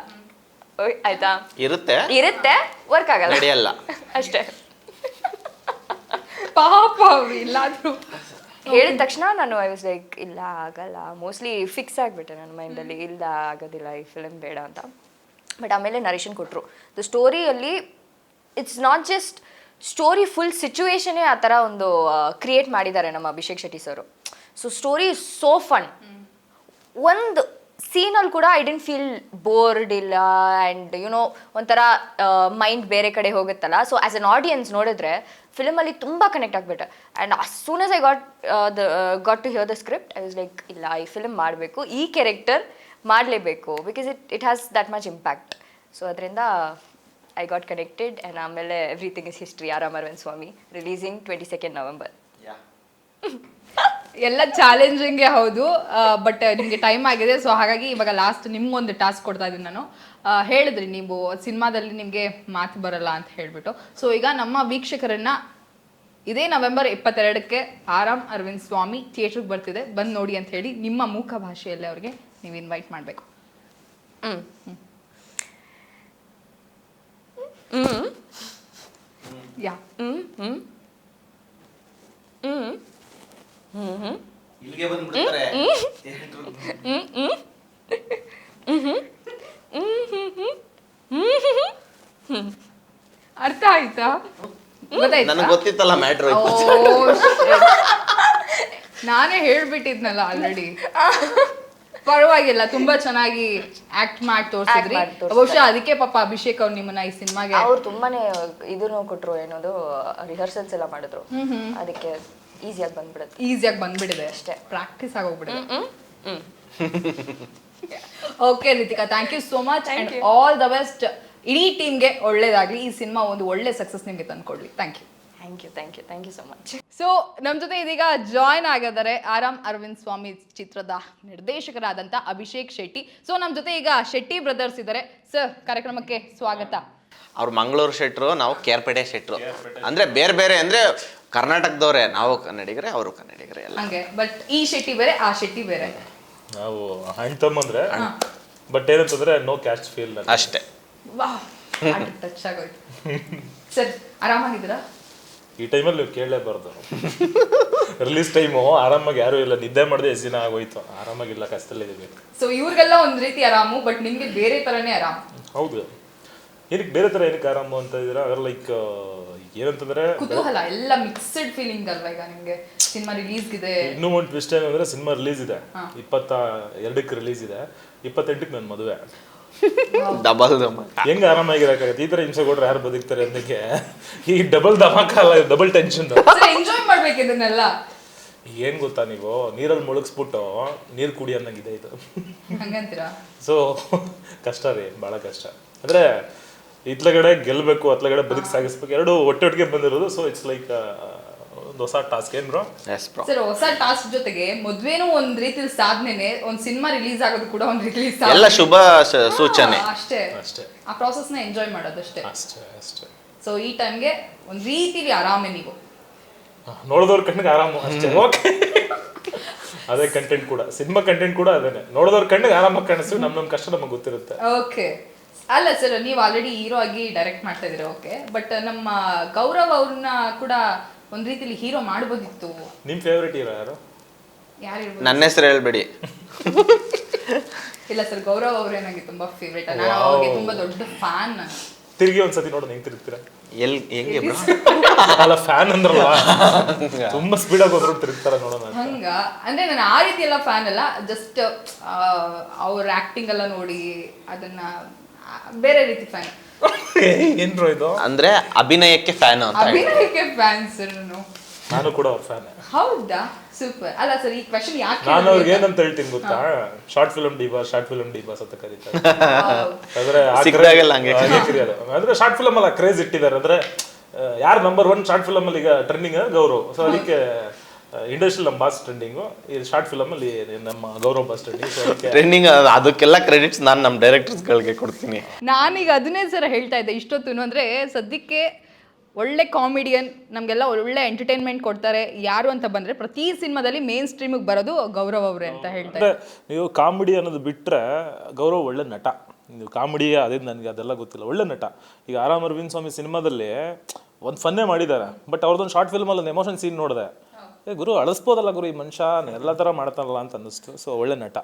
ಆಯ್ತಾ? ಇರುತ್ತೆ, ವರ್ಕ್ ಆಗಲ್ಲ, ನಡೆಯಲ್ಲ ಅಷ್ಟೇ. ಪಾಪ ಇಲ್ಲಾದ್ರೂ ಹೇಳಿದ ತಕ್ಷಣ ನಾನು ಐ ವಾಸ್ ಲೈಕ್ ಇಲ್ಲ ಆಗಲ್ಲ, ಮೋಸ್ಟ್ಲಿ ಫಿಕ್ಸ್ ಆಗಿಬಿಟ್ಟೆ ನನ್ನ ಮೈಂಡಲ್ಲಿ, ಇಲ್ಲ ಆಗೋದಿಲ್ಲ ಈ ಫಿಲ್ಮ್ ಬೇಡ ಅಂತ. ಬಟ್ ಆಮೇಲೆ ನರೇಶನ್ ಕೊಟ್ಟರು. ದ ಸ್ಟೋರಿಯಲ್ಲಿ it's not just story, full ಸಿಚುವೇಶನೇ ಆ ಥರ ಒಂದು ಕ್ರಿಯೇಟ್ ಮಾಡಿದ್ದಾರೆ ನಮ್ಮ Abhishek Shetty sir. So story is so fun. ಒಂದು ಸೀನಲ್ಲಿ ಕೂಡ ಐ ಡೆಂಟ್ ಫೀಲ್ ಬೋರ್ಡ್ ಇಲ್ಲ ಆ್ಯಂಡ್ ಯುನೋ ಒಂಥರ ಮೈಂಡ್ ಬೇರೆ ಕಡೆ ಹೋಗುತ್ತಲ್ಲ. ಸೊ ಆ್ಯಸ್ ಅನ್ ಆಡಿಯನ್ಸ್ ನೋಡಿದ್ರೆ ಫಿಲಮಲ್ಲಿ ತುಂಬ ಕನೆಕ್ಟ್ ಆಗಿಬಿಟ್ಟೆ. And as soon as I got to hear the script I was like ಇಲ್ಲ ಈ ಫಿಲ್ಮ್ ಮಾಡಬೇಕು, ಈ ಕ್ಯಾರೆಕ್ಟರ್ ಮಾಡಲೇಬೇಕು, because it has that much impact. So ಅದರಿಂದ ಐ ಗಾಟ್ ಕನೆಕ್ಟೆಡ್ ಆ್ಯಂಡ್ ಆಮೇಲೆ ಎವ್ರಿಥಿಂಗ್ ಇಸ್ ಹಿಸ್ಟ್ರಿ. ಆರಾಮ್ ಅರವಿಂದ್ ಸ್ವಾಮಿ ರಿಲೀಸಿಂಗ್ 22 ನವೆಂಬರ್. ಎಲ್ಲ ಚಾಲೆಂಜಿಂಗೇ ಹೌದು, ಬಟ್ ನಿಮಗೆ ಟೈಮ್ ಆಗಿದೆ. ಸೊ ಹಾಗಾಗಿ ಇವಾಗ ಲಾಸ್ಟ್ ನಿಮ್ಗೊಂದು ಟಾಸ್ಕ್ ಕೊಡ್ತಾ ಇದ್ದೀನಿ ನಾನು. ಹೇಳಿದ್ರಿ ನೀವು ಸಿನಿಮಾದಲ್ಲಿ ನಿಮಗೆ ಮಾತು ಬರಲ್ಲ ಅಂತ ಹೇಳ್ಬಿಟ್ಟು. ಸೊ ಈಗ ನಮ್ಮ ವೀಕ್ಷಕರನ್ನ ಇದೇ ನವೆಂಬರ್ 22ಕ್ಕೆ ಆರಾಮ್ ಅರವಿಂದ್ ಸ್ವಾಮಿ ಥಿಯೇಟ್ರಿಗೆ ಬರ್ತಿದೆ, ಬಂದು ನೋಡಿ ಅಂತ ಹೇಳಿ ನಿಮ್ಮ ಮೂಕ ಭಾಷೆಯಲ್ಲಿ ಅವ್ರಿಗೆ ನೀವು ಇನ್ವೈಟ್ ಮಾಡಬೇಕು. ಯಾ ಇಲ್ಲಿಗೆ ಬಂದ್ಬಿಡ್ತಾರೆ. ಅರ್ಥ ಆಯ್ತಾ? ನನಗೆ ಗೊತ್ತಿತ್ತಲ್ಲ ಮ್ಯಾಟ್ರ್. ನಾನೇ ಹೇಳ್ಬಿಟ್ಟಿದ್ನಲ್ಲ ಆಲ್ರೆಡಿ. ಪರವಾಗಿಲ್ಲ, ತುಂಬಾ ಚೆನ್ನಾಗಿ ಆಕ್ಟ್ ಮಾಡಿ ತೋರಿಸಿದ್ರಿ. ಬಹುಶಃ ಅದಕ್ಕೆ ಪಾಪ ಅಭಿಷೇಕ್ ಅವ್ರು ನಿಮ್ಮನ್ನ ಈ ಸಿನಿಮಾಗೆ ಅವ್ರು ತುಂಬಾನೇ ಇದನ್ನು ಕೊಟ್ರು, ಏನೋದು ರಿಹರ್ಸಲ್ಸ್ ಎಲ್ಲ ಮಾಡಿದ್ರು, ಅದಕ್ಕೆ ಈಸಿಯಾಗಿ ಬಂದ್ಬಿಡಿದೆ ಅಷ್ಟೇ. ಪ್ರಾಕ್ಟೀಸ್ ಆಗೋಗ್ಬಿಡಿದೆ. Okay Ritika, thank you so much and all the best. ಇಡೀ ಟೀಮ್ಗೆ ಒಳ್ಳೇದಾಗ್ಲಿ, ಈ ಸಿನಿಮಾ ಒಂದು ಒಳ್ಳೆ ಸಕ್ಸಸ್ ನಿಮಗೆ ತಂದ್ಕೊಡ್ಲಿ. Thank you so much. So ನಮ್ಮ ಜೊತೆ ಇದೀಗ ಜಾಯ್ನ್ ಆಗಿದ್ದಾರೆ ಆರಾಮ್ ಅರವಿಂದ್ ಸ್ವಾಮಿ ಚಿತ್ರದ ನಿರ್ದೇಶಕರಾದಂಥ ಅಭಿಷೇಕ್ ಶೆಟ್ಟಿ. ಸೊ ನಮ್ಮ ಜೊತೆ ಈಗ ಶೆಟ್ಟಿ ಬ್ರದರ್ಸ್ ಇದ್ದಾರೆ. ಸರ್, ಕಾರ್ಯಕ್ರಮಕ್ಕೆ ಸ್ವಾಗತ. ಅವ್ರು ಮಂಗಳೂರು ಶೆಟ್ರು, ನಾವು ಕೇರ್ಪೇಟೆ ಶೆಟ್ರು. ಅಂದ್ರೆ ಬೇರೆ ಬೇರೆ ಅಂದ್ರೆ ಕರ್ನಾಟಕದವ್ರೆ, ನಾವು ಕನ್ನಡಿಗರೇ, ಅವರು ಕನ್ನಡಿಗರೇ ಎಲ್ಲ ಹಂಗೆ. ಬಟ್ ಈ ಶೆಟ್ಟಿ ಬೇರೆ, ಆ ಶೆಟ್ಟಿ ಬೇರೆ. ನಾವು ಅಣ್ಣ ತಮ್ಮಂದ್ರೆ, ಬಟ್ ಏನಂತಂದ್ರೆ ನೋ ಕ್ಯಾಸ್ಟ್ ಫೀಲ್ ಅಷ್ಟೇ. ವಾಹ್, ಟಚ್ ಆಗೋಯ್ತು. ಸರ್, ಆರಾಮಾಗಿದ್ದೀರಾ? ಈ ಟೈಮಲ್ಲಿ ನೀವು ಕೇಳಲೇಬಾರ್ದು. ರಿಲೀಸ್ ಟೈಮು ಆರಾಮಾಗಿ ಯಾರು ಇಲ್ಲ, ನಿದ್ದೆ ಮಾಡಿದೆ ಎಷ್ಟು ದಿನ ಆಗೋಯ್ತು, ಆರಾಮಾಗಿಲ್ಲ, ಕಷ್ಟದಲ್ಲಿದ್ದೀವಿ. ಸೊ ಇವ್ರಿಗೆಲ್ಲ ಒಂದ್ ರೀತಿ ಆರಾಮು, ಬಟ್ ನಿಮ್ಗೆ ಬೇರೆ ತರನೇ ಆರಾಮ್. ಹೌದು. ಏನಕ್ಕೆ ಬೇರೆ ತರ ಏನಕ್ಕೆ ಆರಾಮು ಅಂತ ಇದ್ದೀರಾ? ಲೈಕ್ ಏನಂತಂದ್ರೆ ಕುತೂಹಲ, ಎಲ್ಲ ಮಿಕ್ಸ್ಡ್ ಫೀಲಿಂಗ್ ಅಲ್ವಾ ಈಗ ನಿಮ್ಗೆ? ಸಿನಿಮಾ ರಿಲೀಸ್ ಇದೆ. ಇನ್ನೂ ಒಂದು ಟ್ವಿಸ್ಟ್ ಏನಂದ್ರೆ ಸಿನಿಮಾ ರಿಲೀಸ್ ಇದೆ, 22ಕ್ಕೆ ರಿಲೀಸ್ ಇದೆ, 28ಕ್ಕೆ ನನ್ನ ಮದುವೆ. ಡಬಲ್ ಹೆಂಗ್ ಆರಾಮಾಗಿರಕ್ಕಾಗತ್ತೆ? ಈ ತರ ಹಿಂಸೆ ಕೊಟ್ರೆ ಯಾರು ಬದುಕ್ತಾರೆ? ಅದಕ್ಕೆ ಈ ಡಬಲ್ ಧಮಾಕ ಅಲ್ಲ, ಡಬಲ್ ಟೆನ್ಷನ್. ಎಂಜಾಯ್ ಮಾಡ್ಬೇಕು ಇದನ್ನೆಲ್ಲ. ಏನು ಗೊತ್ತಾ, ನೀವು ನೀರಲ್ಲಿ ಮುಳುಗಿಸ್ಬಿಟ್ಟು ನೀರು ಕುಡಿ ಅನ್ನಂಗಿದೆ ಇದು. ಹಂಗಂತೀರಾ? ಸೊ ಕಷ್ಟ ರೀ, ಭಾಳ ಕಷ್ಟ. ಅಂದರೆ ಇತ್ಲಗಡೆ ಗೆಲ್ಲಬೇಕು, ಅತ್ಲಗಡೆ ಬದುಕು ಸಾಗಿಸ್ಬೇಕು, ಎರಡು ಒಟ್ಟೊಟ್ಟಿಗೆ ಬಂದಿರೋದು. ಸೊ ಇಟ್ಸ್ ಲೈಕ್ ಒಂದು ಹೊಸ ಟಾಸ್ಕ್. ಏನು ಬ್ರೋ? S bro. ಸರ್, ಹೊಸ ಟಾಸ್ಕ್ ಜೊತೆಗೆ ಮದ್ವೆನೂ ಒಂದ್ ರೀತಿಲಿ ಸಾಧನೆನೆ, ಒಂದ್ ಸಿನಿಮಾ ರಿಲೀಸ್ ಆಗೋದು ಕೂಡ ಒಂದ್ ರೀತಿಲಿ ಎಲ್ಲ ಶುಭ ಸೂಚನೆ ಅಷ್ಟೇ. ಅಷ್ಟೇ ಆ ಪ್ರಾಸೆಸ್ ನ ಎಂಜಾಯ್ ಮಾಡೋದಷ್ಟೇ. ಅಷ್ಟೇ ಅಷ್ಟೇ. ಸೊ ಈ ಟೈಮ್ಗೆ ಒಂದ್ ರೀತಿಲಿ ಆರಾಮೆ ನೀವು. ನೋಡಿದವ್ರ ಕಣ್ಣಿಗೆ ಆರಾಮು ಅಷ್ಟೇ. ಓಕೆ, ಅದೇ ಕಂಟೆಂಟ್ ಕೂಡ, ಸಿನಿಮಾ ಕಂಟೆಂಟ್ ಕೂಡ ಅದೇನೆ. ನೋಡಿದವ್ರ ಕಣ್ಣಿಗೆ ಆರಾಮಾಗಿ ಕಾಣಿಸ್ತೀವಿ, ನಮ್ಮ ಕಷ್ಟ ನಮಗೆ ಗೊತ್ತಿರುತ್ತೆ. ಓಕೆ. ಅಲ್ಲ ಸರ್, ನೀವು ಆಲ್ರೆಡಿ ಹೀರೋ ಆಗಿ ಡೈರೆಕ್ಟ್ ಮಾಡ್ತಾ ಇದೀರ, ಓಕೆ. ಬಟ್ ನಮ್ಮ ಗೌರವ್ ಅವ್ರನ್ನ ಕೂಡ ಒಂದ್ ರೀತಿಲಿ ಹೀರೋ ಮಾಡ್ಬೋದಿತ್ತು. ನಿಮ್ಮ ಫೇವ್ರೇಟ್ ಹೀರೋ ಯಾರು? ಯಾರು ಹೇಳ್ಬೋದು? ನನ್ನ ಹೆಸರು ಹೇಳ್ಬೇಡಿ. ಇಲ್ಲ ಸರ್, ಗೌರವ್ ಅವ್ರೆ ನನಗೆ ತುಂಬಾ ಫೇವ್ರೇಟ್. ನಾನು ಅವ್ರಿಗೆ ತುಂಬಾ ದೊಡ್ಡ ಫ್ಯಾನ್. ತಿರುಗಿ ಒಂದ್ಸತಿ ನೋಡೋಣ, ಹೆಂಗ್ ತಿರುಗ್ತೀರಾ? ಹೆಂಗೆ ಬ್ರೋ? ಅಲ್ಲ, ಫ್ಯಾನ್ ಅಂದ್ರಲ್ಲ, ತುಂಬಾ ಸ್ಪೀಡಾಗಿ ಹೋದ್ರು ತಿರುಗ್ತಾರ, ನೋಡೋಣ. ಹಂಗ ಅಂದ್ರೆ ನಾನು ಆ ರೀತಿ ಎಲ್ಲ ಫ್ಯಾನ್ ಅಲ್ಲ, ಜಸ್ಟ್ ಅವ್ರ ಆಕ್ಟಿಂಗ್ ಎಲ್ಲ ನೋಡಿ ಅದನ್ನ ಬೇರೆ ರೀತಿ ಫ್ಯಾನ್. ಏನ್ ಬ್ರೋ ಇದು? ಅಂದ್ರೆ ಅಭಿನಯಕ್ಕೆ ಫ್ಯಾನ್ ಅಂತ. ಅಭಿನಯಕ್ಕೆ ಫ್ಯಾನ್ ಸರ್ ನಾನು ಕೂಡ ಅವ್ರ ಫ್ಯಾನ್. ಹೌದಾ? ಸೂಪರ್. ಅಲ್ಲ ಸರ್, ಈ ಕ್ವೆಶ್ಚನ್ ಯಾಕೆ ನಾನು ಅವ್ರಿಗೆ ಏನಂತ ಹೇಳ್ತೀನಿ ಗೊತ್ತಾ? ಶಾರ್ಟ್ ಫಿಲ್ಮ್ ಡಿಬಾಸ್ ಅಂತ ಕರೀತಾರೆ. ಅಂದ್ರೆ ಸಿಕ್ಕಿದಾಗೆಲ್ಲ ಹಂಗೆ ಕರೆಯೋದು. ಅಂದ್ರೆ ಶಾರ್ಟ್ ಫಿಲ್ಮ್ ಅಲ್ಲ ಕ್ರೇಜ್ ಇಟ್ಟಿದ್ದಾರೆ. ಅಂದ್ರೆ ಯಾರು ನಂಬರ್ 1 ಶಾರ್ಟ್ ಫಿಲ್ಮ್ ಅಲ್ಲಿ ಈಗ ಟ್ರೆಂಡಿಂಗ್ ಗೌರವ್. ಸೊ ಅದಕ್ಕೆ ಇಂಡಸ್ಟ್ರಿಯಲ್ ನಮ್ಮ ಬಾಸ್ ಟ್ರೆಂಡಿಂಗು, ಈ ಶಾರ್ಟ್ ಫಿಲ್ಮ್ ಅಲ್ಲಿ ನಮ್ಮ ಗೌರವ್ ಬಾಸ್ ಟ್ರೆಂಡಿಂಗ್. ಅದಕ್ಕೆಲ್ಲ ಕ್ರೆಡಿಟ್ಸ್ ನಾನು ನಮ್ಮ ಡೈರೆಕ್ಟರ್ಸ್ಗಳಿಗೆ ಕೊಡ್ತೀನಿ. ನಾನೀಗ ಅದನ್ನೇ ಸರ್ ಹೇಳ್ತಾ ಇದ್ದೆ ಇಷ್ಟೊತ್ತು. ಅಂದ್ರೆ ಸದ್ಯಕ್ಕೆ ಒಳ್ಳೆ ಕಾಮಿಡಿಯನ್, ನಮಗೆಲ್ಲ ಒಳ್ಳೆ ಎಂಟರ್ಟೈನ್ಮೆಂಟ್ ಕೊಡ್ತಾರೆ ಯಾರು ಅಂತ ಬಂದ್ರೆ ಪ್ರತಿ ಸಿನಿಮಾದಲ್ಲಿ ಮೇನ್ ಸ್ಟ್ರೀಮಿಗೆ ಬರೋದು ಗೌರವ್ ಅವರೇ ಅಂತ ಹೇಳ್ತಾರೆ. ನೀವು ಕಾಮಿಡಿ ಅನ್ನೋದು ಬಿಟ್ರೆ ಗೌರವ್ ಒಳ್ಳೆ ನಟ. ನೀವು ಕಾಮಿಡಿ ಅದೇ ನನಗೆ ಅದೆಲ್ಲ ಗೊತ್ತಿಲ್ಲ, ಒಳ್ಳೆ ನಟ. ಈಗ ಆರಾಮ್ ಅರವಿಂದ್ ಸ್ವಾಮಿ ಸಿನಿಮಾದಲ್ಲಿ ಒಂದು ಫನ್ನೇ ಮಾಡಿದ್ದಾರೆ, ಬಟ್ ಅವ್ರದ್ದೊಂದು ಶಾರ್ಟ್ ಫಿಲ್ಮಲ್ಲಿ ಒಂದು ಎಮೋಷನ್ ಸೀನ್ ನೋಡಿದೆ, ಗುರು ಅಳಿಸ್ಬೋದಲ್ಲ ಗುರು ಈ ಮನುಷ್ಯ ಎಲ್ಲ ಥರ ಮಾಡ್ತಾರಲ್ಲ ಅಂತ ಅನ್ನಿಸ್ತು. ಸೊ ಒಳ್ಳೆ ನಟ.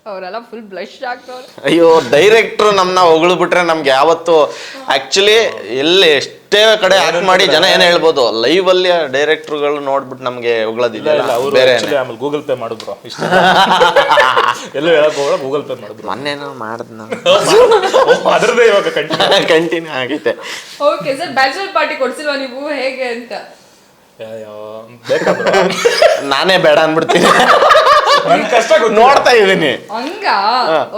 ಅವರೆಲ್ಲ ಫುಲ್ ಬ್ಲಶ್ ಆಗ್ತವ್ರೆ. ಅಯ್ಯೋ, ಡೈರೆಕ್ಟ್ರು ನಮ್ಮನ್ನ ಹೊಗಳು ಬಿಟ್ರೆ ನಮ್ಗೆ ಯಾವತ್ತು ಆಕ್ಚುಲಿ ಎಲ್ಲಿ ಎಷ್ಟೇ ಕಡೆ ಆಕ್ಟ್ ಮಾಡಿ ಜನ ಏನ್ ಹೇಳ್ಬೋದು, ಲೈವ್ ಅಲ್ಲಿ ಡೈರೆಕ್ಟರ್ಗಳು ನೋಡ್ಬಿಟ್ಟು ನಮ್ಗೆ ಹೊಗಳೋದಿಲ್ಲ. ಬೇರೆ ಆಮೇಲೆ ಗೂಗಲ್ ಪೇ ಮಾಡಿದ್ರು ಇಷ್ಟ ಎಲ್ಲ ಹೇಳಕ್ ಹೋಗ, ಗೂಗಲ್ ಪೇ ಮಾಡಿದ್ರು. ಮೊನ್ನೆನೋ ಮಾಡಿದ್ನ ಅದ್ರದ್ದೇ ಇವಾಗ ಕಂಟಿನ್ಯೂ ಆಗೈತೆ. ಓಕೆ ಸರ್, ಬ್ಯಾಚುಲರ್ ಪಾರ್ಟಿ ಕೊಡ್ಸಿಲ್ವಾ ನೀವು, ಹೇಗೆ ಅಂತ? ಬೇಕಾದ್ರು ನಾನೇ ಬೇಡ ಅನ್ಬಿಡ್ತೀನಿ, ಕಷ್ಟ ನೋಡ್ತಾ ಇದೀನಿ ಹಂಗ.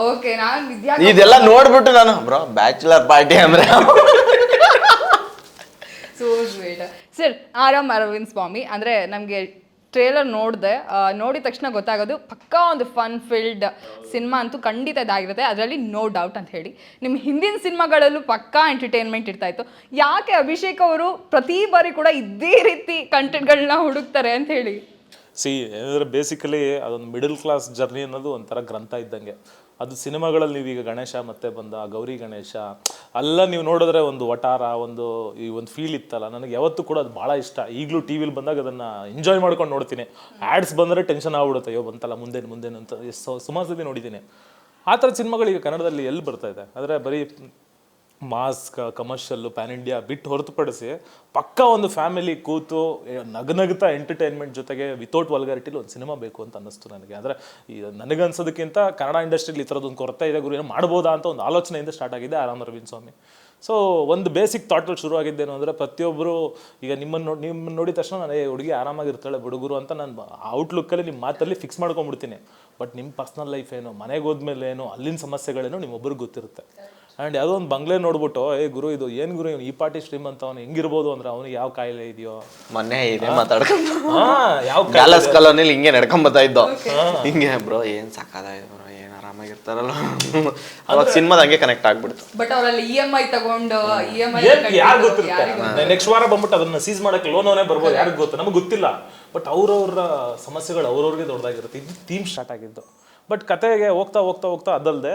ಓಕೆ, ನಾನು ಇದೆಲ್ಲ ನೋಡ್ಬಿಟ್ಟು ನಾನು ಬ್ರೋ ಬ್ಯಾಚುಲರ್ ಪಾರ್ಟಿ ಅಂದ್ರೆ ಸೋ ಸ್ವೀಟ್. ಸರ್, ಆರಾಮ್ ಅರವಿಂದ್ ಸ್ವಾಮಿ ಅಂದ್ರೆ ನಮಗೆ ಟ್ರೇಲರ್ ನೋಡಿದ ತಕ್ಷಣ ಗೊತ್ತಾಗೋದು ಪಕ್ಕಾ ಒಂದು ಫನ್ ಫೀಲ್ಡ್ ಸಿನಿಮಾ ಅಂತೂ ಖಂಡಿತ ಇದಾಗಿರುತ್ತೆ, ಅದರಲ್ಲಿ ನೋ ಡೌಟ್ ಅಂತ ಹೇಳಿ. ನಿಮ್ಮ ಹಿಂದಿನ ಸಿನಿಮಾಗಳಲ್ಲೂ ಪಕ್ಕಾ ಎಂಟರ್ಟೈನ್ಮೆಂಟ್ ಇರ್ತಾ ಇತ್ತು. ಯಾಕೆ ಅಭಿಷೇಕ್ ಅವರು ಪ್ರತಿ ಬಾರಿ ಕೂಡ ಇದೇ ರೀತಿ ಕಂಟೆಂಟ್ಗಳನ್ನ ಹುಡುಕ್ತಾರೆ ಅಂತ ಹೇಳಿ? ಏನಂದ್ರೆ ಬೇಸಿಕಲಿ ಅದೊಂದು ಮಿಡಲ್ ಕ್ಲಾಸ್ ಜರ್ನಿ ಅನ್ನೋದು ಒಂಥರ ಗ್ರಂಥ ಇದ್ದಂಗೆ. ಅದು ಸಿನಿಮಾಗಳಲ್ಲಿ ನೀವೀಗ ಗಣೇಶ ಮತ್ತೆ ಬಂದ ಗೌರಿ ಗಣೇಶ ಅಲ್ಲ ನೀವು ನೋಡಿದ್ರೆ ಒಂದು ವಟಾರ ಒಂದು ಈ ಒಂದು ಫೀಲ್ ಇತ್ತಲ್ಲ, ನನಗೆ ಯಾವತ್ತೂ ಕೂಡ ಅದು ಭಾಳ ಇಷ್ಟ. ಈಗಲೂ ಟಿ ವಿಲಿ ಬಂದಾಗ ಅದನ್ನು ಎಂಜಾಯ್ ಮಾಡ್ಕೊಂಡು ನೋಡ್ತೀನಿ. ಆ್ಯಡ್ಸ್ ಬಂದರೆ ಟೆನ್ಷನ್ ಆಗ್ಬಿಡುತ್ತೆ, ಅಯ್ಯೋ ಬಂತಲ್ಲ ಮುಂದೇನು ಅಂತ ಸುಮಾರು ಸತಿ ನೋಡಿದ್ದೀನಿ. ಆ ಥರದ ಸಿನಿಮಾಗಳು ಈಗ ಕನ್ನಡದಲ್ಲಿ ಎಲ್ಲಿ ಬರ್ತಾ ಇದೆ? ಆದರೆ ಬರೀ ಮಾಸ್ ಕಮರ್ಷಿಯಲ್ಲು ಪ್ಯಾನ್ ಇಂಡಿಯಾ ಬಿಟ್ಟು ಹೊರತುಪಡಿಸಿ ಪಕ್ಕಾ ಒಂದು ಫ್ಯಾಮಿಲಿ ಕೂತು ನಗನಗ್ತಾ ಎಂಟರ್ಟೈನ್ಮೆಂಟ್ ಜೊತೆಗೆ ವಿತೌಟ್ ವಲ್ಗಾರಿಟಿಲಿ ಒಂದು ಸಿನಿಮಾ ಬೇಕು ಅಂತ ಅನ್ನಿಸ್ತು ನನಗೆ. ಅಂದರೆ ಈ ನನಗನ್ಸೋದಕ್ಕಿಂತ ಕನ್ನಡ ಇಂಡಸ್ಟ್ರಿಯಲ್ಲಿ ಈ ಥರದೊಂದು ಕೊರತೆ ಇದೆ ಗುರು, ಏನೋ ಮಾಡ್ಬೋದಾ ಅಂತ ಒಂದು ಆಲೋಚನೆಯಿಂದ ಸ್ಟಾರ್ಟ್ ಆಗಿದೆ ಆರಾಮ್ ಅರವಿಂದ್ ಸ್ವಾಮಿ. ಸೊ ಒಂದು ಬೇಸಿಕ್ ಥಾಟಲ್ಲಿ ಶುರು ಆಗಿದ್ದೇನು ಅಂದರೆ ಪ್ರತಿಯೊಬ್ಬರು ಈಗ ನಿಮ್ಮನ್ನು ನೋಡಿದ ತಕ್ಷಣ ನಾನು ಹುಡುಗಿ ಆರಾಮಾಗಿರ್ತಾಳೆ ಹುಡುಗರು ಅಂತ ನಾನು ಔಟ್ಲುಕ್ಕಲ್ಲಿ ನಿಮ್ಮ ಮಾತಲ್ಲಿ ಫಿಕ್ಸ್ ಮಾಡ್ಕೊಂಡ್ಬಿಡ್ತೀನಿ. ಬಟ್ ನಿಮ್ಮ ಪರ್ಸ್ನಲ್ ಲೈಫ್ ಏನು, ಮನೆಗೆ ಹೋದ್ಮೇಲೆ ಏನು, ಅಲ್ಲಿನ ಸಮಸ್ಯೆಗಳೇನು ನಿಮ್ಮೊಬ್ಬರಿಗೆ ಗೊತ್ತಿರುತ್ತೆ. ಆ್ಯಂಡ್ ಯಾವುದೋ ಒಂದು ಬಂಗ್ಲೆ ನೋಡ್ಬಿಟ್ಟು ಗುರು ಇದು ಏನು ಗುರು ಇವನು ಈ ಪಾರ್ಟಿ ಶ್ರೀಮಂತ ಅವನು ಹೆಂಗಿರ್ಬೋದು ಅಂದರೆ ಅವನಿಗೆ ಯಾವ ಕಾಯಿಲೆ ಇದೆಯೋ, ಮೊನ್ನೆ ಇದೆ ಮಾತಾಡ್ಕೊಂಡು ಯಾವ ಪ್ಯಾಲೇಸ್ ಕಾಲೋನಿಲಿ ಹಿಂಗೆ ನಡ್ಕೊಂಬತ್ತಾ ಇದ್ದೋ, ಹಿಂಗೆ ಬ್ರೋ ಏನು ಸಾಕಾಗಿದೆ ಬ್ರೋ, ಏನು ಆರಾಮಾಗಿರ್ತಾರಲ್ಲ ಅವಾಗ ಸಿನಿಮಾದ ಹಂಗೆ ಕನೆಕ್ಟ್ ಆಗ್ಬಿಡ್ತು. ಬಟ್ ಅವರಲ್ಲಿ EMI ತಗೊಂಡು ಯಾರು ಗೊತ್ತಿರುತ್ತೆ, ನೆಕ್ಸ್ಟ್ ವಾರ ಬಂದ್ಬಿಟ್ಟು ಅದನ್ನ ಸೀಸ್ ಮಾಡಕ್ಕೆ ಲೋನ್ ಅವನೇ ಬರ್ಬೋದು, ಯಾರಿಗೆ ಗೊತ್ತು, ನಮಗೆ ಗೊತ್ತಿಲ್ಲ. ಬಟ್ ಅವ್ರವ್ರ ಸಮಸ್ಯೆಗಳು ಅವ್ರವ್ರಿಗೆ ದೊಡ್ಡದಾಗಿರುತ್ತೆ. ಇದು ಥೀಮ್ ಸ್ಟಾರ್ಟ್ ಆಗಿದ್ದು. ಬಟ್ ಕತೆಗೆ ಹೋಗ್ತಾ ಹೋಗ್ತಾ ಹೋಗ್ತಾ ಅದಲ್ಲದೆ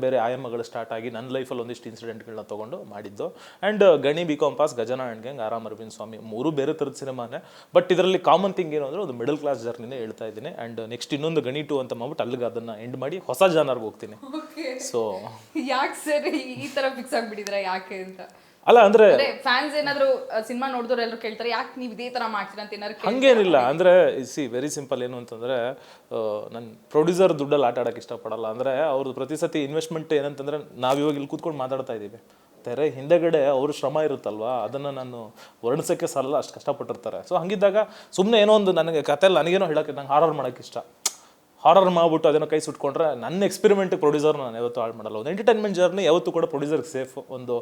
ಬೇರೆ ಆಯಾಮಗಳು ಸ್ಟಾರ್ಟ್ ಆಗಿ ನನ್ನ ಲೈಫಲ್ಲಿ ಒಂದಿಷ್ಟು ಇನ್ಸಿಡೆಂಟ್ಗಳನ್ನ ತೊಗೊಂಡು ಮಾಡಿದ್ದು. ಆ್ಯಂಡ್ ಗಣಿ B.Com ಪಾಸ್, ಗಜನ ಆ್ಯಂಡ್ ಗ್ಯಾಂಗ್, ಆರಾಮ್ ಅರವಿಂದ್ ಸ್ವಾಮಿ ಮೂರು ಬೇರೆ ಥರದ ಸಿನಿಮಾನೇ. ಬಟ್ ಇದರಲ್ಲಿ ಕಾಮನ್ ಥಿಂಗ್ ಏನು ಅಂದರೆ ಒಂದು ಮಿಡಲ್ ಕ್ಲಾಸ್ ಜರ್ನಿನೇ ಹೇಳ್ತಾ ಇದ್ದೀನಿ. ಆ್ಯಂಡ್ ನೆಕ್ಸ್ಟ್ ಇನ್ನೊಂದು ಗಣಿ 2 ಅಂತ ಮಾಡ್ಬಿಟ್ಟು ಅಲ್ಲಿಗೆ ಅದನ್ನು ಎಂಡ್ ಮಾಡಿ ಹೊಸ ಜಾನರ್ಗೆ ಹೋಗ್ತೀನಿ. ಸೊ ಯಾಕೆ ಸರ್ ಈ ಥರ ಫಿಕ್ಸ್ ಆಗಿಬಿಟ್ಟಿದ್ರೆ ಯಾಕೆ ಅಂತ? ಅಲ್ಲ ಅಂದರೆ ಫ್ಯಾನ್ಸ್ ಏನಾದರೂ ಸಿನಿಮಾ ನೋಡಿದವ್ರು ಎಲ್ಲರೂ ಕೇಳ್ತಾರೆ ಯಾಕೆ ನೀವು ಇದೇ ಥರ ಮಾಡ್ತೀರಾ ಅಂತ ಏನಾದ್ರು ಹಂಗೇನಿಲ್ಲ. ಅಂದರೆ ವೆರಿ ಸಿಂಪಲ್. ಏನು ಅಂತಂದರೆ ನನ್ನ ಪ್ರೊಡ್ಯೂಸರ್ ದುಡ್ಡಲ್ಲಿ ಆಟ ಆಡೋಕ್ಕೆ ಇಷ್ಟಪಡಲ್ಲ. ಅಂದರೆ ಅವ್ರದ್ದು ಪ್ರತಿ ಸತಿ ಇನ್ವೆಸ್ಟ್ಮೆಂಟ್ ಏನಂತಂದರೆ ನಾವು ಇವಾಗ ಇಲ್ಲಿ ಕೂತ್ಕೊಂಡು ಮಾತಾಡ್ತಾ ಇದ್ದೀವಿ, ತೆರೆ ಹಿಂದೆಗಡೆ ಅವ್ರ ಶ್ರಮ ಇರುತ್ತಲ್ವಾ, ಅದನ್ನು ನಾನು ವರ್ಣಿಸೋಕ್ಕೆ ಸಾಲಲ್ಲ, ಅಷ್ಟು ಕಷ್ಟಪಟ್ಟಿರ್ತಾರೆ. ಸೊ ಹಂಗಿದ್ದಾಗ ಸುಮ್ಮನೆ ಏನೋ ಒಂದು ನನಗೆ ಕಥೆಯಲ್ಲಿ ನನಗೇನೋ ಹೇಳೋಕ್ಕೆ, ನಂಗೆ ಹಾರರ್ ಮಾಡೋಕ್ಕೆ ಇಷ್ಟ. ಹಾರರ್ ಮಾಡ್ಬಿಟ್ಟು ಅದನ್ನು ಕೈ ಸುಟ್ಕೊಂಡ್ರೆ ನನ್ನ ಎಕ್ಸ್ಪೆರಿಮೆಂಟ್ ಪ್ರೊಡ್ಯೂಸರ್ ನಾನು ಯಾವತ್ತೂ ಹಾಳು ಮಾಡಲ್ಲ. ಒಂದು ಎಂಟರ್ಟೈನ್ಮೆಂಟ್ ಜರ್ನಿ ಯಾವತ್ತೂ ಕೂಡ ಪ್ರೊಡ್ಯೂಸರ್ಗೆ ಸೇಫ್. ಒಂದು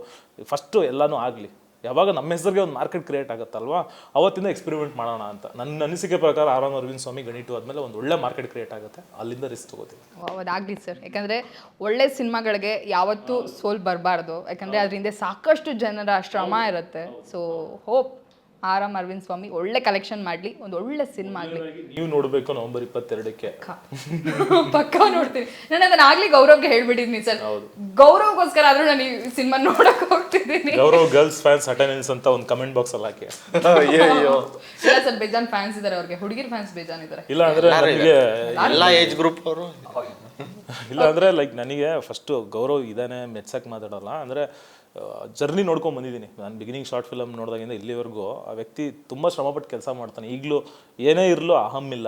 ಫಸ್ಟು ಎಲ್ಲನೂ ಆಗಲಿ, ಯಾವಾಗ ನಮ್ಮ ಹೆಸರಿಗೆ ಒಂದು ಮಾರ್ಕೆಟ್ ಕ್ರಿಯೇಟ್ ಆಗುತ್ತಲ್ವಾ ಅವತ್ತಿಂದ ಎಕ್ಸ್ಪೆರಿಮೆಂಟ್ ಮಾಡೋಣ ಅಂತ. ನನ್ನ ಅನಿಸಿಕೆ ಪ್ರಕಾರ ಆರ್ ಅರವಿಂದ್ ಸ್ವಾಮಿ ಗಣಿಟು ಆದಮೇಲೆ ಒಂದು ಒಳ್ಳೆ ಮಾರ್ಕೆಟ್ ಕ್ರಿಯೇಟ್ ಆಗುತ್ತೆ, ಅಲ್ಲಿಂದ ರಿಸ್ಕ್ ತಗೋತೀವಿ. ಅದಾಗಲಿ ಸರ್, ಯಾಕಂದರೆ ಒಳ್ಳೆ ಸಿನಿಮಾಗಳಿಗೆ ಯಾವತ್ತೂ ಸೋಲ್ ಬರಬಾರ್ದು, ಯಾಕಂದರೆ ಅದರಿಂದ ಸಾಕಷ್ಟು ಜನರ ಶ್ರಮ ಇರುತ್ತೆ. ಸೊ ಹೋಪ್ ಆರ್ ಅರವಿಂದ್ ಸ್ವಾಮಿ ಒಳ್ಳೆ ಕಲೆಕ್ಷನ್ ಮಾಡಲಿ, ಒಂದು ಒಳ್ಳೆ ಸಿನಿಮಾ ಆಗಲಿ. ನೀವು ನೋಡಬೇಕು ನವೆಂಬರ್ 22ಕ್ಕೆ. ಪಕ್ಕ ನೋಡ್ತೀನಿ. ನಾನು ಅದನ್ನ ಆಗ್ಲಿ ಗೌರವ್ಗೆ ಹೇಳ್ಬಿಟ್ಟಿದ್ದೀನಿ ಸರ್, ಗೌರವ್ಗೋಸ್ಕರ ಆದ್ರೂ ನಾನು ಈ ಸಿನಿಮಾ ನೋಡಕ್ ಹೋಗ್ತಿದ್ದೀನಿ. ಗೌರವ್ ಗರ್ಲ್ಸ್ ಫ್ಯಾನ್ಸ್ ಅಟೆಂಡೆನ್ಸ್ ಅಂತ ಒಂದು ಕಮೆಂಟ್ ಬಾಕ್ಸ್ ಅಲ್ಲಿ ಹಾಕಿ. ಇಲ್ಲ ಸರ್, ಬೇಜಾನ್ ಫ್ಯಾನ್ಸ್ ಇದಾರೆ ಅವ್ರಿಗೆ, ಹುಡುಗಿರ್ ಫ್ಯಾನ್ಸ್ ಬೇಜಾನ್ ಇದಾರೆ. ಇಲ್ಲ ಅಂದ್ರೆ ನನಗೆ ಎಲ್ಲ ಏಜ್ ಗ್ರೂಪ್ ಅವರು ಇಲ್ಲ ಅಂದ್ರೆ ಲೈಕ್ ನನಗೆ ಫಸ್ಟ್ ಗೌರವ್ ಇದಾನೆ ಮೆಚ್ಚಕ್ ಮಾತಾಡಲ್ಲ, ಅಂದ್ರೆ ಜರ್ನಿ ನೋಡ್ಕೊಂಡು ಬಂದಿದ್ದೀನಿ ನಾನು. ಬಿಗಿನಿಂಗ್ ಶಾರ್ಟ್ ಫಿಲಮ್ ನೋಡಿದಾಗಿಂದ ಇಲ್ಲಿವರೆಗೂ ಆ ವ್ಯಕ್ತಿ ತುಂಬ ಶ್ರಮಪಟ್ಟು ಕೆಲಸ ಮಾಡ್ತಾನೆ. ಈಗಲೂ ಏನೇ ಇರಲು ಅಹಂ ಇಲ್ಲ,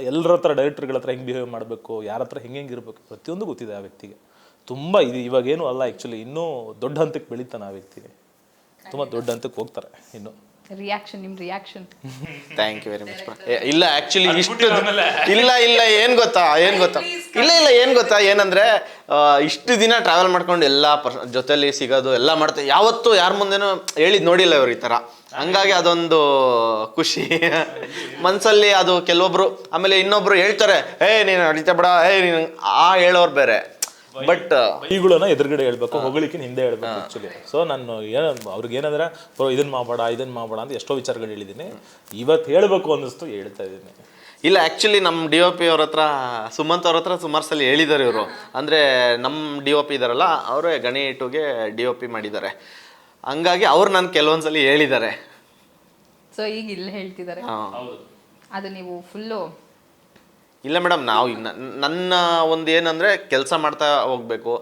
ಎಲ್ಲರ ಹತ್ರ ಡೈರೆಕ್ಟರ್ಗಳ ಹತ್ರ ಹೆಂಗೆ ಬಿಹೇವ್ ಮಾಡಬೇಕು, ಯಾರ ಹತ್ರ ಹೆಂಗೆ ಇರಬೇಕು ಪ್ರತಿಯೊಂದು ಗೊತ್ತಿದೆ ಆ ವ್ಯಕ್ತಿಗೆ. ತುಂಬ ಇದು ಇವಾಗೇನು ಅಲ್ಲ, ಆ್ಯಕ್ಚುಲಿ ಇನ್ನೂ ದೊಡ್ಡ ಹಂತಕ್ಕೆ ಬೆಳೀತಾನೆ ಆ ವ್ಯಕ್ತಿಗೆ, ತುಂಬ ದೊಡ್ಡ ಹಂತಕ್ಕೆ ಹೋಗ್ತಾರೆ ಇನ್ನು. ರಿಯಾಕ್ಷನ್, ನಿಮ್ಮ reaction. Thank you very much. ಇಲ್ಲ ಆ್ಯಕ್ಚುಲಿ ಇಷ್ಟು ಇಲ್ಲ ಏನು ಗೊತ್ತಾ ಏನು ಗೊತ್ತಾ ಏನಂದರೆ ಇಷ್ಟು ದಿನ ಟ್ರಾವೆಲ್ ಮಾಡ್ಕೊಂಡು ಎಲ್ಲ ಜೊತೆಲಿ ಸಿಗೋದು ಎಲ್ಲ ಮಾಡ್ತಾರೆ, ಯಾವತ್ತೂ ಯಾರ ಮುಂದೆನೂ ಹೇಳಿದ್ ನೋಡಿಲ್ಲ ಇವ್ರು ಈ ಥರ. ಹಂಗಾಗಿ ಅದೊಂದು ಖುಷಿ ಮನಸ್ಸಲ್ಲಿ. ಅದು ಕೆಲವೊಬ್ರು ಆಮೇಲೆ ಇನ್ನೊಬ್ರು ಹೇಳ್ತಾರೆ, ನೀನು ಅಡಿತ ಬೇಡ, ನೀನು ಹೇಳೋರು ಬೇರೆ. ಬಟ್ ಈಗಳನ್ನ ಎದುರುಗಡೆ ಹೇಳ್ಬೇಕು, ಹೊಗಳಿಕೆ ಹಿಂದೆ ಹೇಳ್ಬೇಕು ಆ್ಯಕ್ಚುಲಿ. ಸೊ ನಾನು ಅವ್ರಿಗೆ ಏನಂದ್ರೆ ಇದನ್ನ ಮಾಡಬೇಡ ಅಂತ ಎಷ್ಟೋ ವಿಚಾರಗಳು ಹೇಳಿದ್ದೀನಿ. ಇವತ್ತು ಹೇಳಬೇಕು ಅನ್ನಿಸ್ತು, ಹೇಳ್ತಾ ಇದ್ದೀನಿ. ಇಲ್ಲ ಆ್ಯಕ್ಚುಲಿ ನಮ್ಮ DOP ಅವ್ರ ಹತ್ರ, ಸುಮಂತ್ ಅವ್ರ ಹತ್ರ ಸುಮಾರು ಸಲ ಹೇಳಿದ್ದಾರೆ ಇವರು. ಅಂದರೆ ನಮ್ಮ DOP ಇದಾರಲ್ಲ, ಅವರೇ ಗಣಿ 2ಗೆ DOP ಮಾಡಿದ್ದಾರೆ. ಹಂಗಾಗಿ ಅವ್ರು ನಾನು ಕೆಲವೊಂದ್ಸಲಿ ಹೇಳಿದ್ದಾರೆ. ಸೊ ಈಗ ಇಲ್ಲಿ ಹೇಳ್ತಿದ್ದಾರೆ, ಅದು ನೀವು ಫುಲ್ಲು. ಇಲ್ಲ ಮೇಡಮ್, ನಾವು ನನ್ನ ಒಂದು ಏನಂದರೆ ಕೆಲಸ ಮಾಡ್ತಾ ಹೋಗಬೇಕು.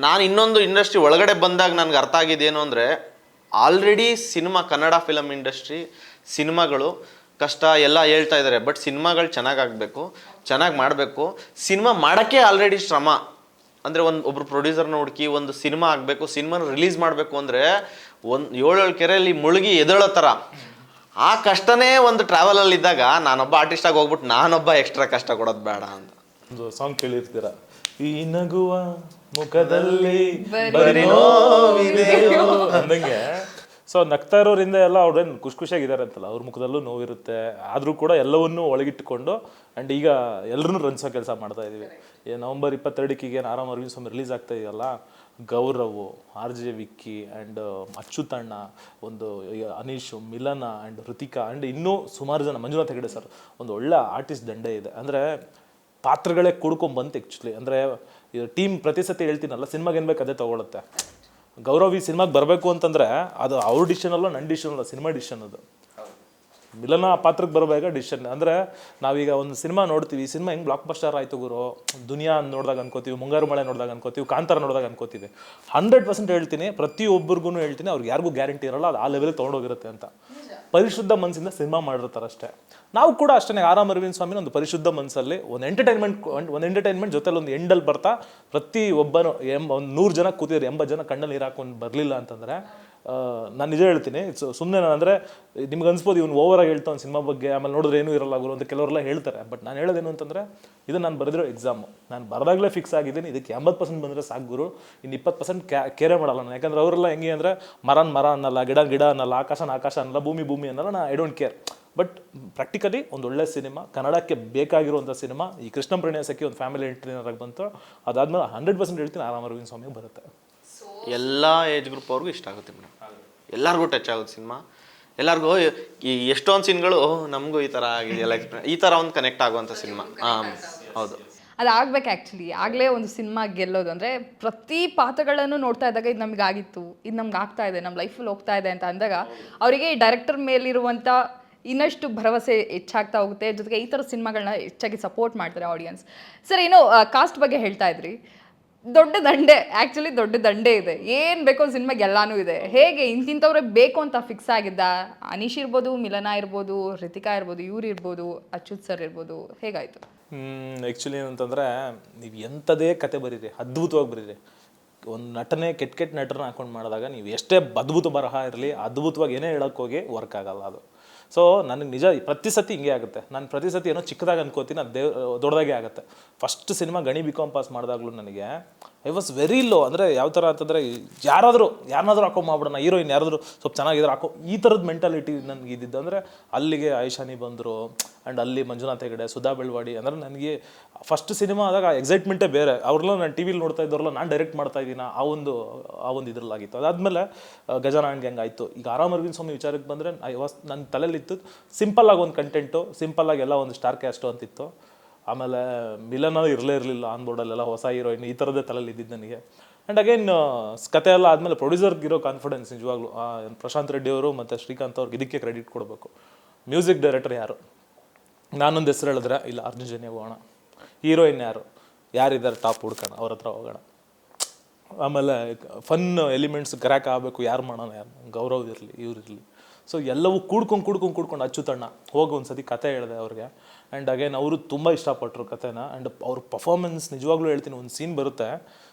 ನಾನು ಇನ್ನೊಂದು ಇಂಡಸ್ಟ್ರಿ ಒಳಗಡೆ ಬಂದಾಗ ನನಗೆ ಅರ್ಥ ಆಗಿದ್ದೇನು ಅಂದರೆ, already cinema, Kannada film industry ಸಿನಿಮಾಗಳು ಕಷ್ಟ ಎಲ್ಲ ಹೇಳ್ತಾ ಇದ್ದಾರೆ. ಬಟ್ ಸಿನಿಮಾಗಳು ಚೆನ್ನಾಗಾಗಬೇಕು, ಚೆನ್ನಾಗಿ ಮಾಡಬೇಕು. ಸಿನಿಮಾ ಮಾಡೋಕ್ಕೆ ಆಲ್ರೆಡಿ ಶ್ರಮ. ಅಂದರೆ ಒಬ್ಬರು ಪ್ರೊಡ್ಯೂಸರ್ನ ಹುಡುಕಿ ಒಂದು ಸಿನಿಮಾ ಆಗಬೇಕು, ಸಿನಿಮಾನ ರಿಲೀಸ್ ಮಾಡಬೇಕು ಅಂದರೆ ಒಂದು 7 ಕೆರೆಯಲ್ಲಿ ಮುಳುಗಿ ಎದ್ದೇಳೋ ಥರ. ಆ ಕಷ್ಟನೇ ಒಂದು ಟ್ರಾವೆಲಲ್ಲಿ ಇದ್ದಾಗ ನಾನೊಬ್ಬ ಆರ್ಟಿಸ್ಟಾಗಿ ಹೋಗ್ಬಿಟ್ಟು ನಾನೊಬ್ಬ ಎಕ್ಸ್ಟ್ರಾ ಕಷ್ಟ ಕೊಡೋದು ಬೇಡ ಅಂತ. ಒಂದು ಸಾಂಗ್ ಕೇಳಿರ್ತೀರ, ಈ ನಗುವ ಮುಖದಲ್ಲಿ ಅಂದಂಗೆ. ಸೊ ನಗ್ತಾ ಇರೋರಿಂದ ಎಲ್ಲ ಅವ್ರೇನು ಖುಷಿಯಾಗಿದ್ದಾರೆ ಅಂತಲ್ಲ, ಅವ್ರ ಮುಖದಲ್ಲೂ ನೋವಿರುತ್ತೆ. ಆದರೂ ಕೂಡ ಎಲ್ಲವನ್ನೂ ಒಳಗಿಟ್ಟುಕೊಂಡು ಆ್ಯಂಡ್ ಈಗ ಎಲ್ಲರೂ ರಂಜಿಸೋ ಕೆಲಸ ಮಾಡ್ತಾ ಇದೀವಿ. ನವೆಂಬರ್ 22ಕ್ಕೆ ಆರ್ ಅರವಿಂದ್ ಸ್ವಾಮಿ ರಿಲೀಸ್ ಆಗ್ತಾ ಇದೆಯಲ್ಲ, ಗೌರವ್, RJ ವಿಕ್ಕಿ ಆ್ಯಂಡ್ ಅಚ್ಯುತಣ್ಣ, ಒಂದು ಅನೀಶ್, ಮಿಲನ ಆ್ಯಂಡ್ ಋತಿಕಾ ಆ್ಯಂಡ್ ಇನ್ನೂ ಸುಮಾರು ಜನ, ಮಂಜುನಾಥ್ ಹೆಗಡೆ ಸರ್, ಒಂದು ಒಳ್ಳೆ ಆರ್ಟಿಸ್ಟ್ ದಂಡೆ ಇದೆ. ಅಂದರೆ ಪಾತ್ರಗಳೇ ಕೂಡ್ಕೊಂಬಂತು ಆ್ಯಕ್ಚುಲಿ. ಅಂದರೆ ಟೀಮ್ ಪ್ರತಿ ಸತಿ ಹೇಳ್ತೀನಲ್ಲ, ಸಿನಿಮಾಗೆ ಏನು ಬೇಕು ಅದೇ ತೊಗೊಳುತ್ತೆ. ಗೌರವ್ ಈ ಸಿನಿಮಾಗೆ ಬರಬೇಕು ಅಂತಂದರೆ ಅದು ಅವ್ರ ಡಿಸಿಷನ್ ಅಲ್ಲ, ನನ್ನ ಡಿಸಿಷನ್ ಅಲ್ಲ, ಸಿನಿಮಾ ಡಿಸಿಷನ್ ಅದು. ಮಿಲನ ಆ ಪಾತ್ರಕ್ಕೆ ಬರಬೇಕ ಡಿಸಿಷನ್. ಅಂದರೆ ನಾವೀಗ ಒಂದು ಸಿನಿಮಾ ನೋಡ್ತೀವಿ, ಈ ಸಿನಿಮಾ ಹೆಂಗೆ ಬ್ಲಾಕ್ ಬಸ್ಟರ್ ಆಯಿತು ಗುರು, ದುನಿಯಾ ನೋಡಿದಾಗ ಅನ್ಕೋತೀವಿ, ಮುಂಗಾರು ಮಳೆ ನೋಡಿದಾಗ ಅನ್ಕೋತೀವಿ, ಕಾಂತಾರ ನೋಡಿದಾಗ ಅನ್ಕೋತೀವಿ. 100% ಹೇಳ್ತೀನಿ, ಪ್ರತಿಯೊಬ್ಬರಿಗೂ ಹೇಳ್ತೀನಿ, ಅವ್ರಿಗೆ ಯಾರಿಗೂ ಗ್ಯಾರಂಟಿ ಇರಲ್ಲ ಅದು ಆ ಲೆವೆಲ್ಗೆ ತೊಗೊಂಡೋಗಿರುತ್ತೆ ಅಂತ. ಪರಿಶುದ್ಧ ಮನಸ್ಸಿಂದ ಸಿನಿಮಾ ಮಾಡಿರ್ತಾರೆ ಅಷ್ಟೇ. ನಾವು ಕೂಡ ಅಷ್ಟೇ, ಆರ್ ಅರವಿಂದ್ ಸ್ವಾಮಿನ ಒಂದು ಪರಿಶುದ್ಧ ಮನಸ್ಸಲ್ಲಿ ಒಂದು ಎಂಟರ್ಟೈನ್ಮೆಂಟ್ ಜೊತೆಲಿ ಒಂದು ಎಂಡಲ್ಲಿ ಬರ್ತಾ ಪ್ರತಿ ಒಬ್ಬನು ಒಂದು 100 ಜನ ಕೂತಿದ್ರು, 80 ಜನ ಕಣ್ಣಲ್ಲಿ ನೀರು ಹಾಕೊಂಡು ಬರಲಿಲ್ಲ ಅಂತಂದರೆ ನಾನು ನಿಜ ಹೇಳ್ತೀನಿ, ಸುಮ್ಮನೆ ನಾನು ಅಂದರೆ ನಿಮ್ಗೆ ಅನ್ಸ್ಬೋದು ಇವನು ಓವರಾಗಿ ಹೇಳ್ತಾನೆ ಸಿನಿಮಾ ಬಗ್ಗೆ, ಆಮೇಲೆ ನೋಡಿದ್ರೆ ಏನೂ ಇರಲ್ಲ ಗುರು ಅಂತ ಕೆಲವರೆಲ್ಲ ಹೇಳ್ತಾರೆ. ಬಟ್ ನಾನು ಹೇಳೋದೇನು ಅಂತಂದರೆ, ಇದು ನಾನು ಬರೆದಿರೋ ಎಕ್ಸಾಮು, ನಾನು ಬರೆದಾಗಲೇ ಫಿಕ್ಸ್ ಆಗಿದ್ದೀನಿ, ಇದಕ್ಕೆ 80% ಬಂದರೆ ಸಾಕು ಗುರು, ಇನ್ನು 20% ಕೇರೆ ಮಾಡಲ್ಲ ನಾನು. ಯಾಕಂದರೆ ಅವರೆಲ್ಲ ಹೆಂಗೆ ಅಂದರೆ ಮರ ಅನ್ನಲ್ಲ, ಗಿಡ ಅನ್ನಲ್ಲ, ಆಕಾಶ ಅನ್ನಲ್ಲ, ಭೂಮಿ ಅನ್ನಲ್ಲ. ನಾನು I don't care. But practically ಒಂದು ಒಳ್ಳೆ ಸಿನಿಮಾ, ಕನ್ನಡಕ್ಕೆ ಬೇಕಾಗಿರುವಂಥ ಸಿನಿಮಾ, ಈ ಕೃಷ್ಣ ಪ್ರಣಯಸಕ್ಕೆ ಒಂದು ಫ್ಯಾಮಿಲಿ ಎಂಟರ್ಟೈನರ್ ಆಗಿ ಬಂತು. ಅದಾದ್ಮೇಲೆ 100% ಹೇಳ್ತೀನಿ ಆರ್ ಅರವಿಂದ್ ಸ್ವಾಮಿಗೆ ಬರುತ್ತೆ. ಎಲ್ಲ ಏಜ್ ಗ್ರೂಪ್ ಅವ್ರಿಗೂ ಇಷ್ಟ ಆಗುತ್ತೆ ಮೇಡಮ್, ಎಲ್ಲರಿಗೂ ಟಚ್ ಆಗುತ್ತೆ ಸಿನಿಮಾ. ಎಲ್ಲರಿಗೂ ಈ ಎಷ್ಟೊಂದು ಸೀನ್ಗಳು ನಮಗೂ ಈ ಥರ ಆಗಿದೆಯಲ್ಲ, ಈ ಥರ ಒಂದು ಕನೆಕ್ಟ್ ಆಗುವಂಥ ಸಿನಿಮಾ. ಹೌದು, ಅದಾಗಬೇಕು ಆ್ಯಕ್ಚುಲಿ. ಆಗಲೇ ಒಂದು ಸಿನಿಮಾ ಗೆಲ್ಲೋದು ಅಂದರೆ ಪ್ರತಿ ಪಾತ್ರಗಳನ್ನು ನೋಡ್ತಾ ಇದ್ದಾಗ ಇದು ನಮ್ಗೆ ಆಗಿತ್ತು, ಇದು ನಮ್ಗೆ ಆಗ್ತಾ ಇದೆ, ನಮ್ಮ ಲೈಫಲ್ಲಿ ಹೋಗ್ತಾ ಇದೆ ಅಂತ ಅಂದಾಗ ಅವರಿಗೆ ಈ ಡೈರೆಕ್ಟರ್ ಮೇಲಿರುವಂಥ ಇನ್ನಷ್ಟು ಭರವಸೆ ಹೆಚ್ಚಾಗ್ತಾ ಹೋಗುತ್ತೆ. ಜೊತೆಗೆ ಈ ಥರ ಸಿನಿಮಾಗಳನ್ನ ಹೆಚ್ಚಾಗಿ ಸಪೋರ್ಟ್ ಮಾಡ್ತಾರೆ ಆಡಿಯನ್ಸ್. ಸರ್, ಏನೋ ಕಾಸ್ಟ್ ಬಗ್ಗೆ ಹೇಳ್ತಾ ಇದ್ರಿ, ದೊಡ್ಡ ದಂಡೆ ಇದೆ, ಏನು ಬೇಕೋ ಸಿನಿಮಾಗೆ ಎಲ್ಲಾನು ಇದೆ. ಹೇಗೆ ಇಂತಿಂಥವ್ರೆ ಬೇಕು ಅಂತ ಫಿಕ್ಸ್ ಆಗಿದ್ದ? ಅನೀಶ್ ಇರ್ಬೋದು, ಮಿಲನ ಇರ್ಬೋದು, ಋತಿಕಾ ಇರ್ಬೋದು, ಇವ್ರು ಇರ್ಬೋದು, ಅಚ್ಯುತ್ ಸರ್ ಇರ್ಬೋದು, ಹೇಗಾಯಿತು? ಆ್ಯಕ್ಚುಲಿ ಏನಂತಂದರೆ, ನೀವು ಎಂಥದೇ ಕತೆ ಬರೀರಿ, ಅದ್ಭುತವಾಗಿ ಬರೀರಿ, ಒಂದು ನಟನೆ ಕೆಟ್ಟ ನಟನ ಹಾಕೊಂಡು ಮಾಡಿದಾಗ ನೀವು ಎಷ್ಟೇ ಅದ್ಭುತ ಬರಹ ಇರಲಿ, ಅದ್ಭುತವಾಗಿ ಏನೇ ಹೇಳೋಕ್ಕೆ ಹೋಗಿ ವರ್ಕ್ ಆಗಲ್ಲ ಅದು. ಸೊ ನನಗೆ ನಿಜ ಪ್ರತಿ ಸತಿ ಹಿಂಗೆ ಆಗುತ್ತೆ. ನಾನು ಪ್ರತಿ ಸತಿ ಏನೋ ಚಿಕ್ಕದಾಗಿ ಅನ್ಕೋತೀನಿ, ಅದು ದೊಡ್ಡದಾಗೆ ಆಗುತ್ತೆ. ಫಸ್ಟ್ ಸಿನಿಮಾ ಗಣಿ B.Com ಪಾಸ್ ಮಾಡಿದಾಗಲೂ ನನಗೆ ಐ ವಾಸ್ ವೆರಿ ಲೋ. ಅಂದರೆ ಯಾವ ಥರ ಅಂತಂದರೆ ಯಾರಾದರೂ ಹಾಕೊಂಡ್ಬಿಡೋಣ, ಹೀರೋಯಿನ್ ಯಾರಾದರೂ ಸ್ವಲ್ಪ ಚೆನ್ನಾಗಿದ್ರೆ ಹಾಕೋ, ಈ ಥರದ ಮೆಂಟಾಲಿಟಿ ನನಗೆ ಇದ್ದಿದ್ದು. ಅಂದರೆ ಅಲ್ಲಿಗೆ ಆಯಿಷಾನಿ ಬಂದರು, ಆ್ಯಂಡ್ ಅಲ್ಲಿ ಮಂಜುನಾಥ್ ಹೆಗಡೆ, ಸುಧಾ ಬೆಳವಾಡಿ. ಅಂದರೆ ನನಗೆ ಫಸ್ಟ್ ಸಿನಿಮಾ ಆದಾಗ ಎಕ್ಸೈಟ್ಮೆಂಟೇ ಬೇರೆ. ಅವ್ರಲ್ಲ ನಾನು ಟಿ ವಿಲಿ ನೋಡ್ತಾ ಇದ್ದವ್ರಲ್ಲ ನಾನು ಡೈರೆಕ್ಟ್ ಮಾಡ್ತಾ ಇದ್ದೀನಿ, ಆ ಒಂದು ಇದರಲ್ಲಾಗಿತ್ತು. ಅದಾದಮೇಲೆ ಗಜಾನನ್ ಗ್ಯಾಂಗ್ ಆಯಿತು. ಈಗ ಆರಾಮ್ ಅರವಿಂದ್ ಸ್ವಾಮಿ ವಿಚಾರಕ್ಕೆ ಬಂದರೆ ನನ್ನ ತಲೆಯಲ್ಲಿತ್ತು ಸಿಂಪಲ್ಲಾಗಿ ಒಂದು ಕಂಟೆಂಟು, ಸಿಂಪಲ್ಲಾಗಿ ಎಲ್ಲ ಒಂದು ಸ್ಟಾರ್ ಕ್ಯಾಸ್ಟು ಅಂತಿತ್ತು. ಆಮೇಲೆ ಮಿಲನ ಇರಲಿಲ್ಲ ಆನ್ ಬೋರ್ಡಲ್ಲೆಲ್ಲ, ಹೊಸ ಹೀರೋಯಿನ್ ಈ ಥರದ್ದೇ ತಲೆಯಲ್ಲಿ ಇದ್ದಿದ್ದು ನನಗೆ. ಆ್ಯಂಡ್ ಅಗೇನ್ ಕತೆ ಎಲ್ಲ ಆದಮೇಲೆ ಪ್ರೊಡ್ಯೂಸರ್ಗಿರೋ ಕಾನ್ಫಿಡೆನ್ಸ್ ನಿಜವಾಗ್ಲೂ ಪ್ರಶಾಂತ್ ರೆಡ್ಡಿ ಅವರು ಮತ್ತು ಶ್ರೀಕಾಂತ್ ಅವ್ರಿಗೆ ಇದಕ್ಕೆ ಕ್ರೆಡಿಟ್ ಕೊಡಬೇಕು. ಮ್ಯೂಸಿಕ್ ಡೈರೆಕ್ಟರ್ ಯಾರು, ನಾನೊಂದು ಹೆಸರು ಹೇಳಿದ್ರೆ ಇಲ್ಲ ಅರ್ಜುನ್ ಜನ್ಯ ಹೋಗೋಣ. ಹೀರೋಯಿನ್ ಯಾರಿದ್ದಾರೆ ಟಾಪ್ ಹುಡ್ಕೋಣ, ಅವ್ರ ಹತ್ರ ಹೋಗೋಣ. ಆಮೇಲೆ ಫನ್ ಎಲಿಮೆಂಟ್ಸ್ ಕ್ರ್ಯಾಕ್ ಆಗಬೇಕು, ಯಾರು ಮಾಡೋಣ, ಗೌರವ್ ಇರಲಿ, ಇವ್ರಿರಲಿ. ಸೊ ಎಲ್ಲವೂ ಕೂಡ್ಕೊಂಡು ಅಚ್ಚುತಣ್ಣ ಹೋಗಿ ಒಂದು ಸತಿ ಕತೆ ಹೇಳಿದೆ ಅವ್ರಿಗೆ. ಆ್ಯಂಡ್ ಅಗೇನ್ ಅವರು ತುಂಬ ಇಷ್ಟಪಟ್ಟರು ಕತೆನ. ಆ್ಯಂಡ್ ಅವ್ರ ಪರ್ಫಾರ್ಮೆನ್ಸ್ ನಿಜವಾಗ್ಲೂ ಹೇಳ್ತೀನಿ, ಒಂದು ಸೀನ್ ಬರುತ್ತೆ,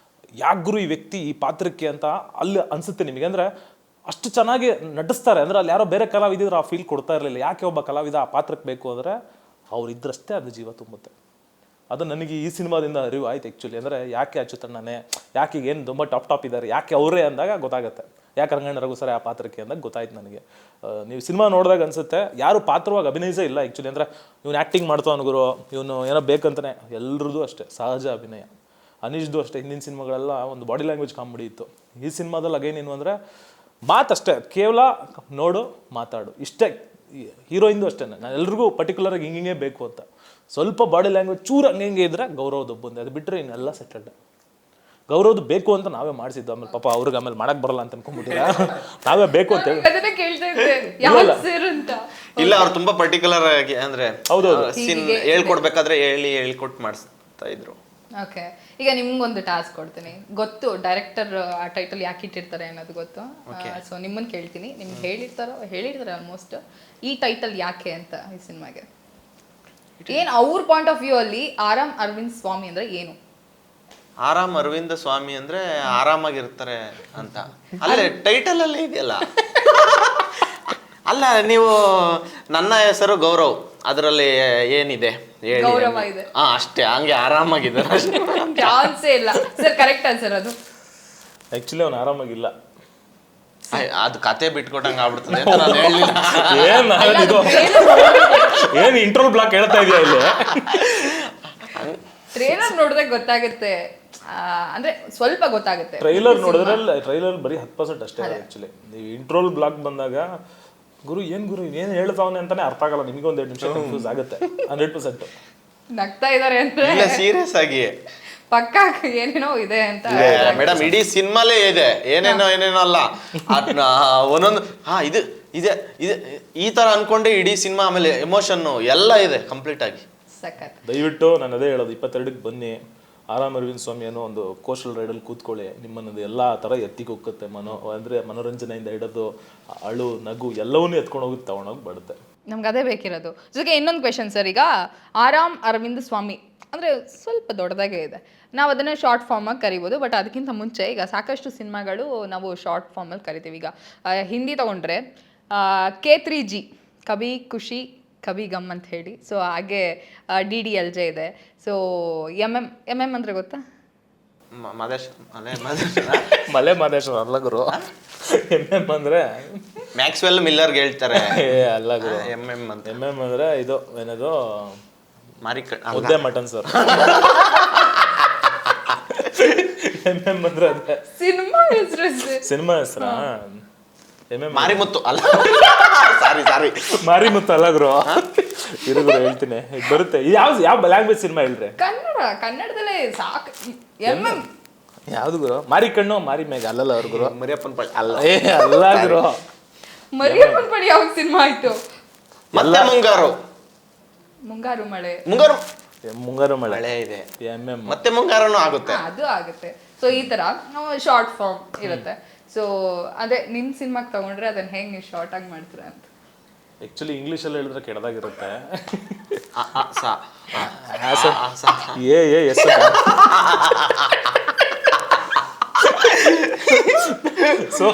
ಯಾಕೆ ಗುರು ಈ ವ್ಯಕ್ತಿ ಈ ಪಾತ್ರಕ್ಕೆ ಅಂತ ಅಲ್ಲಿ ಅನಿಸುತ್ತೆ ನಿಮಗೆ. ಅಂದರೆ ಅಷ್ಟು ಚೆನ್ನಾಗಿ ನಟಿಸ್ತಾರೆ. ಅಂದರೆ ಅಲ್ಲಿ ಯಾರೋ ಬೇರೆ ಕಲಾವಿದಿದ್ರು ಆ ಫೀಲ್ ಕೊಡ್ತಾ ಇರಲಿಲ್ಲ. ಯಾಕೆ ಒಬ್ಬ ಕಲಾವಿದ ಆ ಪಾತ್ರಕ್ಕೆ ಬೇಕು ಅಂದರೆ ಅವ್ರು ಇದ್ರಷ್ಟೇ ಅದು ಜೀವ ತುಂಬುತ್ತೆ. ಅದು ನನಗೆ ಈ ಸಿನಿಮಾದಿಂದ ಅರಿವು ಆಯ್ತು ಆ್ಯಕ್ಚುಲಿ. ಅಂದರೆ ಯಾಕೆ ಅಚ್ಚುತಣ್ಣನೇ, ಯಾಕೆ ಏನು ತುಂಬ ಟಾಪ್ ಇದ್ದಾರೆ, ಯಾಕೆ ಅವರೇ ಅಂದಾಗ ಗೊತ್ತಾಗುತ್ತೆ. ಯಾಕೆ ರಂಗಣ್ಣ ರಘು ಸರ್ ಆ ಪಾತ್ರಕ್ಕೆ ಅಂದಾಗ ಗೊತ್ತಾಯ್ತು ನನಗೆ. ನೀವು ಸಿನಿಮಾ ನೋಡಿದಾಗ ಅನಿಸುತ್ತೆ ಯಾರು ಪಾತ್ರವಾಗಿ ಅಭಿನಯಿಸೇ ಇಲ್ಲ ಆ್ಯಕ್ಚುಲಿ. ಅಂದರೆ ಇವನು ಆ್ಯಕ್ಟಿಂಗ್ ಮಾಡ್ತಾವ ಗುರು, ಇವನು ಏನೋ ಬೇಕಂತಾನೆ, ಎಲ್ಲರದ್ದು ಅಷ್ಟೇ ಸಹಜ ಅಭಿನಯ. ಅನೀಶ್ದು ಅಷ್ಟೇ, ಹಿಂದಿನ ಸಿನಿಮಾಗಳೆಲ್ಲ ಒಂದು ಬಾಡಿ ಲ್ಯಾಂಗ್ವೇಜ್ ಕಾಮಿಡಿ ಇತ್ತು. ಈ ಸಿನಿಮಾದಲ್ಲಿ ಅಗೇನ್ ಏನು ಅಂದರೆ ಮಾತಷ್ಟೇ, ಕೇವಲ ನೋಡು ಮಾತಾಡು ಇಷ್ಟೇ. ಹೀರೋಯಿಂದು ಅಷ್ಟೇ, ನಾನು ಎಲ್ರಿಗೂ ಪರ್ಟಿಕ್ಯುಲರಾಗಿ ಹಿಂಗೆ ಬೇಕು ಅಂತ. ಸ್ವಲ್ಪ ಬಾಡಿ ಲ್ಯಾಂಗ್ವೇಜ್ ಚೂರು ಹಂಗೆ ಇದ್ರೆ ಗೌರವ್ದು ಒಬ್ಬಂದೆ, ಅದು ಬಿಟ್ಟರೆ ಇನ್ನೆಲ್ಲ ಸೆಟಲ್ಡ್. ಗೌರವ್ದು ಬೇಕು ಅಂತ ನಾವೇ ಮಾಡಿಸಿದ್ದು. ಆಮೇಲೆ ಪಾಪ ಅವ್ರಿಗೆ ಆಮೇಲೆ ಮಾಡಕ್ ಬರಲ್ಲ ಅಂತ ಅನ್ಕೊಂಡ್ಬಿಟ್ಟಿರ, ನಾವೇ ಬೇಕು ಅಂತ ಹೇಳಿ. ಇಲ್ಲ ಅವ್ರು ತುಂಬಾ ಪರ್ಟಿಕ್ಯುಲರ್ ಆಗಿ ಅಂದ್ರೆ ಹೇಳ್ಕೊಡ್ಬೇಕಾದ್ರೆ ಹೇಳ್ಕೊಟ್ಟು ಮಾಡಿಸ್ತಾ ಇದ್ರು. ಓಕೆ, ಈಗ ನಿಮ್ಗೊಂದು ಟಾಸ್ಕ್ ಕೊಡ್ತೀನಿ. ಗೊತ್ತು ಡೈರೆಕ್ಟರ್ ಆ ಟೈಟಲ್ ಯಾಕೆ ಇಟ್ಟಿರ್ತಾರೆ ಅನ್ನೋದು ಗೊತ್ತು. ಸೊ ನಿಮ್ಮನ್ನು ಕೇಳ್ತೀನಿ, ನಿಮ್ಗೆ ಹೇಳಿರ್ತಾರೆ ಆಲ್ಮೋಸ್ಟ್ ಈ ಟೈಟಲ್ ಯಾಕೆ ಅಂತ ಈ ಸಿನಿಮಾಗೆ. ಏನು ಅವ್ರ ಪಾಯಿಂಟ್ ಆಫ್ ವ್ಯೂ ಅಲ್ಲಿ ಆರಾಮ್ ಅರವಿಂದ್ ಸ್ವಾಮಿ ಅಂದ್ರೆ ಏನು? ಆರಾಮ್ ಅರವಿಂದ ಸ್ವಾಮಿ ಅಂದ್ರೆ ಆರಾಮಾಗಿರ್ತಾರೆ ಅಂತ ಅಲ್ಲೇ ಟೈಟಲ್ ಅಲ್ಲಿ ಇದೆಯಲ್ಲ. ಅಲ್ಲ ನೀವು ನನ್ನ ಹೆಸರು ಗೌರವ್, ಅದರಲ್ಲಿ ಏನಿದೆ ಗೌರವ ಇದೆ ಅಷ್ಟೇ, ಹಂಗೆ ಆರಾಮಾಗಿದ್ದಾರೆ. ಚಾನ್ಸೇ ಇಲ್ಲ ಸರ್, ಕರೆಕ್ಟ್ ಆನ್ಸರ್ ಅದು. ಆ್ಯಕ್ಚುಲಿ ಅವ್ನು ಆರಾಮಾಗಿಲ್ಲ, ಅದು ಕತೆ ಬಿಟ್ಕೊಟ್ಟಂಗೆ ಆಗ್ಬಿಡ್ತದೆ ಅಂತ ನಾನು ಹೇಳಿಲ್ಲ. ಏನು ಇಂಟ್ರೋಲ್ ಬ್ಲಾಕ್ ಹೇಳ್ತಾ ಇದೆಯಾ ಇಲ್ಲಿ? ಟ್ರೇಲರ್ ನೋಡಿದಾಗ ಗೊತ್ತಾಗುತ್ತೆ, ಅಂದ್ರೆ ಸ್ವಲ್ಪ ಗೊತ್ತಾಗುತ್ತೆ. ಟ್ರೈಲರ್ ಬರೀ 10% ಅಷ್ಟೇ ಆ್ಯಕ್ಚುಲಿ. ನೀವು ಇಂಟ್ರೋಲ್ ಬ್ಲಾಕ್ ಬಂದಾಗ ಗುರು ಏನು ಹೇಳ್ತಾವನೆ ಅಂತಾನೆ ಅರ್ಥ ಆಗಲ್ಲ. ನಿಮಗೆ ಒಂದು 2 ನಿಮಿಷ ಕನ್ಫ್ಯೂಸ್ ಆಗುತ್ತೆ 100%. ನಗ್ತಾ ಇದಾರೆ ಅಂದ್ರೆ ಸೀರಿಯಸ್ ಆಗಿ ಪಕ್ಕ ಏನೇನೋ ಇದೆ ಅಂತ ಮೇಡಮ್. ಇಡೀ ಸಿನಿಮಾಲೇ ಇದೆ, ಏನೇನೋ ಅಲ್ಲ, ಒಂದೊಂದು ಇದು ಇದೆ ಇದೆ ಈ ತರ ಅನ್ಕೊಂಡೆ ಇಡೀ ಸಿನಿಮಾ. ಆಮೇಲೆ ಎಮೋಷನ್ ಎಲ್ಲ ಇದೆ ಕಂಪ್ಲೀಟ್ ಆಗಿ. ದಯವಿಟ್ಟು ನಾನು ಅದೇ ಹೇಳೋದು, 22ಕ್ಕೆ ಬನ್ನಿ. ಆರಾಮ್ ಅರವಿಂದ್ ಸ್ವಾಮಿ ಅನ್ನೋ ಒಂದು ಕೋಸ್ಟಲ್ ರೈಡಲ್ಲಿ ಕೂತ್ಕೊಳ್ಳಿ. ನಿಮ್ಮನ್ನದು ಎಲ್ಲ ಥರ ಎತ್ತಿಗೆ ಹೋಗುತ್ತೆ. ಅಂದರೆ ಮನೋರಂಜನೆಯಿಂದ ಹಿಡಿದು ಅಳು ನಗು ಎಲ್ಲವನ್ನೂ ಎತ್ಕೊಂಡು ಹೋಗಿ ತಗೊಂಡೋಗಿ ಬರುತ್ತೆ. ನಮ್ಗೆ ಅದೇ ಬೇಕಿರೋದು. ಜೊತೆಗೆ ಇನ್ನೊಂದು ಕ್ವೆಶನ್ ಸರ್, ಈಗ ಆರಾಮ್ ಅರವಿಂದ್ ಸ್ವಾಮಿ ಅಂದರೆ ಸ್ವಲ್ಪ ದೊಡ್ಡದಾಗೇ ಇದೆ, ನಾವು ಅದನ್ನು ಶಾರ್ಟ್ ಫಾರ್ಮಾಗಿ ಕರಿಬೋದು. ಬಟ್ ಅದಕ್ಕಿಂತ ಮುಂಚೆ ಈಗ ಸಾಕಷ್ಟು ಸಿನಿಮಾಗಳು ನಾವು ಶಾರ್ಟ್ ಫಾರ್ಮಲ್ಲಿ ಕರಿತೀವಿ. ಈಗ ಹಿಂದಿ ತೊಗೊಂಡ್ರೆ K3G ಕಭಿ ಖುಷಿ ಕಭಿ ಗಮ್ ಅಂತ ಹೇಳಿ. ಸೊ ಹಾಗೆ DDLJ ಇದೆ. ಸೊ MM ಅಂದರೆ ಗೊತ್ತಾ? ಮಲೆ ಮಾದೇಶ್ವರ ಅಲ್ಲ ಗುರು. MM ಅಂದರೆ ಮ್ಯಾಕ್ಸ್ವೆಲ್ ಮಿಲ್ಲರ್ಗೆ ಹೇಳ್ತಾರೆ. ಅಲ್ಲ ಗುರು, MM ಅಂತ. MM ಅಂದರೆ ಇದು ಏನದು ಮುದ್ದೆ ಮಟನ್ ಸರ್. MM ಅಂದರೆ ಅದೇ ಸಿನಿಮಾ ಹೆಸರಾ? ಮಾರಿಮುತ್ತು ಅಲ್ಲ, ಸಾರಿ ಮಾರಿಮುತ್ತು ಅಲ್ಲ ಗುರು. ಇರುಗುರು ಹೇಳ್ತೀನಿ, ಬರುತ್ತೆ. ಯಾವ ಲ್ಯಾಂಗ್ವೇಜ್ ಸಿನಿಮಾ ಹೇಳ್ರಿ? ಕನ್ನಡದಲ್ಲೇ ಸಾಕು. MM ಯಾವ್ದು ಗುರು? ಮಾರಿ ಕಣ್ಣು ಮಾರಿ ಮೇಘ ಅಲ್ಲಲ್ಲ ಅವ್ರ ಗುರು. ಮರಿಯಪ್ಪನ್ ಪಳ್ಳಿ ಅಲ್ಲ, ಅಲ್ಲ ಗುರು. ಮರಿಯಪ್ಪನ್ ಪಳ್ಳಿ ಯಾವ ಸಿನಿಮಾ ಆಯ್ತು? ಮತ್ತೆ ಮುಂಗಾರು ಮಳೆ ಇದೆ, MM ಮತ್ತೆ ಮುಂಗಾರನು ಆಗುತ್ತೆ, ಅದು ಆಗುತ್ತೆ. ಸೊ ಈ ತರ ಶಾರ್ಟ್ ಫಾರ್ಮ್ ಇರುತ್ತೆ. ಸೊ ಅದೇ ನಿಮ್ ಸಿನಿಮಾಗೆ ತಗೊಂಡ್ರೆ ಅದನ್ನ ಹೆಂಗ್ ನೀವು ಶಾರ್ಟ್ ಆಗಿ ಮಾಡ್ತೀರಾ ಅಂತ. ಆಕ್ಚುಲಿ ಇಂಗ್ಲೀಷಲ್ಲಿ ಹೇಳಿದ್ರೆ ಕೆಡದಾಗಿರುತ್ತೆ. ಸೊ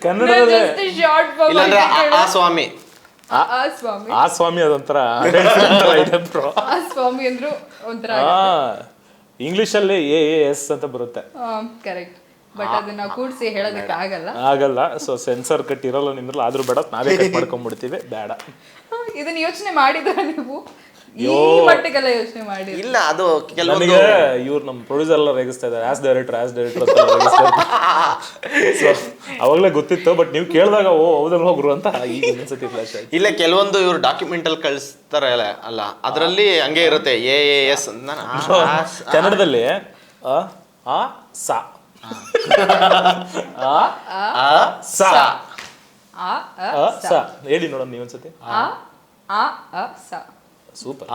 ಕನ್ನಡದಲ್ಲೇ ಶಾರ್ಟ್ ಫಾರ್ಮ್ ಇಲ್ಲಾಂದ್ರೆ ಆ ಸ್ವಾಮಿ. ಆ ಸ್ವಾಮಿ ಆ ಸ್ವಾಮಿ ಅದೊಂಥರ ಇದೆ ಬ್ರೋ. ಆ ಸ್ವಾಮಿ ಅಂದ್ರು ಒಂಥರ ಇಂಗ್ಲಿಷಲ್ಲಿ AAS ಅಂತ ಬರುತ್ತೆ. ಕರೆಕ್ಟ್. ಬಟ್ ಅದನ್ನ ಕೂಡಿಸಿ ಹೇಳೋದಕ್ಕೆ ಆಗಲ್ಲ. ಸೊ ಸೆನ್ಸರ್ ಕಟ್ ಇರಲ್ಲ ನಿಂದ್ರಲ್ಲ, ಆದ್ರೂ ಬೇಡ, ನಾವೇ ಕಟ್ ಮಾಡ್ಕೊಂಡ್ಬಿಡ್ತೀವಿ, ಬೇಡ. ಇದನ್ನ ಯೋಚನೆ ಮಾಡಿದ್ರ ನೀವು? ಈ ಮಟ್ಟಿಗೆಲ್ಲ ಯೋಚನೆ ಮಾಡಿ ಇಲ್ಲ, ಅದು ಕೆಲವೊಂದು ನನಗೆ ಇವ್ರು ನಮ್ಮ ಪ್ರೊಡ್ಯೂಸರ್ ಎಲ್ಲ ರೇಗಿಸ್ತಾ ಇದ್ದಾರೆ, ಆಸ್ ಡೈರೆಕ್ಟರ್ ಅಂತ ರೇಗಿಸ್ತಾ ಇದ್ದಾರೆ. ಸೊ ಅವಾಗಲೇ ಗೊತ್ತಿತ್ತು, ಬಟ್ ನೀವು ಕೇಳಿದಾಗ ಓ ಹೌದಲ್ಲ ಹೋಗ್ರು ಅಂತ ಈಗ ಇನ್ನೊಂದ್ಸತಿ ಫ್ಲಾಶ್ ಆಯ್ತು. ಇಲ್ಲ, ಕೆಲವೊಂದು ಇವರು ಡಾಕ್ಯುಮೆಂಟಲ್ ಕಳಿಸ್ತಾರೆ ಅಲ್ಲ, ಅದರಲ್ಲಿ ಹಂಗೆ ಇರುತ್ತೆ AAS ಅಂತ. ಕನ್ನಡದಲ್ಲಿ ಆ ಸಾ ಹೇಳಿ ನೋಡೋಣ ನೀವೊಂದ್ಸತಿ. ಸೂಪರ್.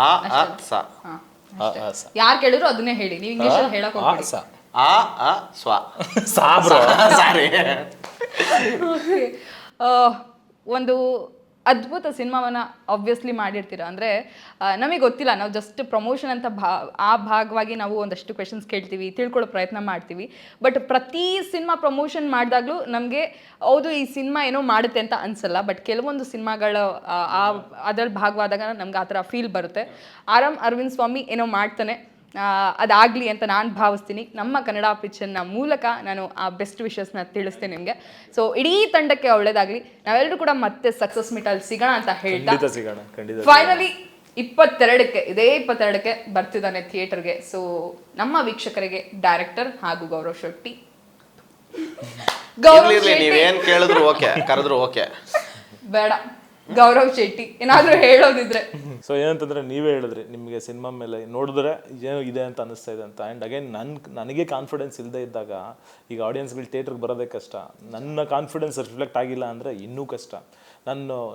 ಯಾರು ಕೇಳಿದ್ರು ಅದನ್ನೇ ಹೇಳಿ, ನೀವು ಇಂಗ್ಲಿಷ್ ಅಲ್ಲಿ ಹೇಳಕ್ ಹೋಗ್ಬೇಡಿ. ಸಾರಿ. ಒಂದು ಅದ್ಭುತ ಸಿನಿಮಾವನ್ನ ಆಬ್ವಿಯಸ್ಲಿ ಮಾಡಿರ್ತೀರ ಅಂದರೆ ನಮಗೆ ಗೊತ್ತಿಲ್ಲ, ನಾವು ಜಸ್ಟ್ ಪ್ರಮೋಷನ್ ಅಂತ ಆ ಭಾಗವಾಗಿ ನಾವು ಒಂದಷ್ಟು ಕ್ವೆಶನ್ಸ್ ಕೇಳ್ತೀವಿ, ತಿಳ್ಕೊಳ್ಳೋ ಪ್ರಯತ್ನ ಮಾಡ್ತೀವಿ. ಬಟ್ ಪ್ರತಿ ಸಿನಿಮಾ ಪ್ರಮೋಷನ್ ಮಾಡಿದಾಗಲೂ ನಮಗೆ ಹೌದು ಈ ಸಿನಿಮಾ ಏನೋ ಮಾಡುತ್ತೆ ಅಂತ ಅನ್ಸಲ್ಲ. ಬಟ್ ಕೆಲವೊಂದು ಸಿನಿಮಾಗಳು ಅದರಲ್ಲಿ ಭಾಗವಾದಾಗ ನಮ್ಗೆ ಆ ಥರ ಫೀಲ್ ಬರುತ್ತೆ. ಆರಾಮ್ ಅರವಿಂದ್ ಸ್ವಾಮಿ ಏನೋ ಮಾಡ್ತಾನೆ, ಅದಾಗಲಿ ಅಂತ ನಾನು ಭಾವಿಸ್ತೀನಿ. ನಮ್ಮ ಕನ್ನಡ ಪಿಕ್ಚರ್ನ ಮೂಲಕ ನಾನು ಆ ಬೆಸ್ಟ್ ವಿಷಸ್ನ ತಿಳಿಸ್ತೇನೆ ನಿಮಗೆ. ಸೊ ಇಡೀ ತಂಡಕ್ಕೆ ಒಳ್ಳೇದಾಗಲಿ, ನಾವೆಲ್ಲರೂ ಕೂಡ ಮತ್ತೆ ಸಕ್ಸಸ್ ಮೀಟಲ್ಲಿ ಸಿಗೋಣ ಅಂತ ಹೇಳ್ತಾ ಫೈನಲಿ 22ಕ್ಕೆ ಇದೇ 22ಕ್ಕೆ ಬರ್ತಿದ್ದಾನೆ ಥಿಯೇಟರ್ಗೆ. ಸೊ ನಮ್ಮ ವೀಕ್ಷಕರಿಗೆ ಡೈರೆಕ್ಟರ್ ಹಾಗೂ ಗೌರವ್ ಶೆಟ್ಟಿ ನೀವೇನ್ ಕೇಳಿದ್ರು ಓಕೆ, ಕರೆದ್ರು ಓಕೆ, ಬೇಡ ಗೌರವ್ ಶೆಟ್ಟಿ ಏನಾದರೂ ಹೇಳೋದಿದ್ರೆ. ಸೊ ಏನಂತಂದ್ರೆ ನೀವೇ ಹೇಳಿದ್ರಿ, ನಿಮಗೆ ಸಿನಿಮಾ ಮೇಲೆ ನೋಡಿದ್ರೆ ಏನೋ ಇದೆ ಅಂತ ಅನಿಸ್ತಾ ಇದೆ ಅಂತ. ಆ್ಯಂಡ್ ಅಗೇನ್ ನನಗೆ ಕಾನ್ಫಿಡೆನ್ಸ್ ಇಲ್ಲದೆ ಇದ್ದಾಗ ಈಗ ಆಡಿಯನ್ಸ್ಗಳು ಥಿಯೇಟ್ರಿಗೆ ಬರೋದೇ ಕಷ್ಟ. ನನ್ನ ಕಾನ್ಫಿಡೆನ್ಸ್ ರಿಫ್ಲೆಕ್ಟ್ ಆಗಿಲ್ಲ ಅಂದರೆ ಇನ್ನೂ ಕಷ್ಟ.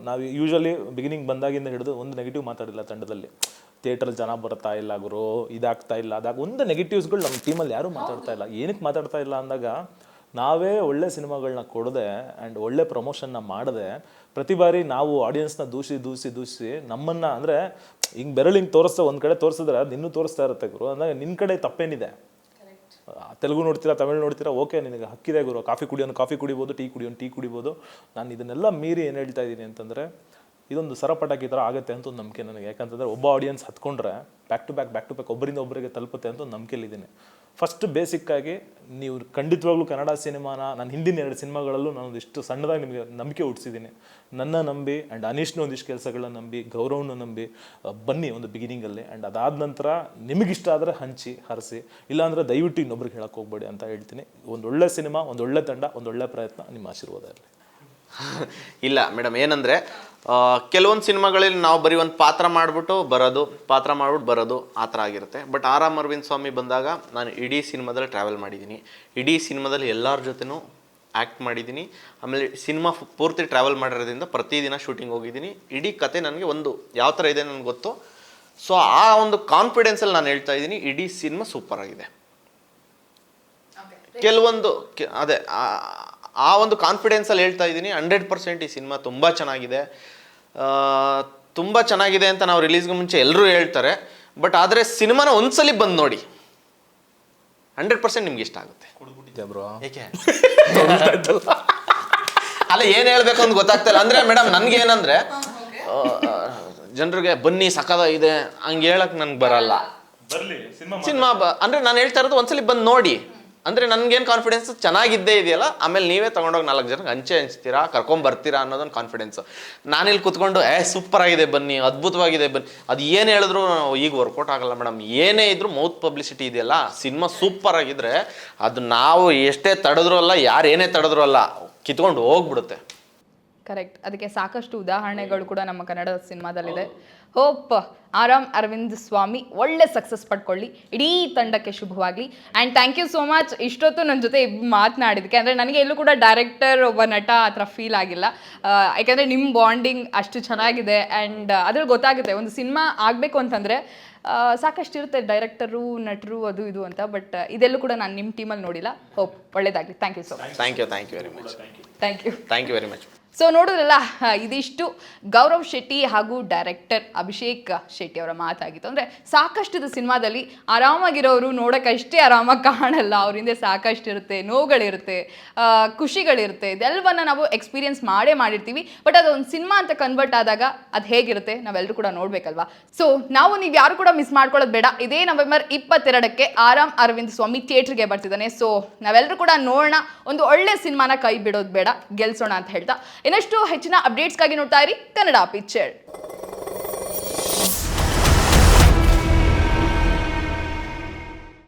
ನಾವು ಯೂಶ್ವಲಿ ಬಿಗಿನಿಂಗ್ ಬಂದಾಗಿಂದ ಹಿಡಿದು ಒಂದು ನೆಗೆಟಿವ್ ಮಾತಾಡಿಲ್ಲ ತಂಡದಲ್ಲಿ. ಥಿಯೇಟ್ರಲ್ಲಿ ಜನ ಬರ್ತಾ ಇಲ್ಲ ಗುರು, ಇದಾಗ್ತಾ ಇಲ್ಲ, ಒಂದು ನೆಗೆಟಿವ್ಸ್ಗಳು ನಮ್ಮ ಟೀಮಲ್ಲಿ ಯಾರೂ ಮಾತಾಡ್ತಾ ಇಲ್ಲ. ಏನಕ್ಕೆ ಮಾತಾಡ್ತಾ ಇಲ್ಲ ಅಂದಾಗ ನಾವೇ ಒಳ್ಳೆ ಸಿನಿಮಾಗಳನ್ನ ಕೊಡದೆ ಆ್ಯಂಡ್ ಒಳ್ಳೆ ಪ್ರಮೋಷನ್ನ ಮಾಡದೆ ಪ್ರತಿ ಬಾರಿ ನಾವು ಆಡಿಯನ್ಸ್ನ ದೂಷಿ ನಮ್ಮನ್ನು ಅಂದರೆ ಹಿಂಗೆ ಬೆರಳು ಹಿಂಗೆ ತೋರಿಸ್ತಾ ಒಂದು ಕಡೆ ತೋರಿಸಿದ್ರೆ ಅದು ಇನ್ನೂ ತೋರಿಸ್ತಾ ಇರುತ್ತೆ ಗುರು. ಅಂದಾಗ ನಿನ್ನ ಕಡೆ ತಪ್ಪೇನಿದೆ? ತೆಲುಗು ನೋಡ್ತೀರಾ, ತಮಿಳು ನೋಡ್ತೀರಾ, ಓಕೆ ನಿನಗೆ ಹಕ್ಕಿದೆ ಗುರು. ಕಾಫಿ ಕುಡಿಯೋನು ಕಾಫಿ ಕುಡಿಬೋದು, ಟೀ ಕುಡಿಬೋದು. ನಾನು ಇದನ್ನೆಲ್ಲ ಮೀರಿ ಏನು ಹೇಳ್ತಾ ಇದ್ದೀನಿ ಅಂತಂದರೆ ಇದೊಂದು ಸರಪಟಾಕಿ ಥರ ಆಗುತ್ತೆ ಅಂತ ಒಂದು ನಂಬಿಕೆ ನನಗೆ. ಯಾಕಂತಂದರೆ ಒಬ್ಬ ಆಡಿಯನ್ಸ್ ಹತ್ಕೊಂಡ್ರೆ ಬ್ಯಾಕ್ ಟು ಬ್ಯಾಕ್ ಒಬ್ಬರಿಂದ ಒಬ್ಬರಿಗೆ ತಲುಪುತ್ತೆ ಅಂತ ಒಂದು ನಂಬಿಕೆಯಲ್ಲಿದ್ದೀನಿ. ಫಸ್ಟ್ ಬೇಸಿಕ್ಕಾಗಿ ನೀವು ಖಂಡಿತವಾಗ್ಲೂ ಕನ್ನಡ ಸಿನಿಮಾನ ನಾನು ಹಿಂದಿನ 2 ಸಿನಿಮಾಗಳಲ್ಲೂ ನಾನು ಇಷ್ಟು ಸಣ್ಣದಾಗಿ ನಿಮಗೆ ನಂಬಿಕೆ ಹುಟ್ಟಿಸಿದ್ದೀನಿ. ನನ್ನ ನಂಬಿ ಆ್ಯಂಡ್ ಅನೀಶ್ನ ಒಂದಿಷ್ಟು ಕೆಲಸಗಳನ್ನ ನಂಬಿ, ಗೌರವ್ನ ನಂಬಿ ಬನ್ನಿ ಒಂದು ಬಿಗಿನಿಂಗಲ್ಲಿ. ಆ್ಯಂಡ್ ಅದಾದ ನಂತರ ನಿಮಗಿಷ್ಟ ಆದರೆ ಹರಿಸಿ, ಇಲ್ಲಾಂದರೆ ದಯವಿಟ್ಟು ಇನ್ನೊಬ್ರಿಗೆ ಹೇಳಕ್ಕೆ ಹೋಗ್ಬೇಡಿ ಅಂತ ಹೇಳ್ತೀನಿ. ಒಂದೊಳ್ಳೆ ಸಿನಿಮಾ, ಒಂದೊಳ್ಳೆ ತಂಡ, ಒಂದೊಳ್ಳೆ ಪ್ರಯತ್ನ, ನಿಮ್ಮ ಆಶೀರ್ವಾದ ಇರಲಿ. ಇಲ್ಲ ಮೇಡಮ್, ಏನಂದರೆ ಕೆಲವೊಂದು ಸಿನಿಮಾಗಳಲ್ಲಿ ನಾವು ಬರೀ ಒಂದು ಪಾತ್ರ ಮಾಡಿಬಿಟ್ಟು ಬರೋದು ಆ ಥರ ಆಗಿರುತ್ತೆ. ಬಟ್ ಆರಾಮ್ ಅರವಿಂದ್ ಸ್ವಾಮಿ ಬಂದಾಗ ನಾನು ಇಡೀ ಸಿನಿಮಾದಲ್ಲಿ ಟ್ರಾವೆಲ್ ಮಾಡಿದ್ದೀನಿ, ಇಡೀ ಸಿನಿಮಾದಲ್ಲಿ ಎಲ್ಲರ ಜೊತೆನೂ ಆ್ಯಕ್ಟ್ ಮಾಡಿದ್ದೀನಿ. ಆಮೇಲೆ ಸಿನಿಮಾ ಪೂರ್ತಿ ಟ್ರಾವೆಲ್ ಮಾಡಿರೋದ್ರಿಂದ ಪ್ರತಿದಿನ ಶೂಟಿಂಗ್ ಹೋಗಿದ್ದೀನಿ. ಇಡೀ ಕತೆ ನನಗೆ ಒಂದು ಯಾವ ಥರ ಇದೆ ನನಗೆ ಗೊತ್ತು. ಸೊ ಆ ಒಂದು ಕಾನ್ಫಿಡೆನ್ಸಲ್ಲಿ ನಾನು ಹೇಳ್ತಾ ಇದ್ದೀನಿ, ಇಡೀ ಸಿನಿಮಾ ಸೂಪರ್ ಆಗಿದೆ. ಕೆಲವೊಂದು ಅದೇ ಆ ಒಂದು ಕಾನ್ಫಿಡೆನ್ಸಲ್ಲಿ ಹೇಳ್ತಾ ಇದ್ದೀನಿ. 100% ಈ ಸಿನಿಮಾ ತುಂಬ ಚೆನ್ನಾಗಿದೆ ಅಂತ ನಾವು ರಿಲೀಸ್ಗೆ ಮುಂಚೆ ಎಲ್ಲರೂ ಹೇಳ್ತಾರೆ. ಬಟ್ ಆದರೆ ಸಿನಿಮಾನ ಒಂದ್ಸಲಿ ಬಂದು ನೋಡಿ, 100% ನಿಮ್ಗೆ ಇಷ್ಟ ಆಗುತ್ತೆ. ಏಕೆ ಅಲ್ಲ, ಏನು ಹೇಳ್ಬೇಕು ಅಂತ ಗೊತ್ತಾಗ್ತಾಯಿಲ್ಲ. ಅಂದರೆ ಮೇಡಮ್ ನನಗೇನಂದರೆ ಜನರಿಗೆ ಬನ್ನಿ ಸಕದ ಇದೆ ಹಂಗೆ ಹೇಳಕ್ಕೆ ನನಗೆ ಬರಲ್ಲ. ಸಿನಿಮಾ ಅಂದರೆ ನಾನು ಹೇಳ್ತಾ ಇರೋದು ಒಂದ್ಸಲಿ ಬಂದು ನೋಡಿ. ಅಂದರೆ ನನಗೇನು ಕಾನ್ಫಿಡೆನ್ಸ್ ಚೆನ್ನಾಗಿದ್ದೇ ಇದೆಯಲ್ಲ, ಆಮೇಲೆ ನೀವೇ ತೊಗೊಂಡೋಗಿ 4 ಜನಕ್ಕೆ ಹಂಚ್ತೀರಾ, ಕರ್ಕೊಂಬರ್ತೀರಾ ಅನ್ನೋದೊಂದು ಕಾನ್ಫಿಡೆನ್ಸು. ನಾನಿಲ್ಲಿ ಕೂತ್ಕೊಂಡು ಸೂಪರ್ ಆಗಿದೆ ಬನ್ನಿ, ಅದ್ಭುತವಾಗಿದೆ ಬನ್ನಿ, ಅದು ಏನು ಹೇಳಿದ್ರು ಈಗ ವರ್ಕೌಟ್ ಆಗಲ್ಲ ಮೇಡಮ್. ಏನೇ ಇದ್ರು ಮೌತ್ ಪಬ್ಲಿಸಿಟಿ ಇದೆಯಲ್ಲ, ಸಿನಿಮಾ ಸೂಪರ್ ಆಗಿದ್ರೆ ಅದು ನಾವು ಎಷ್ಟೇ ತಡೆದ್ರೂ ಅಲ್ಲ, ಯಾರು ಏನೇ ತಡೆದ್ರೂ ಅಲ್ಲ, ಕಿತ್ಕೊಂಡು ಹೋಗ್ಬಿಡುತ್ತೆ. ಕರೆಕ್ಟ್. ಅದಕ್ಕೆ ಸಾಕಷ್ಟು ಉದಾಹರಣೆಗಳು ಕೂಡ ನಮ್ಮ ಕನ್ನಡ ಸಿನಿಮಾದಲ್ಲಿದೆ. ಹೋಪ್ ಆರಾಮ್ ಅರವಿಂದ್ ಸ್ವಾಮಿ ಒಳ್ಳೆ ಸಕ್ಸಸ್ ಪಡ್ಕೊಳ್ಳಿ, ಇಡೀ ತಂಡಕ್ಕೆ ಶುಭವಾಗಲಿ. And thank you so much ಇಷ್ಟೊತ್ತು ನನ್ನ ಜೊತೆ ಮಾತನಾಡಿದಕ್ಕೆ. ಅಂದರೆ ನನಗೆ ಎಲ್ಲೂ ಕೂಡ ಡೈರೆಕ್ಟರ್ ಒಬ್ಬ ನಟ ಆ ಥರ ಫೀಲ್ ಆಗಿಲ್ಲ. ಯಾಕೆಂದರೆ ನಿಮ್ಮ ಬಾಂಡಿಂಗ್ ಅಷ್ಟು ಚೆನ್ನಾಗಿದೆ. ಆ್ಯಂಡ್ ಅದ್ರಲ್ಲಿ ಗೊತ್ತಾಗುತ್ತೆ ಒಂದು ಸಿನಿಮಾ ಆಗಬೇಕು ಅಂತಂದರೆ ಸಾಕಷ್ಟು ಇರುತ್ತೆ, ಡೈರೆಕ್ಟರು, ನಟರು, ಅದು ಇದು ಅಂತ. ಬಟ್ ಇದೆಲ್ಲೂ ಕೂಡ ನಾನು ನಿಮ್ಮ ಟೀಮಲ್ಲಿ ನೋಡಿಲ್ಲ. ಹೋಪ್ ಒಳ್ಳೇದಾಗಲಿ. Thank you so much. Thank you very much. Thank you very much. So ನೋಡೋದ್ರಲ್ಲ, ಇದಿಷ್ಟು ಗೌರವ್ ಶೆಟ್ಟಿ ಹಾಗೂ ಡೈರೆಕ್ಟರ್ ಅಭಿಷೇಕ್ ಶೆಟ್ಟಿ ಅವರ ಮಾತಾಗಿತ್ತು. ಅಂದರೆ ಸಾಕಷ್ಟು ಇದು ಸಿನಿಮಾದಲ್ಲಿ ಆರಾಮಾಗಿರೋರು ನೋಡೋಕ್ಕಷ್ಟೇ ಆರಾಮಾಗಿ ಕಾಣಲ್ಲ, ಅವ್ರ ಹಿಂದೆ ಸಾಕಷ್ಟು ಇರುತ್ತೆ, ನೋವುಗಳಿರುತ್ತೆ, ಖುಷಿಗಳಿರುತ್ತೆ, ಇದೆಲ್ಲವನ್ನ ನಾವು ಎಕ್ಸ್ಪೀರಿಯನ್ಸ್ ಮಾಡಿರ್ತೀವಿ. ಬಟ್ ಅದೊಂದು ಸಿನಿಮಾ ಅಂತ ಕನ್ವರ್ಟ್ ಆದಾಗ ಅದು ಹೇಗಿರುತ್ತೆ ನಾವೆಲ್ಲರೂ ಕೂಡ ನೋಡಬೇಕಲ್ವಾ. ಸೊ ನೀವು ಯಾರು ಕೂಡ ಮಿಸ್ ಮಾಡ್ಕೊಳ್ಳೋದು ಬೇಡ. ಇದೇ ನವೆಂಬರ್ 22ಕ್ಕೆ ಆರಾಮ್ ಅರವಿಂದ್ ಸ್ವಾಮಿ ಥಿಯೇಟ್ರಿಗೆ ಬರ್ತಿದ್ದಾನೆ. ಸೊ ನಾವೆಲ್ಲರೂ ಕೂಡ ನೋಡೋಣ, ಒಂದು ಒಳ್ಳೆ ಸಿನಿಮಾನ ಕೈ ಬಿಡೋದು ಬೇಡ, ಗೆಲ್ಸೋಣ ಅಂತ ಹೇಳ್ತಾ ಇನ್ನಷ್ಟು ಹೆಚ್ಚಿನ ಅಪ್ಡೇಟ್ಸ್ಗಾಗಿ ನೋಡ್ತಾ ಇರಿ ಕನ್ನಡ ಪಿಕ್ಚರ್.